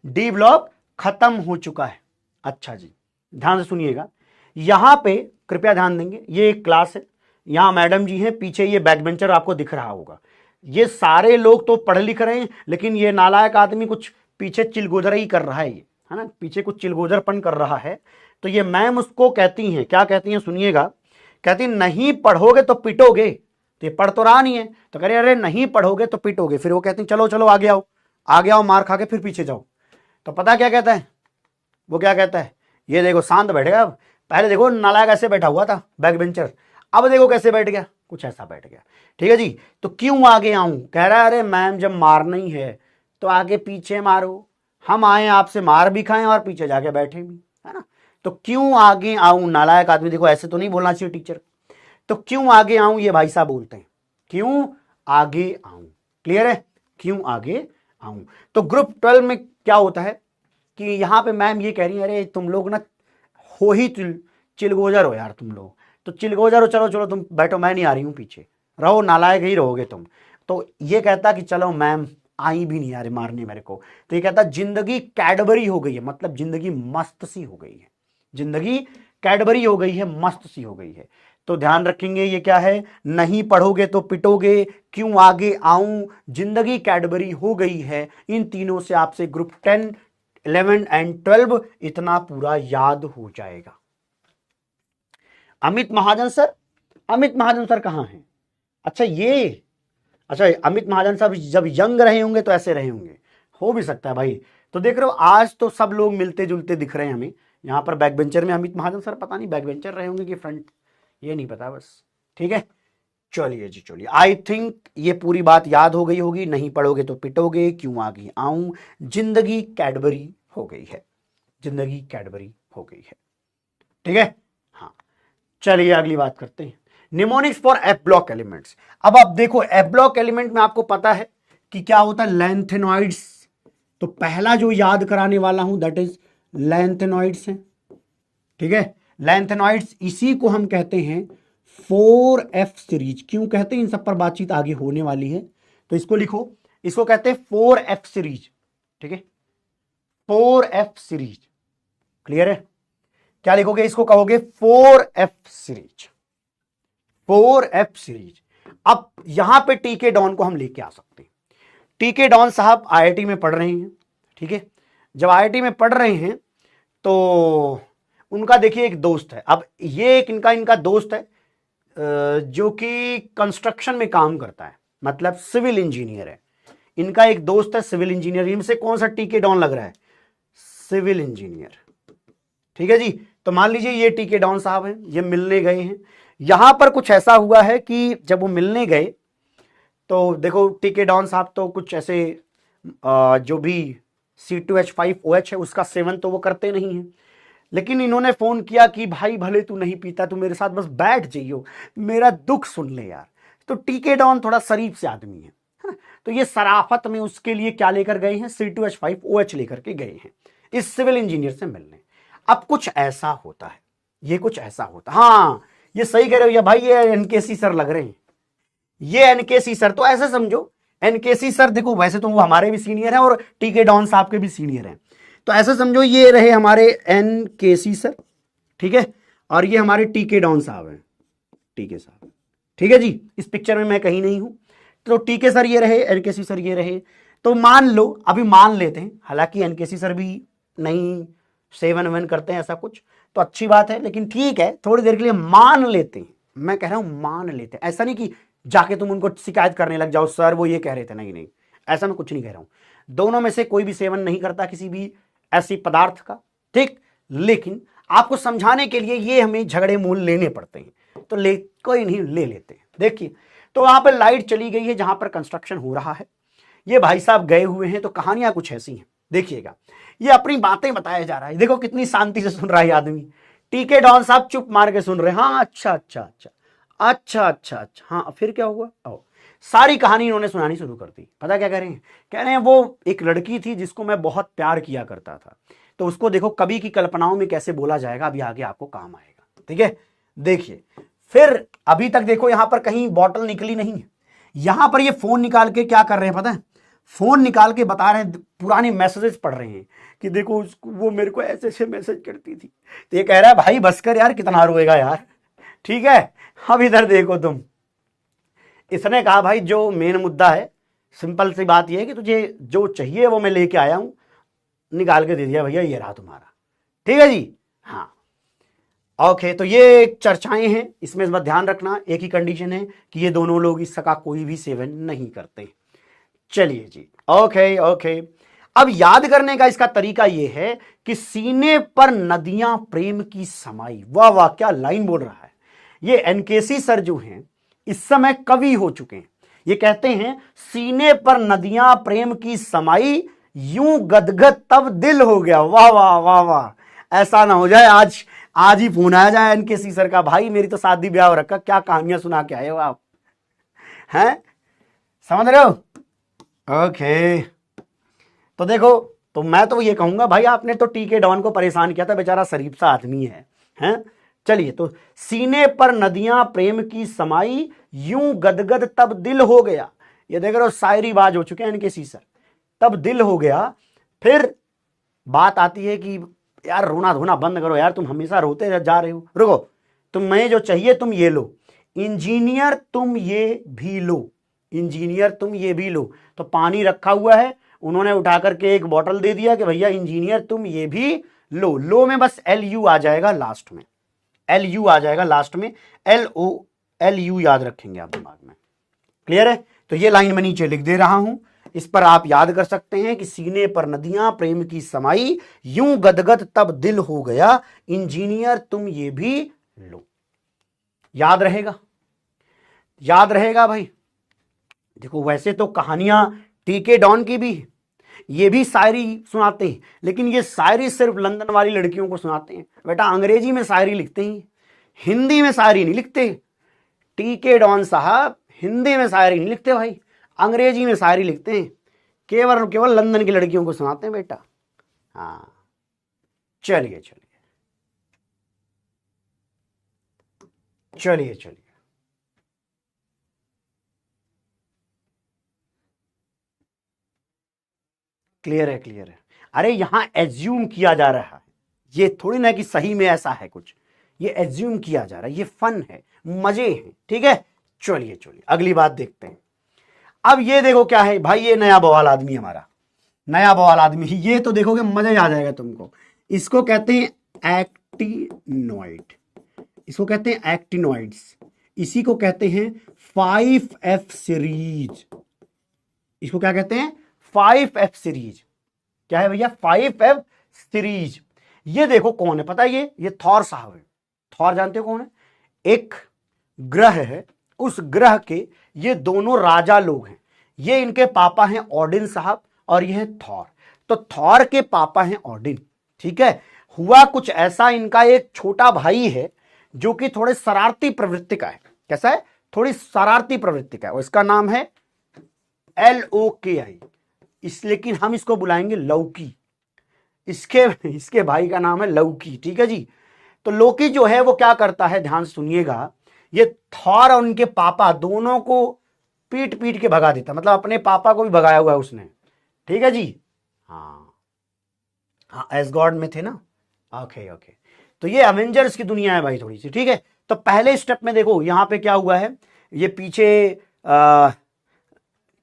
डी ब्लॉक खत्म हो चुका है। अच्छा जी, ध्यान से सुनिएगा, यहां पे कृपया ध्यान देंगे, ये एक क्लास है, यहां मैडम जी हैं, पीछे ये बैक बेंचर आपको दिख रहा होगा। ये सारे लोग तो पढ़ लिख रहे हैं, लेकिन ये नालायक आदमी कुछ पीछे चिलगोजर ही कर रहा है, ये है ना, पीछे कुछ चिलगोजरपन कर रहा है। तो ये मैम उसको कहती हैं, क्या कहती हैं सुनिएगा, कहती नहीं पढ़ोगे तो पिटोगे। तो ये पढ़ तो रहा नहीं है, तो कह रहे अरे नहीं पढ़ोगे तो पिटोगे। फिर वो कहती हैं चलो चलो आगे आओ, आगे आओ, मार खा के फिर पीछे जाओ। तो पता क्या कहता है वो, क्या कहता है, ये देखो शांत बैठेगा, पहले देखो नालायक ऐसे बैठा हुआ था बैक बेंचर, अब देखो कैसे बैठ गया, कुछ ऐसा बैठ गया। ठीक है जी, तो क्यों आगे आऊं, कह रहा है अरे मैम जब मारना ही है तो आगे पीछे मारो, हम आए आपसे मार भी खाएं और पीछे जाके बैठे भी, है ना। तो क्यों आगे आऊं, नालायक आदमी, देखो ऐसे तो नहीं बोलना चाहिए टीचर, तो क्यों आगे आऊं, ये भाई साहब बोलते हैं क्यों आगे आऊं। क्लियर है, क्यों आगे आऊं। तो ग्रुप 12 में क्या होता है कि यहां पे मैम ये कह रही है अरे तुम लोग ना हो ही चिलगोजर हो यार तुम लोग, तो चिलगोजर हो, चलो चलो तुम बैठो, मैं नहीं आ रही हूं, पीछे रहो, नालायक ही रहोगे तुम। तो ये कहता कि चलो मैम, आई भी नहीं यार मारने मेरे को। तो ये कहता जिंदगी कैडबरी हो गई है, मतलब जिंदगी मस्त सी हो गई है, जिंदगी कैडबरी हो गई है, मस्त सी हो गई है। तो ध्यान रखेंगे ये क्या है, नहीं पढ़ोगे तो पिटोगे, क्यों आगे आऊं, जिंदगी कैडबरी हो गई है। इन तीनों से आपसे ग्रुप 10, 11 एंड 12 इतना पूरा याद हो जाएगा। अमित महाजन सर, अमित महाजन सर कहां हैं? अच्छा ये, अच्छा अमित महाजन साहब जब यंग रहे होंगे तो ऐसे रहे होंगे, हो भी सकता है भाई। तो देख रहे हो आज तो सब लोग मिलते जुलते दिख रहे हैं हमें यहाँ पर बैक बेंचर में। अमित महाजन सर पता नहीं बैक बेंचर रहे होंगे कि फ्रंट, ये नहीं पता बस। ठीक है, चलिए जी चलिए, आई थिंक ये पूरी बात याद हो गई होगी। नहीं पढ़ोगे तो पिटोगे, क्यों आगे आऊं, जिंदगी कैडबरी हो गई है, जिंदगी कैडबरी हो गई है। ठीक है, हाँ चलिए अगली बात करते हैं, mnemonics for F block elements. अब आप देखो एफ ब्लॉक एलिमेंट में आपको पता है कि क्या होता है, लैंथेनॉइड्स। तो पहला जो याद कराने वाला हूं दैट इज लैंथेनॉइड्स है। ठीक है, लैंथेनॉइड्स, इसी को हम कहते हैं 4F सीरीज। क्यों कहते हैं, इन सब पर बातचीत आगे होने वाली है, तो इसको लिखो, इसको कहते हैं 4F सीरीज। ठीक है, 4F सीरीज। क्लियर है, क्या लिखोगे, इसको कहोगे 4F सीरीज, 4F सीरीज। अब यहां पे टीके डॉन को हम लेके आ सकते हैं। टीके डॉन साहब आईआईटी में पढ़ रहे हैं। ठीक है, जब आईआईटी में पढ़ रहे हैं तो उनका देखिए एक दोस्त है। अब ये एक इनका दोस्त है जो कि कंस्ट्रक्शन में काम करता है, मतलब सिविल इंजीनियर है। इनका एक दोस्त है सिविल इंजीनियर, इनसे कौन सा टीके डॉन लग रहा है, सिविल इंजीनियर। ठीक है जी, तो मान लीजिए ये टीके डॉन साहब हैं, ये मिलने गए हैं। यहां पर कुछ ऐसा हुआ है कि जब वो मिलने गए तो देखो टीके डॉन साहब तो कुछ ऐसे जो भी C2H5OH है उसका सेवन तो वो करते नहीं है, लेकिन इन्होंने फोन किया कि भाई भले तू नहीं पीता, तू मेरे साथ बस बैठ जाइयो, मेरा दुख सुन ले यार। तो टीके डॉन थोड़ा शरीफ से आदमी है ना, तो ये सराफत में उसके लिए क्या लेकर गए हैं, C2H5OH लेकर के गए हैं इस सिविल इंजीनियर से मिलने। अब कुछ ऐसा होता है, ये कुछ ऐसा होता, हाँ ये सही कह रहे हो या भाई, ये एनकेसी सर लग रहे हैं, ये एनकेसी सर। तो ऐसे समझो एनकेसी सर, देखो वैसे तो वो हमारे भी सीनियर हैं और टीके डॉन साहब के भी सीनियर हैं, तो ऐसे समझो ये रहे हमारे एनकेसी सर। ठीक है, और ये हमारे टीके डॉन साहब हैं। टीके साहब। ठीक है जी, इस पिक्चर में मैं कहीं नहीं हूं। तो टीके सर ये रहे, एनकेसी सर ये रहे। तो मान लो, अभी मान लेते हैं, हालांकि एनकेसी सर भी नहीं सेवन वेवन करते हैं ऐसा कुछ, तो अच्छी बात है, लेकिन ठीक है थोड़ी देर के लिए मान लेते हैं। मैं कह रहा हूं मान लेते हैं, ऐसा नहीं कि जाके तुम उनको शिकायत करने लग जाओ, सर वो ये कह रहे थे। नहीं नहीं, ऐसा मैं कुछ नहीं कह रहा हूं। दोनों में से कोई भी सेवन नहीं करता किसी भी ऐसी पदार्थ का, ठीक। लेकिन आपको समझाने के लिए ये हमें झगड़े मूल लेने पड़ते हैं, तो ले कोई नहीं, ले लेते हैं। देखिए, तो वहां पर लाइट चली गई है जहां पर कंस्ट्रक्शन हो रहा है, ये भाई साहब गए हुए हैं। तो कहानियां कुछ ऐसी हैं, देखिएगा, ये अपनी बातें बताया जा रहा है। देखो कितनी शांति से सुन रहा है आदमी। टीके डॉन साहब चुप मार के सुन रहे हैं। हाँ, अच्छा अच्छा अच्छा अच्छा अच्छा अच्छा, हाँ फिर क्या हुआ? आओ, सारी कहानी इन्होंने सुनानी शुरू कर दी। पता क्या कह रहे हैं? कह रहे हैं वो एक लड़की थी जिसको मैं बहुत प्यार किया करता था, तो उसको देखो कवि की कल्पनाओं में कैसे बोला जाएगा, अभी आगे आपको काम आएगा। ठीक है, देखिए। फिर अभी तक देखो यहां पर कहीं बॉटल निकली नहीं है। यहां पर ये फोन निकाल के क्या कर रहे हैं पता है? फोन निकाल के बता रहे हैं, पुराने मैसेजेस पढ़ रहे हैं कि देखो वो मेरे को ऐसे ऐसे मैसेज करती थी। तो ये कह रहा है भाई बस कर यार, कितना रोएगा यार। ठीक है, अब इधर देखो तुम। इसने कहा भाई जो मेन मुद्दा है, सिंपल सी बात यह है कि तुझे जो चाहिए वो मैं लेके आया हूं, निकाल के दे दिया भैया, ये रहा तुम्हारा। ठीक है जी, हाँ ओके। तो ये चर्चाएं हैं, इसमें बस ध्यान रखना, एक ही कंडीशन है कि ये दोनों लोग इसका कोई भी सेवन नहीं करते। चलिए जी, ओके ओके। अब याद करने का इसका तरीका यह है कि सीने पर नदियां प्रेम की समाई। वाह वाह, क्या लाइन बोल रहा है। ये एनकेसी सर जो हैं इस समय कवि हो चुके हैं। ये कहते हैं सीने पर नदियां प्रेम की समाई, यूं गदगद तब दिल हो गया। वाह वाह वाह वाह, ऐसा ना हो जाए आज ही फोन आया जाए एनकेसी सर का, भाई मेरी तो शादी ब्याह हो रखा, क्या कहानियां सुना के आए हो आप, हैं? समझ रहे हो? ओके। तो देखो, तो मैं तो ये कहूंगा भाई आपने तो टीके डॉन को परेशान किया था, बेचारा शरीफ सा आदमी है, हैं? चलिए, तो सीने पर नदियां प्रेम की समाई, यूं गदगद तब दिल हो गया। ये देख रहे हो शायरी बाज हो चुके हैं इनके सीसर, तब दिल हो गया। फिर बात आती है कि यार रोना धोना बंद करो यार, तुम हमेशा रोते जा रहे हो, रुको, तुम्हें जो चाहिए तुम ये लो, इंजीनियर तुम ये भी लो, इंजीनियर तुम ये भी लो। तो पानी रखा हुआ है, उन्होंने उठा करके एक बोतल दे दिया कि भैया इंजीनियर तुम ये भी लो। लो में बस LU आ जाएगा लास्ट में, LU आ जाएगा लास्ट में, LU याद रखेंगे आप दिमाग में। क्लियर है? तो ये लाइन मैं नीचे लिख दे रहा हूं, इस पर आप याद कर सकते हैं कि सीने पर नदियां प्रेम की समाई, यूं गदगद तब दिल हो गया, इंजीनियर तुम ये भी लो। याद रहेगा? याद रहेगा भाई? देखो वैसे तो कहानियां टीके डॉन की भी, ये भी शायरी सुनाते हैं, लेकिन ये शायरी सिर्फ लंदन वाली लड़कियों को सुनाते हैं। बेटा अंग्रेजी में शायरी लिखते हैं, हिंदी में शायरी नहीं लिखते। टीके डॉन साहब हिंदी में शायरी नहीं लिखते भाई, अंग्रेजी में शायरी लिखते हैं, केवल केवल लंदन की लड़कियों को सुनाते हैं बेटा। हाँ, चलिए चलिए चलिए चलिए, क्लियर है, क्लियर है। अरे यहां एज्यूम किया जा रहा है, ये थोड़ी ना कि सही में ऐसा है कुछ, ये एज्यूम किया जा रहा है, ये फन है, मजे हैं। ठीक है, चलिए चलिए अगली बात देखते हैं। अब ये देखो क्या है भाई, ये नया बवाल आदमी हमारा, नया बवाल आदमी, ये तो देखोगे मजा आ जाएगा तुमको। इसको कहते हैं एक्टिनॉइड, इसको कहते हैं एक्टिनॉइड्स, इसी को कहते हैं 5F सीरीज। इसको क्या कहते हैं? 5F series. क्या है भैया? 5F series. ये देखो कौन है पता है? ये थॉर साहब है। थॉर जानते हो कौन है? एक ग्रह है, उस ग्रह के ये दोनों राजा लोग हैं। ये इनके पापा हैं ओडिन साहब और ये है थॉर। तो थॉर के पापा हैं ओडिन। ठीक है, हुआ कुछ ऐसा, इनका एक छोटा भाई है जो कि थोड़े शरारती प्रवृत्ति का है। कैसा है? थोड़ी शरारती प्रवृत्ति का है, और इसका नाम है LOKI। लेकिन हम इसको बुलाएंगे लौकी। इसके भाई का नाम है लौकी। ठीक है जी। तो लोकी जो है वो क्या करता है, ध्यान सुनिएगा, ये थॉर और उनके पापा दोनों को पीट पीट के भगा देता, मतलब अपने पापा को भी भगाया हुआ है उसने। ठीक है जी। हाँ हाँ, एसगॉड में थे ना। Okay okay. तो ये अवेंजर्स की दुनिया है भाई थोड़ी सी। ठीक है, तो पहले स्टेप में देखो यहां पे क्या हुआ है, ये पीछे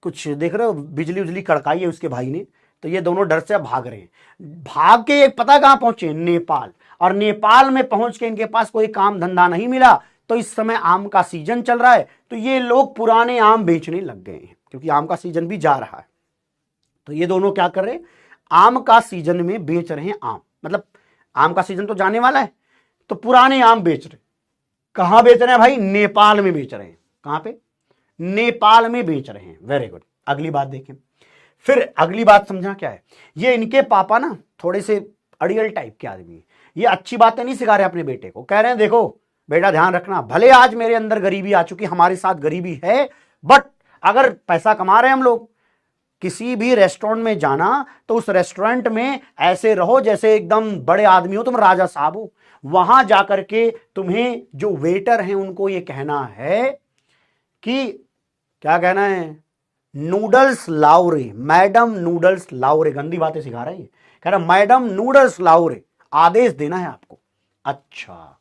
कुछ देख रहे हो, बिजली उजली कड़काई है उसके भाई ने, तो ये दोनों डर से भाग रहे हैं। भाग के एक पता कहां पहुंचे, नेपाल। और नेपाल में पहुंच के इनके पास कोई काम धंधा नहीं मिला, तो इस समय आम का सीजन चल रहा है, तो ये लोग पुराने आम बेचने लग गए हैं, क्योंकि आम का सीजन भी जा रहा है। तो ये दोनों क्या कर रहे हैं, आम का सीजन में बेच रहे हैं आम, मतलब आम का सीजन तो जाने वाला है, तो पुराने आम बेच रहे। कहां बेच रहे हैं भाई, नेपाल में बेच रहे हैं। कहां पे, नेपाल में बेच रहे हैं। Very good. अगली बात देखें, फिर अगली बात समझना क्या है, ये इनके पापा ना थोड़े से अड़ियल टाइप के आदमी हैं। ये अच्छी बातें नहीं सिखा रहे अपने बेटे को, कह रहे हैं देखो बेटा ध्यान रखना, भले आज मेरे अंदर गरीबी आ चुकी, हमारे साथ गरीबी है, बट अगर पैसा कमा रहे हैं हम लोग, किसी भी रेस्टोरेंट में जाना तो उस रेस्टोरेंट में ऐसे रहो जैसे एकदम बड़े आदमी हो, तुम राजा साहब हो। वहां जाकर के तुम्हें जो वेटर हैं उनको ये कहना है कि, क्या कहना है, नूडल्स लाओ रे मैडम, नूडल्स लाओ रे। गंदी बातें सिखा रहे हैं, कह रहा मैडम नूडल्स लाओ रे, आदेश देना है आपको। अच्छा,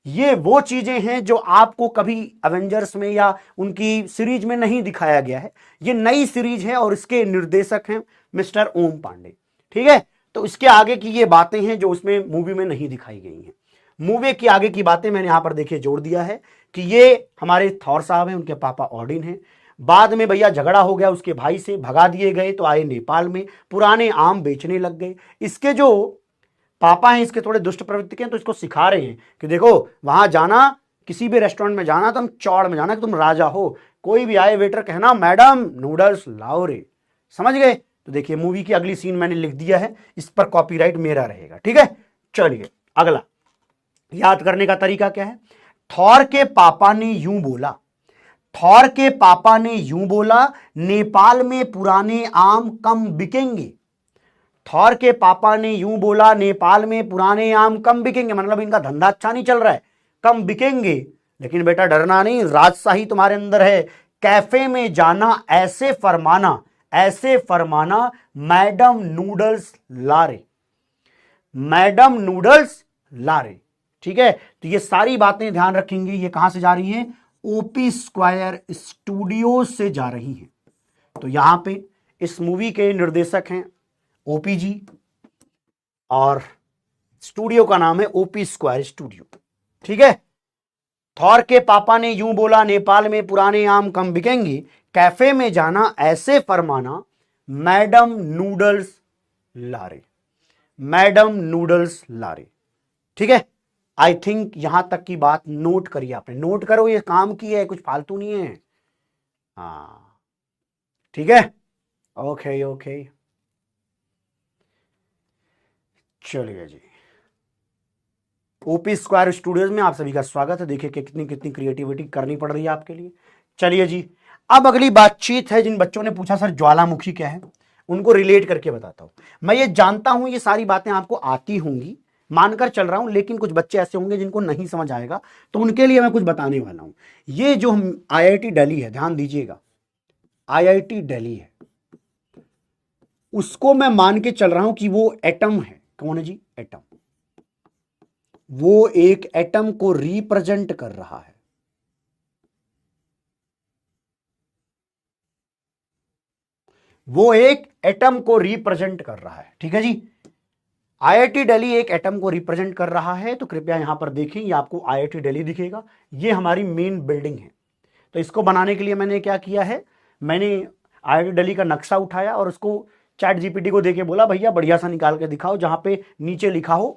ये वो चीजें हैं जो आपको कभी एवेंजर्स में या उनकी सीरीज में नहीं दिखाया गया है। ये नई सीरीज है और इसके निर्देशक हैं मिस्टर ओम पांडे, ठीक है। तो इसके आगे की ये बातें हैं जो उसमें मूवी में नहीं दिखाई गई हैं। मूवी की आगे की बातें मैंने यहां पर देखिए जोड़ दिया है कि ये हमारे थॉर साहब हैं, उनके पापा ऑडिन हैं। बाद में भैया झगड़ा हो गया उसके भाई से, भगा दिए गए, तो आए नेपाल में, पुराने आम बेचने लग गए। इसके जो पापा हैं इसके थोड़े दुष्ट प्रवृत्ति के हैं, तो इसको सिखा रहे हैं कि देखो वहां जाना, किसी भी रेस्टोरेंट में जाना, तुम चौड़ में जाना कि तुम राजा हो, कोई भी आए वेटर कहना मैडम नूडल्स लाओ रे। समझ गए। तो देखिए मूवी की अगली सीन मैंने लिख दिया है, इस पर कॉपीराइट मेरा रहेगा, ठीक है। चलिए अगला, याद करने का तरीका क्या है, थॉर के पापा ने यूं बोला, थॉर के पापा ने यूं बोला, नेपाल में पुराने आम कम बिकेंगे। थॉर के पापा ने यूं बोला, नेपाल में पुराने आम कम बिकेंगे, मतलब इनका धंधा अच्छा नहीं चल रहा है, कम बिकेंगे। लेकिन बेटा डरना नहीं, राजशाही तुम्हारे अंदर है। कैफे में जाना, ऐसे फरमाना, ऐसे फरमाना मैडम नूडल्स लारे, मैडम नूडल्स लारे, ठीक है। तो ये सारी बातें ध्यान रखेंगे, ये कहां से जा रही हैं, ओपी स्क्वायर स्टूडियो से जा रही हैं। तो यहां पे इस मूवी के निर्देशक हैं ओपी जी, और स्टूडियो का नाम है ओपी स्क्वायर स्टूडियो, ठीक है। थॉर के पापा ने यूं बोला, नेपाल में पुराने आम कम बिकेंगे, कैफे में जाना, ऐसे फरमाना मैडम नूडल्स लारे, मैडम नूडल्स लारे, ठीक है। आई थिंक यहां तक की बात नोट करिए आपने, नोट करो, ये काम की है, कुछ फालतू नहीं है। हाँ ठीक है, ओके ओके। चलिए जी, ओपी स्क्वायर स्टूडियोज में आप सभी का स्वागत है। देखिए कि कितनी कितनी क्रिएटिविटी करनी पड़ रही है आपके लिए। चलिए जी, अब अगली बातचीत है, जिन बच्चों ने पूछा सर ज्वालामुखी क्या है, उनको रिलेट करके बताता हूं। मैं ये जानता हूं ये सारी बातें आपको आती होंगी, मानकर चल रहा हूं, लेकिन कुछ बच्चे ऐसे होंगे जिनको नहीं समझ आएगा, तो उनके लिए मैं कुछ बताने वाला हूं। ये जो हम आईआईटी दिल्ली है, ध्यान दीजिएगा, आईआईटी दिल्ली है, उसको मैं मान के चल रहा हूं कि वो एटम है। कौन है जी, एटम। वो एक एटम को रिप्रेजेंट कर रहा है। वो एक एटम को रिप्रेजेंट कर रहा है, ठीक है जी। आईआईटी दिल्ली एक एटम को रिप्रेजेंट कर रहा है, तो कृपया यहां पर देखें, ये आपको आईआईटी दिल्ली दिखेगा, ये हमारी मेन बिल्डिंग है। तो इसको बनाने के लिए मैंने क्या किया है, मैंने आईआईटी दिल्ली का नक्शा उठाया और उसको चैट जीपीटी को देके बोला भैया बढ़िया सा निकाल के दिखाओ जहां पे नीचे लिखा हो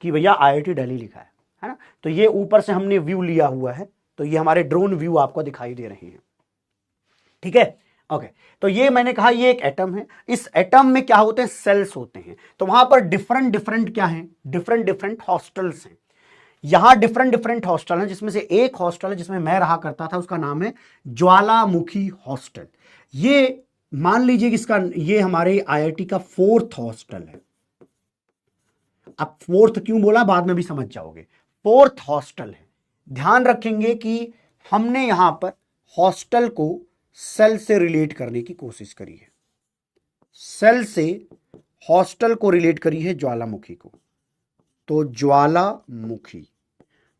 कि भैया आईआईटी दिल्ली लिखा है ना। तो ये ऊपर से हमने व्यू लिया हुआ है, तो ये हमारे ड्रोन व्यू आपको दिखाई दे रहे हैं, ठीक है ओके। तो ये मैंने कहा ये एक एटम है, इस एटम में क्या होते हैं, सेल्स होते हैं। तो वहां पर डिफरेंट डिफरेंट क्या है, डिफरेंट डिफरेंट हॉस्टल्स हैं। यहां डिफरेंट डिफरेंट हॉस्टल हैं, जिसमें से एक हॉस्टल है जिसमें मैं रहा करता था, उसका नाम है ज्वालामुखी हॉस्टल। ये मान लीजिए कि इसका, ये हमारे आईआईटी का 4th हॉस्टल है। अब 4th क्यों बोला बाद में भी समझ जाओगे, 4th हॉस्टल है। ध्यान रखेंगे कि हमने यहां पर हॉस्टल को सेल से रिलेट करने की कोशिश करी है, सेल से हॉस्टल को रिलेट करी है ज्वालामुखी को। तो ज्वालामुखी,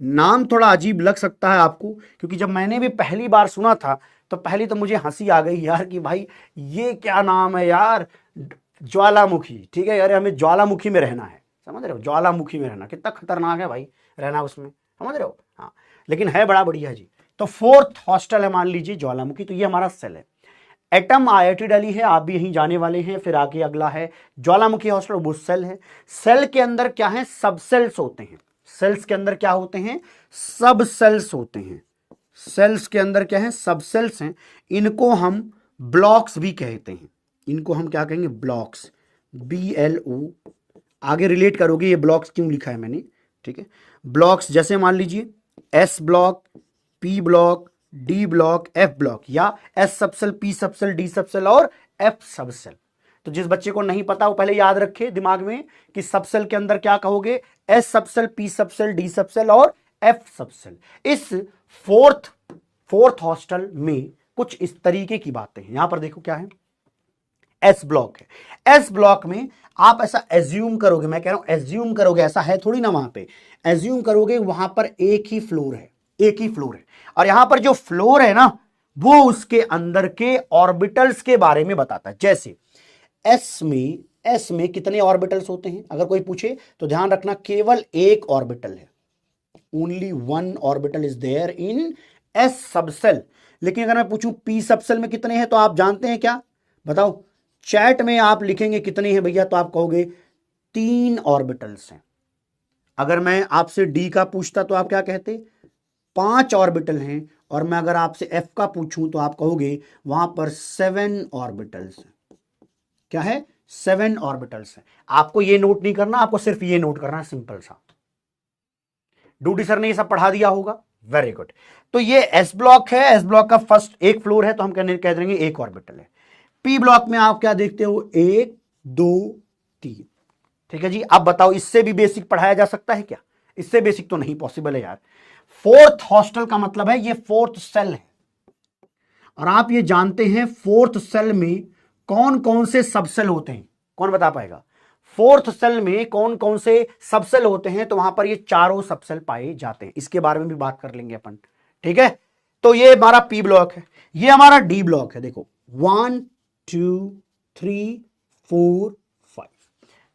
नाम थोड़ा अजीब लग सकता है आपको, क्योंकि जब मैंने भी पहली बार सुना था तो पहली तो मुझे हंसी आ गई यार कि भाई ये क्या नाम है यार, ज्वालामुखी। ठीक है यार, हमें ज्वालामुखी में रहना है, समझ रहे हो, ज्वालामुखी में रहना कितना खतरनाक है भाई, रहना उसमें, समझ रहे हो। हाँ, लेकिन है बड़ा बढ़िया जी। तो फोर्थ हॉस्टल है मान लीजिए ज्वालामुखी, तो ये हमारा सेल है। एटम आईआईटी दिल्ली है, आप भी यहीं जाने वाले हैं। फिर आगे अगला है ज्वालामुखी हॉस्टल, वो सेल है। सेल के अंदर क्या है, सब सेल्स होते हैं। सेल्स के अंदर क्या होते हैं, सब सेल्स होते हैं। सेल्स के अंदर क्या है, सब सेल्स हैं। इनको हम ब्लॉक्स भी कहते हैं। इनको हम क्या कहेंगे, ब्लॉक्स, BLO। आगे रिलेट करोगे ये ब्लॉक्स क्यों लिखा है मैंने, ठीक है। ब्लॉक्स जैसे मान लीजिए S block, P block, D block, F block, या S subshell, P subshell, D subshell और F सबसेल। तो जिस बच्चे को नहीं पता वो पहले याद रखे दिमाग में कि सबसेल के अंदर क्या कहोगे, S subshell, P subshell, D subshell और F सबसेल। इस फोर्थ हॉस्टल में कुछ इस तरीके की बातें हैं। यहां पर देखो क्या है, एस ब्लॉक है। एस ब्लॉक में आप ऐसा एज्यूम करोगे, मैं कह रहा हूं एज्यूम करोगे, ऐसा है थोड़ी ना, वहां पे एज्यूम करोगे वहां पर एक ही फ्लोर है, एक ही फ्लोर है। और यहां पर जो फ्लोर है ना, वो उसके अंदर के ऑर्बिटल्स के बारे में बताता है। जैसे एस में कितने ऑर्बिटल्स होते हैं, अगर कोई पूछे तो ध्यान रखना केवल एक ऑर्बिटल है, only one orbital is there in s subshell. लेकिन अगर मैं पूछूं पी सबसेल में कितने हैं, तो आप जानते हैं क्या, बताओ। चैट में आप लिखेंगे कितने हैं भैया, तो आप कहोगे 3 ऑर्बिटल्स हैं। अगर मैं आपसे डी का पूछता तो आप क्या कहते, 5 ऑर्बिटल हैं। और मैं अगर आपसे एफ का पूछूं तो आप कहोगे वहां पर 7 ऑर्बिटल्स हैं। क्या है, 7 ऑर्बिटल्स हैं। आपको ये नोट नहीं करना, आपको सिर्फ ये नोट करना है, सिंपल सा। डूडी सर ने ये सब पढ़ा दिया होगा, वेरी गुड। तो ये एस ब्लॉक है, एस ब्लॉक का फर्स्ट एक फ्लोर है, तो हम कह देंगे एक ऑर्बिटल है। पी ब्लॉक में आप क्या देखते हो, 1 2 3। ठीक है जी, अब बताओ इससे भी बेसिक पढ़ाया जा सकता है क्या, इससे बेसिक तो नहीं पॉसिबल है यार। फोर्थ हॉस्टल का मतलब है ये फोर्थ सेल है। और आप ये जानते हैं फोर्थ सेल में कौन कौन से सबसेल होते हैं, कौन बता पाएगा, फोर्थ सेल में कौन कौन से सबसेल होते हैं। तो वहां पर ये चारों सबसेल पाए जाते हैं, इसके बारे में भी बात कर लेंगे अपन, ठीक है। तो ये हमारा पी ब्लॉक है, ये हमारा डी ब्लॉक है। देखो 1 2 3 4 5,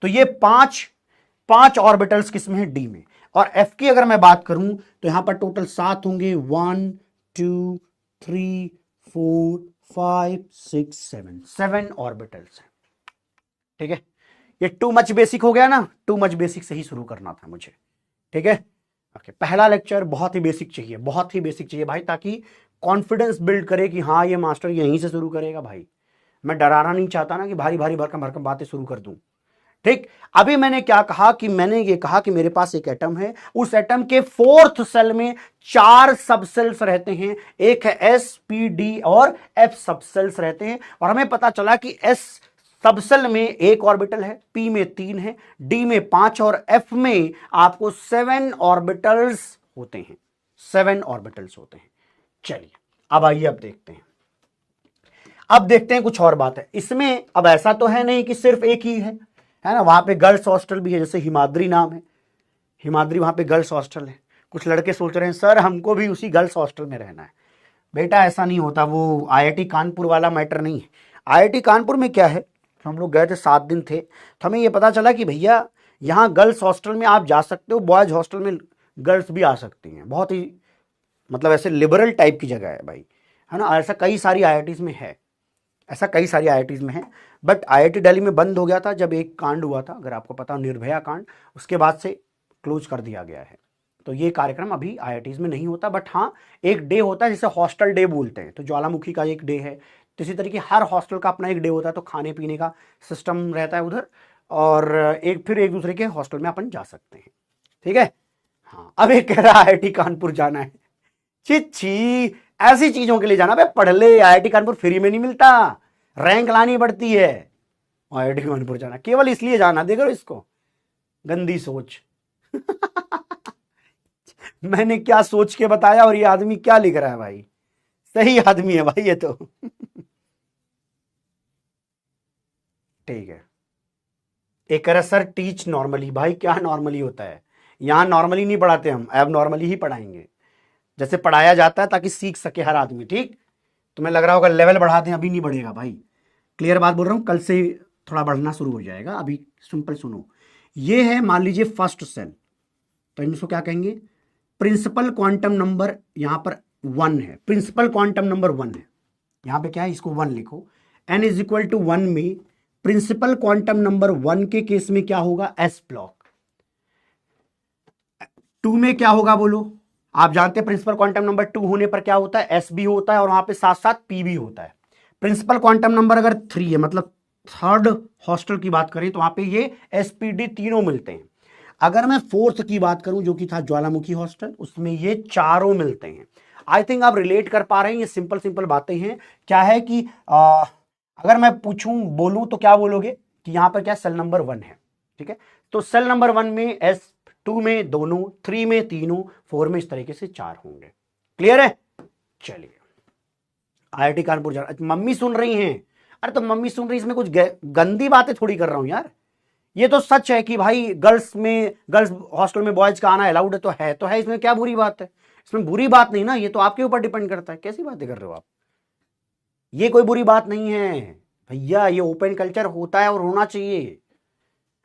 तो ये पांच ऑर्बिटल्स किसमें है, डी में। और एफ की अगर मैं बात करूं तो यहां पर टोटल 7 होंगे, 1 2 3 4 5 6 7, 7 ऑर्बिटल्स हैं, ठीक है। ये टू मच बेसिक हो गया ना, टू मच बेसिक से ही शुरू करना था मुझे, ठीक है। ओके, पहला लेक्चर बहुत ही बेसिक चाहिए, बहुत ही बेसिक चाहिए भाई, ताकि कॉन्फिडेंस बिल्ड करे कि हाँ ये मास्टर यहीं से शुरू करेगा भाई। मैं डराना नहीं चाहता ना कि भारी भारी भरकम भरकम बातें शुरू कर दूं, ठीक। अभी मैंने क्या कहा कि मैंने ये कहा कि मेरे पास एक एटम है, उस एटम के फोर्थ सेल में 4 सबसेल्स रहते हैं। एक है एस, पी, डी और एफ सबसेल्स रहते हैं। और हमें पता चला कि एस सबसेल में एक ऑर्बिटल है, पी में 3 है, डी में 5 और एफ में आपको 7 ऑर्बिटल्स होते हैं, 7 ऑर्बिटल्स होते हैं। चलिए अब आइए, अब देखते हैं, अब देखते हैं कुछ और बात है इसमें। अब ऐसा तो है नहीं कि सिर्फ एक ही है ना, वहां पे गर्ल्स हॉस्टल भी है, जैसे हिमाद्री नाम है, हिमाद्री वहां पे गर्ल्स हॉस्टल है। कुछ लड़के सोच रहे हैं सर हमको भी उसी गर्ल्स हॉस्टल में रहना है। बेटा ऐसा नहीं होता, वो आईआईटी कानपुर वाला मैटर नहीं है। आईआईटी कानपुर में क्या है, हम लोग गए थे 7 दिन थे, तो हमें ये पता चला कि भैया यहाँ गर्ल्स हॉस्टल में आप जा सकते हो, बॉयज हॉस्टल में गर्ल्स भी आ सकती हैं। बहुत ही मतलब ऐसे लिबरल टाइप की जगह है भाई, है ना। ऐसा कई सारी आईआईटीज में है, ऐसा कई सारी आईआईटीज में है। बट आईआईटी दिल्ली में बंद हो गया था जब एक कांड हुआ था, अगर आपको पता हो, निर्भया कांड, उसके बाद से क्लोज कर दिया गया है। तो ये कार्यक्रम अभी आईआईटीज में नहीं होता, बट हाँ एक डे होता है जिसे हॉस्टल डे बोलते हैं। तो ज्वालामुखी का एक डे है, तो इसी तरीके हर हॉस्टल का अपना एक डे होता है, तो खाने पीने का सिस्टम रहता है उधर, और एक दूसरे के हॉस्टल में अपन जा सकते हैं, ठीक है। हाँ, अब एक कह रहा है आईआईटी कानपुर जाना है, छी ऐसी चीजों के लिए जाना, बे पढ़ ले, आईआईटी कानपुर फ्री में नहीं मिलता, रैंक लानी पड़ती है। आईआईटी कानपुर जाना केवल इसलिए जाना, देखो इसको, गंदी सोच। मैंने क्या सोच के बताया और ये आदमी क्या लिख रहा है भाई, सही आदमी है भाई ये तो। ठीक है, एक कह रहा सर टीच नॉर्मली, भाई क्या नॉर्मली होता है, यहां नॉर्मली नहीं पढ़ाते हम, अब नॉर्मली ही पढ़ाएंगे, जैसे पढ़ाया जाता है ताकि सीख सके हर आदमी। ठीक, तुम्हें लग रहा होगा लेवल बढ़ाते हैं, अभी नहीं बढ़ेगा भाई, क्लियर बात बोल रहा हूं, कल से थोड़ा बढ़ना शुरू हो जाएगा। अभी सिंपल सुनो, ये है मान लीजिए फर्स्ट सेल, तो इसको क्या कहेंगे, प्रिंसिपल क्वांटम नंबर, यहां पर 1 है, प्रिंसिपल क्वांटम नंबर 1 है, यहां पे क्या है, इसको 1 लिखो। n इज इक्वल टू 1 में प्रिंसिपल क्वांटम नंबर 1 के केस में क्या होगा, s ब्लॉक। 2 में क्या होगा बोलो, आप जानते हैं प्रिंसिपल क्वांटम नंबर 2 होने पर क्या होता है, s भी होता है और वहां पे साथ साथ p भी होता है। प्रिंसिपल क्वांटम नंबर अगर 3 है, मतलब थर्ड हॉस्टल की बात करें, तो वहां पे ये एसपीडी तीनों मिलते हैं। अगर मैं फोर्थ की बात करूं जो कि था ज्वालामुखी हॉस्टल, उसमें ये चारों मिलते हैं। आई थिंक आप रिलेट कर पा रहे हैं, ये सिंपल सिंपल बातें हैं। क्या है कि अगर मैं पूछूं बोलूं तो क्या बोलोगे कि यहां पर क्या सेल नंबर 1 है, ठीक है, तो सेल नंबर 1 में S2 में दोनों, 3 में तीनों, 4 में इस तरीके से 4 होंगे। क्लियर है, चलिए IIT कानपुर जा, मम्मी सुन रही हैं, अरे तो मम्मी सुन रही, इसमें कुछ गंदी बातें थोड़ी कर रहा हूं यार, ये तो सच है कि भाई गर्ल्स हॉस्टल में बॉयज का आना अलाउड है तो है, इसमें क्या बुरी बात है, इसमें बुरी बात नहीं ना, ये तो आपके ऊपर डिपेंड करता है, कैसी बातें कर रहे हो आप, ये कोई बुरी बात नहीं है भैया, ये ओपन कल्चर होता है और होना चाहिए।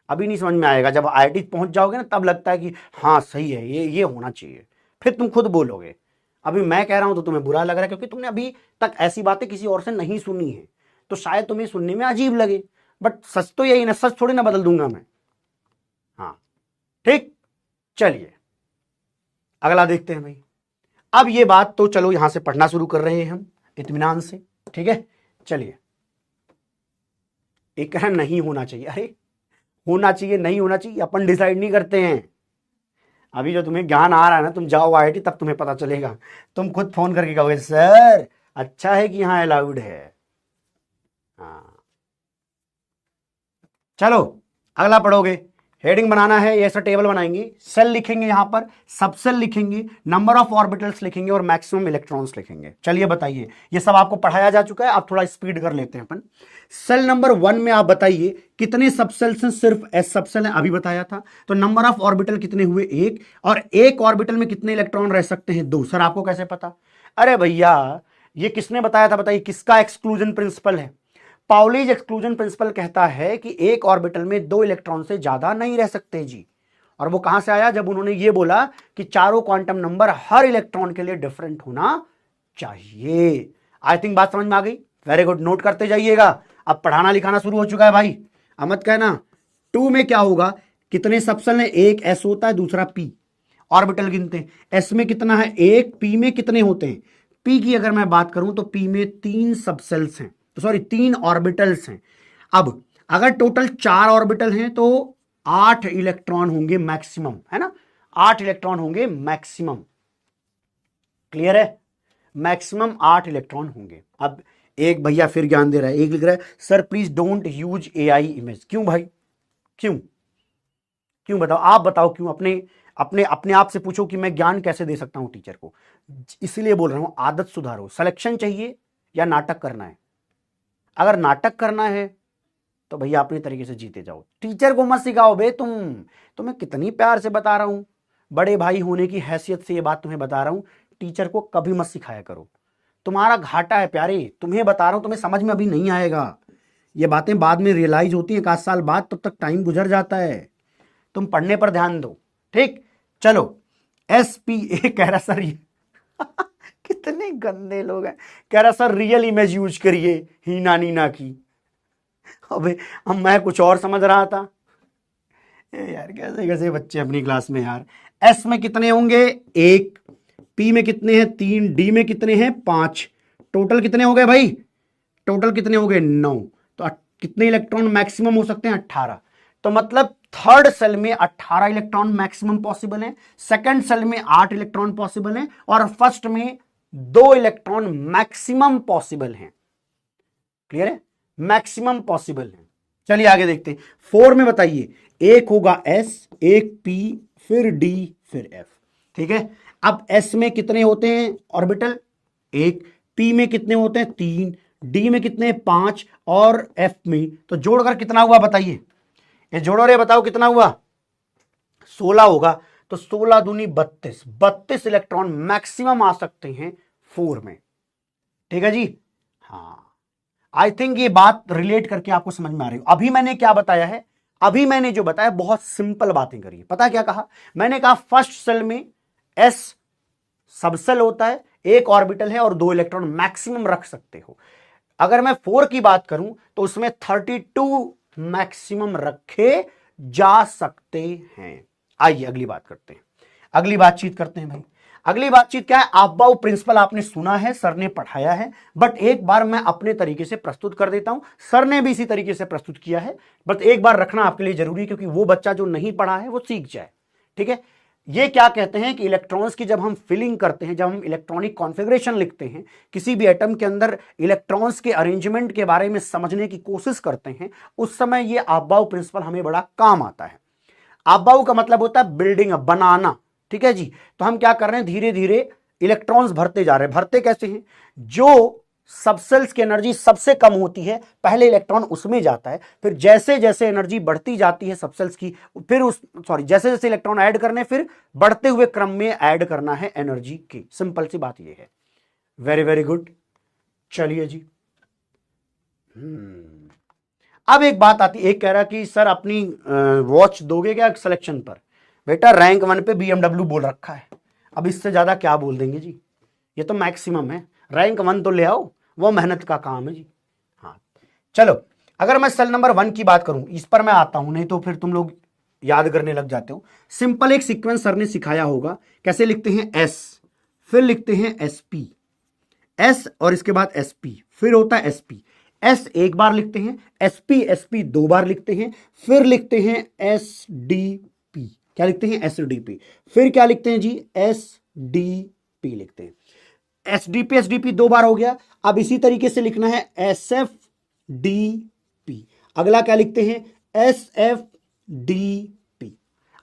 अभी नहीं समझ में आएगा, जब IIT पहुंच जाओगे ना तब लगता है कि हाँ सही है, ये होना चाहिए, फिर तुम खुद बोलोगे। अभी मैं कह रहा हूं तो तुम्हें बुरा लग रहा है, क्योंकि तुमने अभी तक ऐसी बातें किसी और से नहीं सुनी है, तो शायद तुम्हें सुनने में अजीब लगे, बट सच तो यही ना, सच थोड़ी ना बदल दूंगा मैं। हाँ ठीक, चलिए अगला देखते हैं भाई। अब ये बात तो चलो यहां से पढ़ना शुरू कर रहे हैं हम इत्मीनान से, ठीक है, चलिए। एक कह नहीं होना चाहिए, अरे होना चाहिए नहीं होना चाहिए अपन डिसाइड नहीं करते हैं। अभी जो तुम्हें ज्ञान आ रहा है ना, तुम जाओ IIT तब तुम्हें पता चलेगा, तुम खुद फोन करके कहोगे सर अच्छा है कि यहां अलाउड है। हाँ चलो अगला पढ़ोगे, हेडिंग बनाना है, ये ऐसा टेबल बनाएंगे, सेल लिखेंगे, यहां पर सब सेल लिखेंगे, नंबर ऑफ ऑर्बिटल्स लिखेंगे और मैक्सिमम इलेक्ट्रॉन्स लिखेंगे। चलिए बताइए, ये सब आपको पढ़ाया जा चुका है, आप थोड़ा स्पीड कर लेते हैं अपन। सेल नंबर 1 में आप बताइए कितने सबसेल्स हैं, सिर्फ S सबसेल है, अभी बताया था। तो नंबर ऑफ ऑर्बिटल कितने हुए, 1, और एक ऑर्बिटल में कितने इलेक्ट्रॉन रह सकते हैं, 2। सर आपको कैसे पता, अरे भैया ये किसने बताया था, बताइए किसका एक्सक्लूजन प्रिंसिपल है, पाउलीज एक्सक्लूजन प्रिंसिपल कहता है कि एक ऑर्बिटल में 2 इलेक्ट्रॉन से ज्यादा नहीं रह सकते जी। और वो कहां से आया, जब उन्होंने ये बोला कि चारों क्वांटम नंबर हर इलेक्ट्रॉन के लिए डिफरेंट होना चाहिए। आई थिंक बात समझ में आ गई, वेरी गुड, नोट करते जाइएगा। अब पढ़ाना लिखाना शुरू हो चुका है भाई, अब मत कहना। 2 में क्या होगा, कितने सबसेल हैं, एक S होता है, दूसरा P, ऑर्बिटल गिनते हैं। S में कितना है, एक, P में कितने होते हैं, P की अगर मैं बात करूं तो P में 3 सबसेल्स हैं, सॉरी 3 ऑर्बिटल्स हैं। अब अगर टोटल 4 ऑर्बिटल हैं तो 8 इलेक्ट्रॉन होंगे मैक्सिमम, है ना, 8 इलेक्ट्रॉन होंगे मैक्सिमम, क्लियर है, मैक्सिमम 8 इलेक्ट्रॉन होंगे। अब एक भैया फिर ज्ञान दे रहा है, एक लिख रहा है sir please don't use AI image. क्यों भाई, क्यों क्यों बताओ, आप बताओ क्यों, अपने अपने अपने आप से पूछो कि मैं ज्ञान कैसे दे सकता हूं टीचर को। इसलिए बोल रहा हूं आदत सुधारो, सिलेक्शन चाहिए या नाटक करना है, अगर नाटक करना है तो भैया अपने तरीके से जीते जाओ, टीचर को मत सिखाओ बे तुम्हें कितनी प्यार से बता रहा हूं, बड़े भाई होने की हैसियत से ये बात तुम्हें बता रहा हूं, टीचर को कभी मत सिखाया करो, तुम्हारा घाटा है प्यारे, तुम्हें बता रहा हूं, तुम्हें समझ में अभी नहीं आएगा, ये बातें बाद में रियलाइज होती हैं 1 साल बाद, तब तक टाइम गुजर जाता है, तुम पढ़ने पर ध्यान दो, ठीक। चलो SPA कह रहा सर ये कितने गंदे लोग हैं, कह रहा सर रियल इमेज यूज करिए हीना नीना की। अबे अब मैं कुछ और समझ रहा था यार, कैसे कैसे बच्चे अपनी क्लास में यार। S में कितने होंगे, 1, P में कितने हैं, 3, D में कितने हैं, 5, टोटल कितने हो गए भाई, टोटल कितने हो गए, 9। तो कितने इलेक्ट्रॉन मैक्सिमम हो सकते हैं, 18। तो मतलब थर्ड सेल में 18 इलेक्ट्रॉन मैक्सिमम पॉसिबल है, सेकंड सेल में 8 इलेक्ट्रॉन पॉसिबल है, और फर्स्ट में 2 इलेक्ट्रॉन मैक्सिमम पॉसिबल हैं, क्लियर है, मैक्सिमम पॉसिबल है। चलिए आगे देखते हैं। 4 में बताइए, एक होगा S, एक P, फिर D, फिर F, ठीक है। अब S में कितने होते हैं ऑर्बिटल, 1, P में कितने होते हैं, 3, D में कितने, 5, और F में तो जोड़कर कितना हुआ बताइए, ये जोड़ो रे, बताओ कितना हुआ, 16 होगा। तो 16 दूनी 32, 32 इलेक्ट्रॉन मैक्सिमम आ सकते हैं 4 में। ठीक है जी। हाँ, आई थिंक ये बात रिलेट करके आपको समझ में आ रही हो। अभी मैंने क्या बताया है, अभी मैंने जो बताया बहुत सिंपल बातें करी। पता क्या कहा मैंने? कहा फर्स्ट सेल में एस सबसेल होता है, एक ऑर्बिटल है और 2 इलेक्ट्रॉन मैक्सिमम रख सकते हो। अगर मैं 4 की बात करूं तो उसमें 32 मैक्सिमम रखे जा सकते हैं। आइए अगली बात करते हैं, अगली बातचीत करते हैं भाई। अगली बातचीत क्या है? अबाउ प्रिंसिपल आपने सुना है, सर ने पढ़ाया है, बट एक बार मैं अपने तरीके से प्रस्तुत कर देता हूं। सर ने भी इसी तरीके से प्रस्तुत किया है, बट एक बार रखना आपके लिए जरूरी है, क्योंकि वो बच्चा जो नहीं पढ़ा है वो सीख जाए। ठीक है। ये क्या कहते हैं कि इलेक्ट्रॉन्स की जब हम फिलिंग करते हैं, जब हम इलेक्ट्रॉनिक कॉन्फ़िगरेशन लिखते हैं, किसी भी एटम के अंदर इलेक्ट्रॉन्स के अरेंजमेंट के बारे में समझने की कोशिश करते हैं, उस समय ये अबाउ प्रिंसिपल हमें बड़ा काम आता है। अबाउ का मतलब होता है बिल्डिंग अप, बनाना। ठीक है जी। तो हम क्या कर रहे हैं, धीरे धीरे इलेक्ट्रॉन्स भरते जा रहे हैं। भरते कैसे हैं? जो सबसेल्स की एनर्जी सबसे कम होती है, पहले इलेक्ट्रॉन उसमें जाता है, फिर जैसे जैसे एनर्जी बढ़ती जाती है सबसेल्स की, फिर जैसे जैसे इलेक्ट्रॉन ऐड करने, फिर बढ़ते हुए क्रम में ऐड करना है एनर्जी की। सिंपल सी बात ये है। Very very good. चलिए जी। अब एक बात आती, एक कह रहा कि सर अपनी वॉच दोगे क्या सिलेक्शन पर? बेटा रैंक 1 पे BMW बोल रखा है, अब इससे ज्यादा क्या बोल देंगे जी? ये तो मैक्सिमम है, रैंक 1 तो ले आओ, वो मेहनत का काम है जी। हाँ चलो, अगर मैं सेल नंबर 1 की बात करूं, इस पर मैं आता हूं, नहीं तो फिर तुम लोग याद करने लग जाते हो। सिंपल एक सीक्वेंस सर ने सिखाया होगा, कैसे लिखते हैं S, फिर लिखते हैं SP, S और इसके बाद SP, फिर होता है SP। S एक बार लिखते हैं, SP 2 बार लिखते हैं, फिर लिखते हैं SDP। क्या लिखते हैं? SDP। फिर क्या लिखते हैं जी? SDP लिखते हैं। SDP 2 बार हो गया। अब इसी तरीके से लिखना है SFDP। अगला क्या लिखते हैं? SFDP।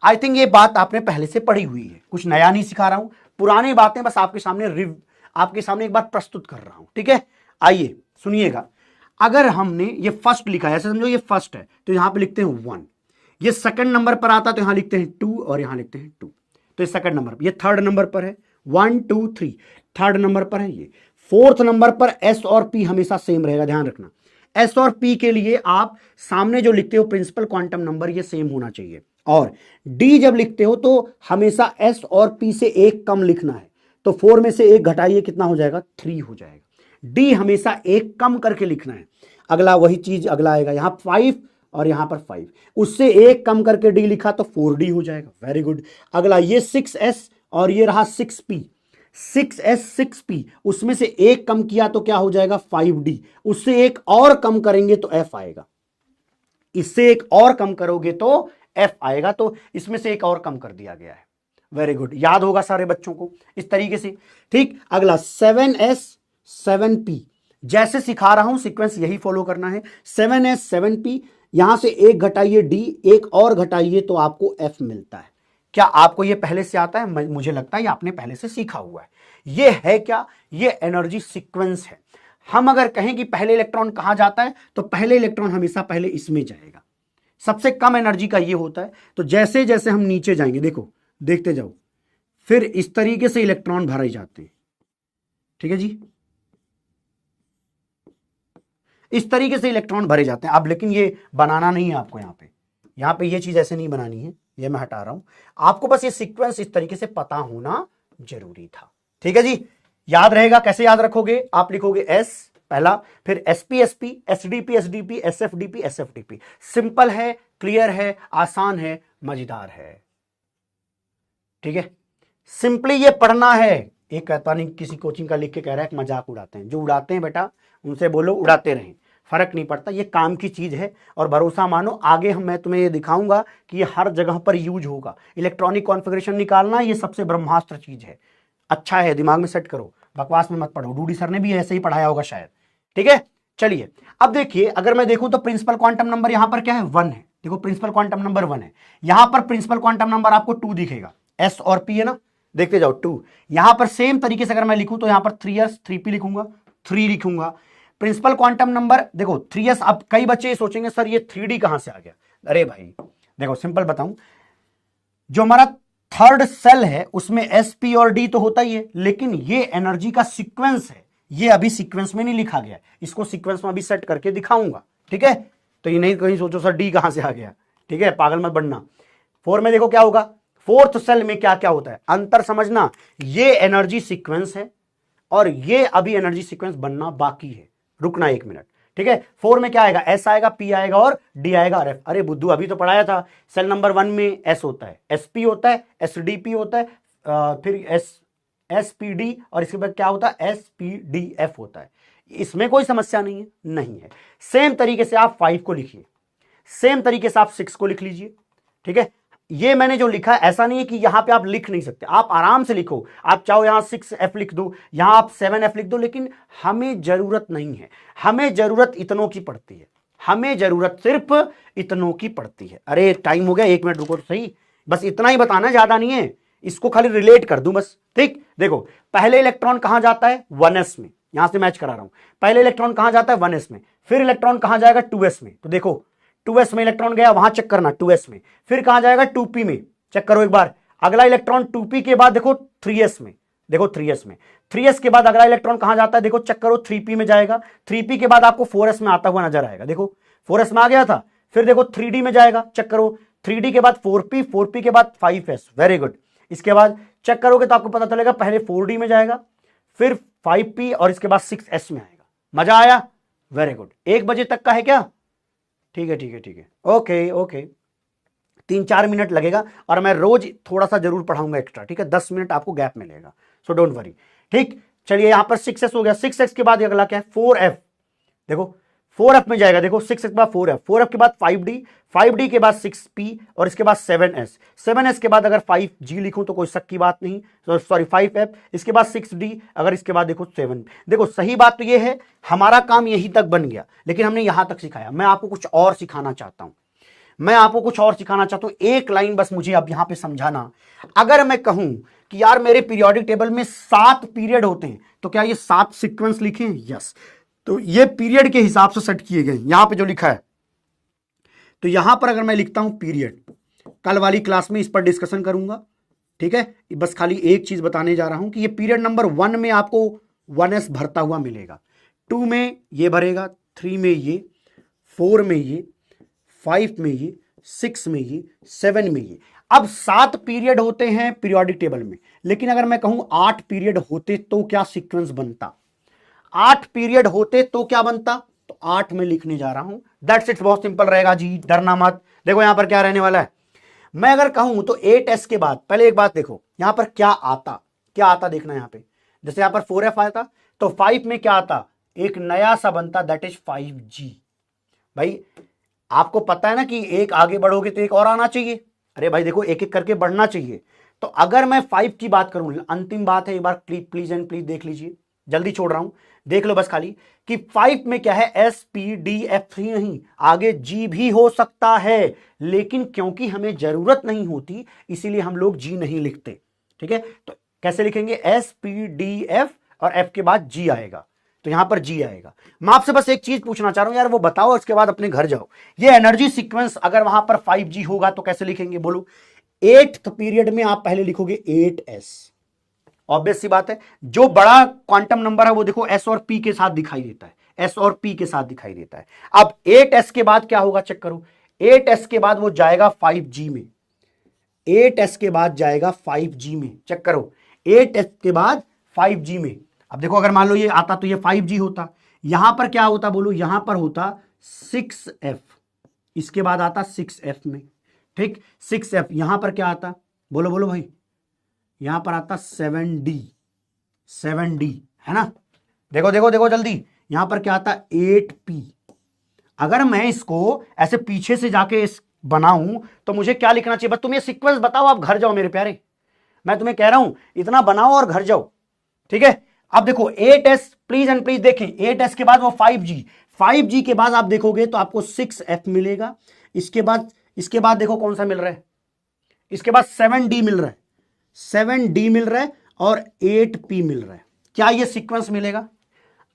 आई थिंक ये बात आपने पहले से पढ़ी हुई है, कुछ नया नहीं सिखा रहा हूं, पुरानी बातें बस आपके सामने एक बार प्रस्तुत कर रहा हूं। ठीक है, आइए सुनिएगा। अगर हमने ये फर्स्ट लिखा है, ऐसे समझो ये फर्स्ट है, तो यहां पे लिखते हैं 1। ये सेकंड नंबर पर आता तो यहां लिखते हैं 2 और यहां लिखते हैं 2। तो ये सेकंड नंबर, ये थर्ड नंबर पर है 1 2 3, थर्ड नंबर पर है ये। फोर्थ नंबर पर S और P हमेशा सेम रहेगा, ध्यान रखना। S और P के लिए आप सामने जो लिखते हो प्रिंसिपल क्वांटम नंबर, ये सेम होना चाहिए। और D जब लिखते हो तो हमेशा S और P से एक कम लिखना है। तो 4 में से एक घटाइए, कितना हो जाएगा? 3 हो जाएगा। D हमेशा एक कम करके लिखना है। अगला वही चीज अगला आएगा, यहां 5 और यहां पर 5, उससे एक कम करके D लिखा तो 4D हो जाएगा। Very good. अगला ये 6S और ये रहा 6P, 6S 6P, उसमें से एक कम किया तो क्या हो जाएगा? 5D। उससे एक और कम करेंगे तो F आएगा, इससे एक और कम करोगे तो F आएगा। तो इसमें से एक और कम कर दिया गया है। वेरी गुड, याद होगा सारे बच्चों को इस तरीके से। ठीक, अगला 7S 7P, जैसे सिखा रहा हूं सीक्वेंस यही फॉलो करना है। 7S 7P, यहां से एक घटाइए D, एक और घटाइए तो आपको F मिलता है। क्या आपको ये पहले से आता है? मुझे लगता है ये आपने पहले से सीखा हुआ है। ये है क्या? ये एनर्जी सीक्वेंस है। हम अगर कहें कि पहले इलेक्ट्रॉन कहां जाता है, तो पहले इलेक्ट्रॉन हमेशा पहले इसमें जाएगा, सबसे कम एनर्जी का ये होता है। तो जैसे जैसे हम नीचे जाएंगे, देखो देखते जाओ, फिर इस तरीके से इलेक्ट्रॉन भरे जाते हैं। ठीक है जी, इस तरीके से इलेक्ट्रॉन भरे जाते हैं। अब लेकिन ये बनाना नहीं है आपको, यहां पे ये चीज ऐसे नहीं बनानी है, ये मैं हटा रहा हूं। आपको बस ये सीक्वेंस इस तरीके से पता होना जरूरी था। ठीक है जी, याद रहेगा। कैसे याद रखोगे? आप लिखोगे S पहला, फिर SP SP, SDP SDP, SFDP SFDP। Simple है, क्लियर है, आसान है, मजेदार है। ठीक है, सिंपली ये पढ़ना है। एक कहता नहीं, किसी कोचिंग का लिख के कह रहा है कि मजाक उड़ाते हैं। जो उड़ाते हैं बेटा उनसे बोलो उड़ाते रहें, फर्क नहीं पड़ता, ये काम की चीज है। और भरोसा मानो, आगे मैं तुम्हें ये दिखाऊंगा कि ये हर जगह पर यूज होगा। इलेक्ट्रॉनिक कॉन्फ़िगरेशन निकालना ये सबसे ब्रह्मास्त्र चीज है। अच्छा है, दिमाग में सेट करो, बकवास में मत पढ़ो। डूडी सर ने भी ऐसे ही पढ़ाया होगा शायद। ठीक है, चलिए अब देखिए, अगर मैं देखूं तो प्रिंसिपल क्वांटम नंबर यहां पर क्या है? 1 है। देखो प्रिंसिपल क्वांटम नंबर 1 है। यहां पर प्रिंसिपल क्वांटम नंबर आपको 2 दिखेगा, S और P है ना, देखते जाओ 2। यहां पर सेम तरीके से अगर मैं लिखूं तो यहां पर 3S 3P लिखूंगा, 3 लिखूंगा। प्रिंसिपल क्वांटम नंबर देखो 3S। अब कई बच्चे सोचेंगे सर ये 3D कहां से आ गया? अरे भाई देखो, सिंपल बताऊं, जो हमारा थर्ड सेल है उसमें एस पी और डी तो होता ही है, लेकिन ये एनर्जी का सीक्वेंस है, ये अभी सीक्वेंस में नहीं लिखा गया, इसको सीक्वेंस में अभी सेट करके दिखाऊंगा, ठीक है। तो ये नहीं कहीं सोचो सर डी कहां से आ गया, ठीक है, पागल मत बनना। 4 में देखो क्या होगा, फोर्थ सेल में क्या क्या होता है, अंतर समझना, ये एनर्जी सीक्वेंस है और ये अभी एनर्जी सीक्वेंस बनना बाकी है, रुकना 1 मिनट, ठीक है। 4 में क्या आएगा, एस आएगा, पी आएगा और डी आएगा, आर एफ। अरे बुद्धू अभी तो पढ़ाया था, सेल नंबर 1 में एस होता है, एस पी होता है, एस डी पी होता है, फिर एस पी डी और इसके बाद क्या होता है, एस पी डी एफ होता है। इसमें कोई समस्या नहीं है, नहीं है। सेम तरीके से आप 5 को लिखिए, सेम तरीके से आप 6 को लिख लीजिए, ठीक है। ये मैंने जो लिखा है ऐसा नहीं है कि यहां पे आप लिख नहीं सकते, आप आराम से लिखो, आप चाहो यहां 6F लिख दो, यहां आप 7F लिख दो, लेकिन हमें जरूरत नहीं है, हमें जरूरत इतनों की पड़ती है, हमें जरूरत सिर्फ इतनों की पड़ती है। अरे टाइम हो गया, 1 मिनट रुको तो सही, बस इतना ही बताना, ज्यादा नहीं है, इसको खाली रिलेट कर दूं बस, ठीक। देखो पहले इलेक्ट्रॉन कहां जाता है, 1s में, यहां से मैच करा रहा हूं, पहले इलेक्ट्रॉन कहां जाता है, 1s में, फिर इलेक्ट्रॉन कहां जाएगा, 2s में। तो देखो 2s में इलेक्ट्रॉन गया, वहां चेक करना 2s में, फिर कहां जाएगा, 2p में, चेक करो एक बार। अगला इलेक्ट्रॉन 2p के बाद देखो 3s में, देखो 3s में, 3s के बाद अगला इलेक्ट्रॉन कहां जाता है, देखो चेक करो 3p में जाएगा, 3p के बाद आपको 4s में आता हुआ नजर आएगा, देखो 4s में आ गया था, फिर देखो 3d में जाएगा, चेक करो 3d के बाद 4p, 4p के बाद 5s, वेरी गुड। इसके बाद चेक करोगे तो आपको पता चलेगा पहले 4d में जाएगा, फिर 5p और इसके बाद 6s में आएगा। मजा आया, वेरी गुड। 1 बजे तक का है क्या, ठीक है ठीक है ठीक है, ओके ओके, 3-4 मिनट लगेगा और मैं रोज थोड़ा सा जरूर पढ़ाऊंगा एक्स्ट्रा, ठीक है, 10 मिनट आपको गैप मिलेगा, सो डोंट वरी, ठीक। चलिए यहां पर 6s हो गया, 6x के बाद अगला क्या है, 4f, देखो 4f में जाएगा, देखो 6x के बाद 4f, 4f के बाद 5d, 5d के बाद 6p और इसके बाद 7s, 7s के बाद अगर 5g लिखूं तो कोई शक की बात नहीं, सॉरी 5f, इसके बाद 6d, अगर इसके बाद देखो 7। देखो सही बात तो ये है, हमारा काम यहीं तक बन गया, लेकिन हमने यहां तक सिखाया, मैं आपको कुछ और सिखाना चाहता हूं, मैं आपको कुछ और सिखाना चाहता हूं। एक लाइन बस मुझे अब यहां पे समझाना, अगर मैं कहूं कि यार मेरे पीरियोडिक टेबल में 7 पीरियड होते हैं, तो क्या ये 7 सीक्वेंस लिखे, यस, तो ये पीरियड के हिसाब से सेट किए गए, यहां पे जो लिखा है, तो यहां पर अगर मैं लिखता हूं पीरियड, कल वाली क्लास में इस पर डिस्कशन करूंगा, ठीक है। बस खाली एक चीज बताने जा रहा हूं कि ये पीरियड नंबर 1 में आपको 1s भरता हुआ मिलेगा, 2 में ये भरेगा, 3 में ये, 4 में ये, 5 में ये, 6 में ये, 7 में ये। अब 7 पीरियड होते हैं पीरियोडिक टेबल में, लेकिन अगर मैं कहूं 8 पीरियड होते तो क्या सीक्वेंस बनता, 8 पीरियड होते तो क्या बनता, तो 8 में लिखने जा रहा हूं, दैट्स इट, बहुत सिंपल रहेगा जी, डरना मत। देखो यहां पर क्या रहने वाला है, मैं अगर कहूं तो 8s के बाद, पहले एक बात देखो यहां पर क्या आता, क्या आता देखना यहां पे, जैसे यहां पर 4f आया था, तो 5 में क्या आता, एक नया सा बनता, दैट इज 5g। भाई आपको पता है ना कि एक आगे बढ़ोगे तो एक और आना चाहिए, अरे भाई देखो एक एक करके बढ़ना चाहिए। तो अगर मैं 5 की बात करूं, अंतिम बात है, एक बार प्लीज एंड प्लीज देख लीजिए, जल्दी छोड़ रहा हूं, देख लो बस खाली कि 5 में क्या है, SPDF3 नहीं, आगे G भी हो सकता है, लेकिन क्योंकि हमें जरूरत नहीं होती इसीलिए हम लोग G नहीं लिखते, ठीक है। तो कैसे लिखेंगे, SPDF और F के बाद G आएगा, तो यहां पर G आएगा। मैं आपसे बस एक चीज पूछना चाह रहा हूं यार, वो बताओ, इसके बाद अपने घर जाओ। ये एनर्जी सीक्वेंस अगर वहां पर 5G होगा तो कैसे लिखेंगे, बोलो। 8th पीरियड में आप पहले लिखोगे 8s, ऑब्वियस सी बात है, जो बड़ा क्वांटम नंबर है वो देखो s और p के साथ दिखाई देता है, s और p के साथ दिखाई देता है। अब 8s के बाद क्या होगा, चेक करो, 8s के बाद वो जाएगा 5G में, 8s के बाद जाएगा 5G में, चेक करो, 8s के बाद 5G में। अब देखो अगर मान लो ये आता तो ये 5G होता, यहां पर क्या होता बोलो, यहां पर होता 6f, इसके बाद आता 6f में, ठीक, 6f, यहां पर क्या आता, बोलो बोलो भाई, यहां पर आता 7d, 7d है ना, देखो देखो देखो जल्दी, यहां पर क्या आता 8p। अगर मैं इसको ऐसे पीछे से जाके बनाऊं तो मुझे क्या लिखना चाहिए, बस तुम ये सीक्वेंस बताओ, आप घर जाओ मेरे प्यारे, मैं तुम्हें कह रहा हूं इतना बनाओ और घर जाओ, ठीक है। अब देखो 8s, प्लीज एंड प्लीज देखें, 8s के बाद वो 5G, 5G के बाद आप देखोगे तो आपको 6f मिलेगा, इसके बाद देखो कौन सा मिल रहा है, इसके बाद 7d मिल रहा है, 7d मिल रहा है और 8p मिल रहा है। क्या ये सीक्वेंस मिलेगा,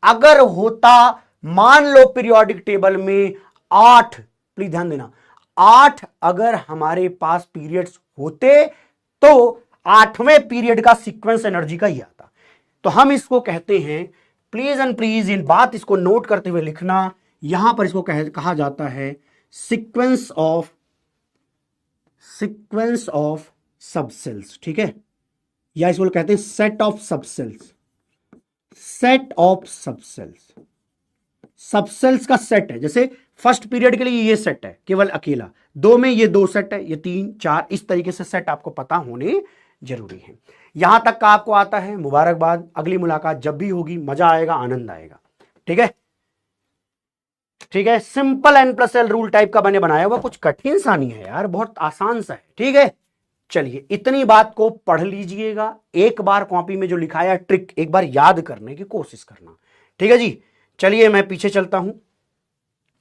अगर होता, मान लो पीरियोडिक टेबल में 8, प्लीज ध्यान देना, 8 अगर हमारे पास पीरियड्स होते तो 8वें पीरियड का सीक्वेंस एनर्जी का ही आता। तो हम इसको कहते हैं, प्लीज एंड प्लीज इन बात इसको नोट करते हुए लिखना, यहां पर इसको कहा जाता है सीक्वेंस ऑफ सबसेल्स, ठीक है, या इसको कहते हैं set of subcells. Set of subcells, subcells का सेट है। जैसे फर्स्ट पीरियड के लिए ये सेट है केवल अकेला, 2 में ये 2 सेट है, ये 3 4, इस तरीके से सेट आपको पता होने जरूरी है। यहां तक का आपको आता है, मुबारकबाद। अगली मुलाकात जब भी होगी मजा आएगा, आनंद आएगा, ठीक है, ठीक है। सिंपल N+L रूल टाइप का मैंने बनाया हुआ, कुछ कठिन सा नहीं है यार, बहुत आसान सा है, ठीक है। चलिए इतनी बात को पढ़ लीजिएगा, एक बार कॉपी में जो लिखाया ट्रिक एक बार याद करने की कोशिश करना, ठीक है जी। चलिए मैं पीछे चलता हूं,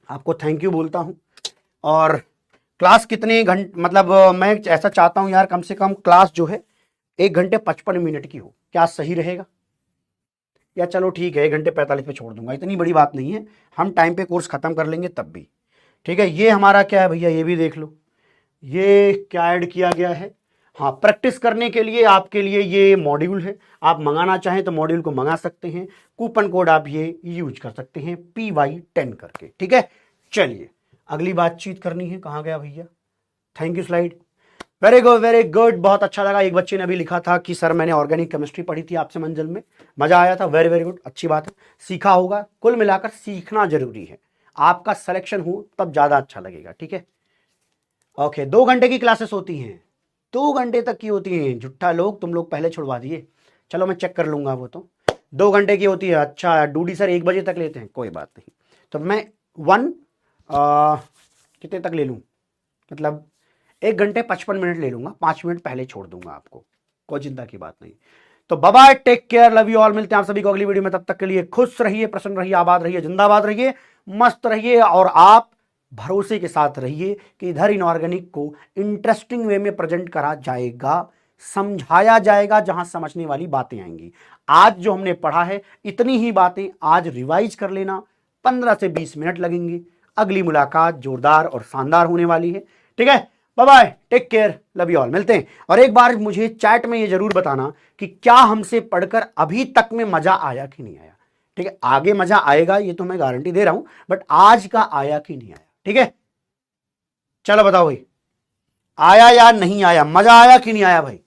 आपको थैंक यू बोलता हूं। और क्लास कितने घंटे, मतलब मैं ऐसा चाहता हूं यार कम से कम क्लास जो है 1 घंटे 55 मिनट की हो, क्या सही रहेगा? या चलो ठीक है 1 घंटे 45 पे छोड़ दूंगा, इतनी बड़ी बात नहीं है, हम टाइम पे कोर्स खत्म कर लेंगे तब भी, ठीक है। ये हमारा क्या है भैया, ये भी देख लो, ये क्या ऐड किया गया है। हाँ, प्रैक्टिस करने के लिए आपके लिए ये मॉड्यूल है, आप मंगाना चाहें तो मॉड्यूल को मंगा सकते हैं, कूपन कोड आप ये यूज कर सकते हैं PY10 करके, ठीक है। चलिए अगली बातचीत करनी है, कहाँ गया भैया, thank you slide, very good very good, बहुत अच्छा लगा। एक बच्चे ने अभी लिखा था कि सर मैंने ऑर्गेनिक केमिस्ट्री पढ़ी थी आपसे मंजिल में, मजा आया था, वेरी वेरी गुड, अच्छी बात है, सीखा होगा। कुल मिलाकर सीखना जरूरी है, आपका सिलेक्शन हो तब ज्यादा अच्छा लगेगा, ठीक है। ओके 2 घंटे की क्लासेस होती हैं, 2 घंटे तक की होती हैं, झुट्ठा लोग, तुम लोग पहले छुड़वा दिए, चलो मैं चेक कर लूंगा वो तो, 2 घंटे की होती है। अच्छा डूडी सर 1 बजे तक लेते हैं, कोई बात नहीं, तो मैं कितने तक ले लूँ, मतलब 1 घंटे 55 मिनट ले लूंगा, 5 मिनट पहले छोड़ दूंगा आपको, कोई चिंता की बात नहीं। तो bye bye, take care, love you all, मिलते हैं आप सभी को अगली वीडियो में, तब तक के लिए खुश रहिए, प्रसन्न रहिए, आबाद रहिए, जिंदाबाद रहिए, मस्त रहिए, और आप भरोसे के साथ रहिए कि इधर इनऑर्गेनिक को इंटरेस्टिंग वे में प्रेजेंट करा जाएगा, समझाया जाएगा, जहां समझने वाली बातें आएंगी। आज जो हमने पढ़ा है इतनी ही बातें आज रिवाइज कर लेना, 15 से 20 मिनट लगेंगे, अगली मुलाकात जोरदार और शानदार होने वाली है, ठीक है। Bye bye, take care, love you all, मिलते हैं। और एक बार मुझे चैट में ये जरूर बताना कि क्या हमसे पढ़कर अभी तक में मजा आया कि नहीं आया, ठीक है। आगे मजा आएगा ये तो मैं गारंटी दे रहा हूं, बट आज का आया कि नहीं आया, ठीक है। चलो बताओ भाई, आया या नहीं आया, मजा आया कि नहीं आया भाई?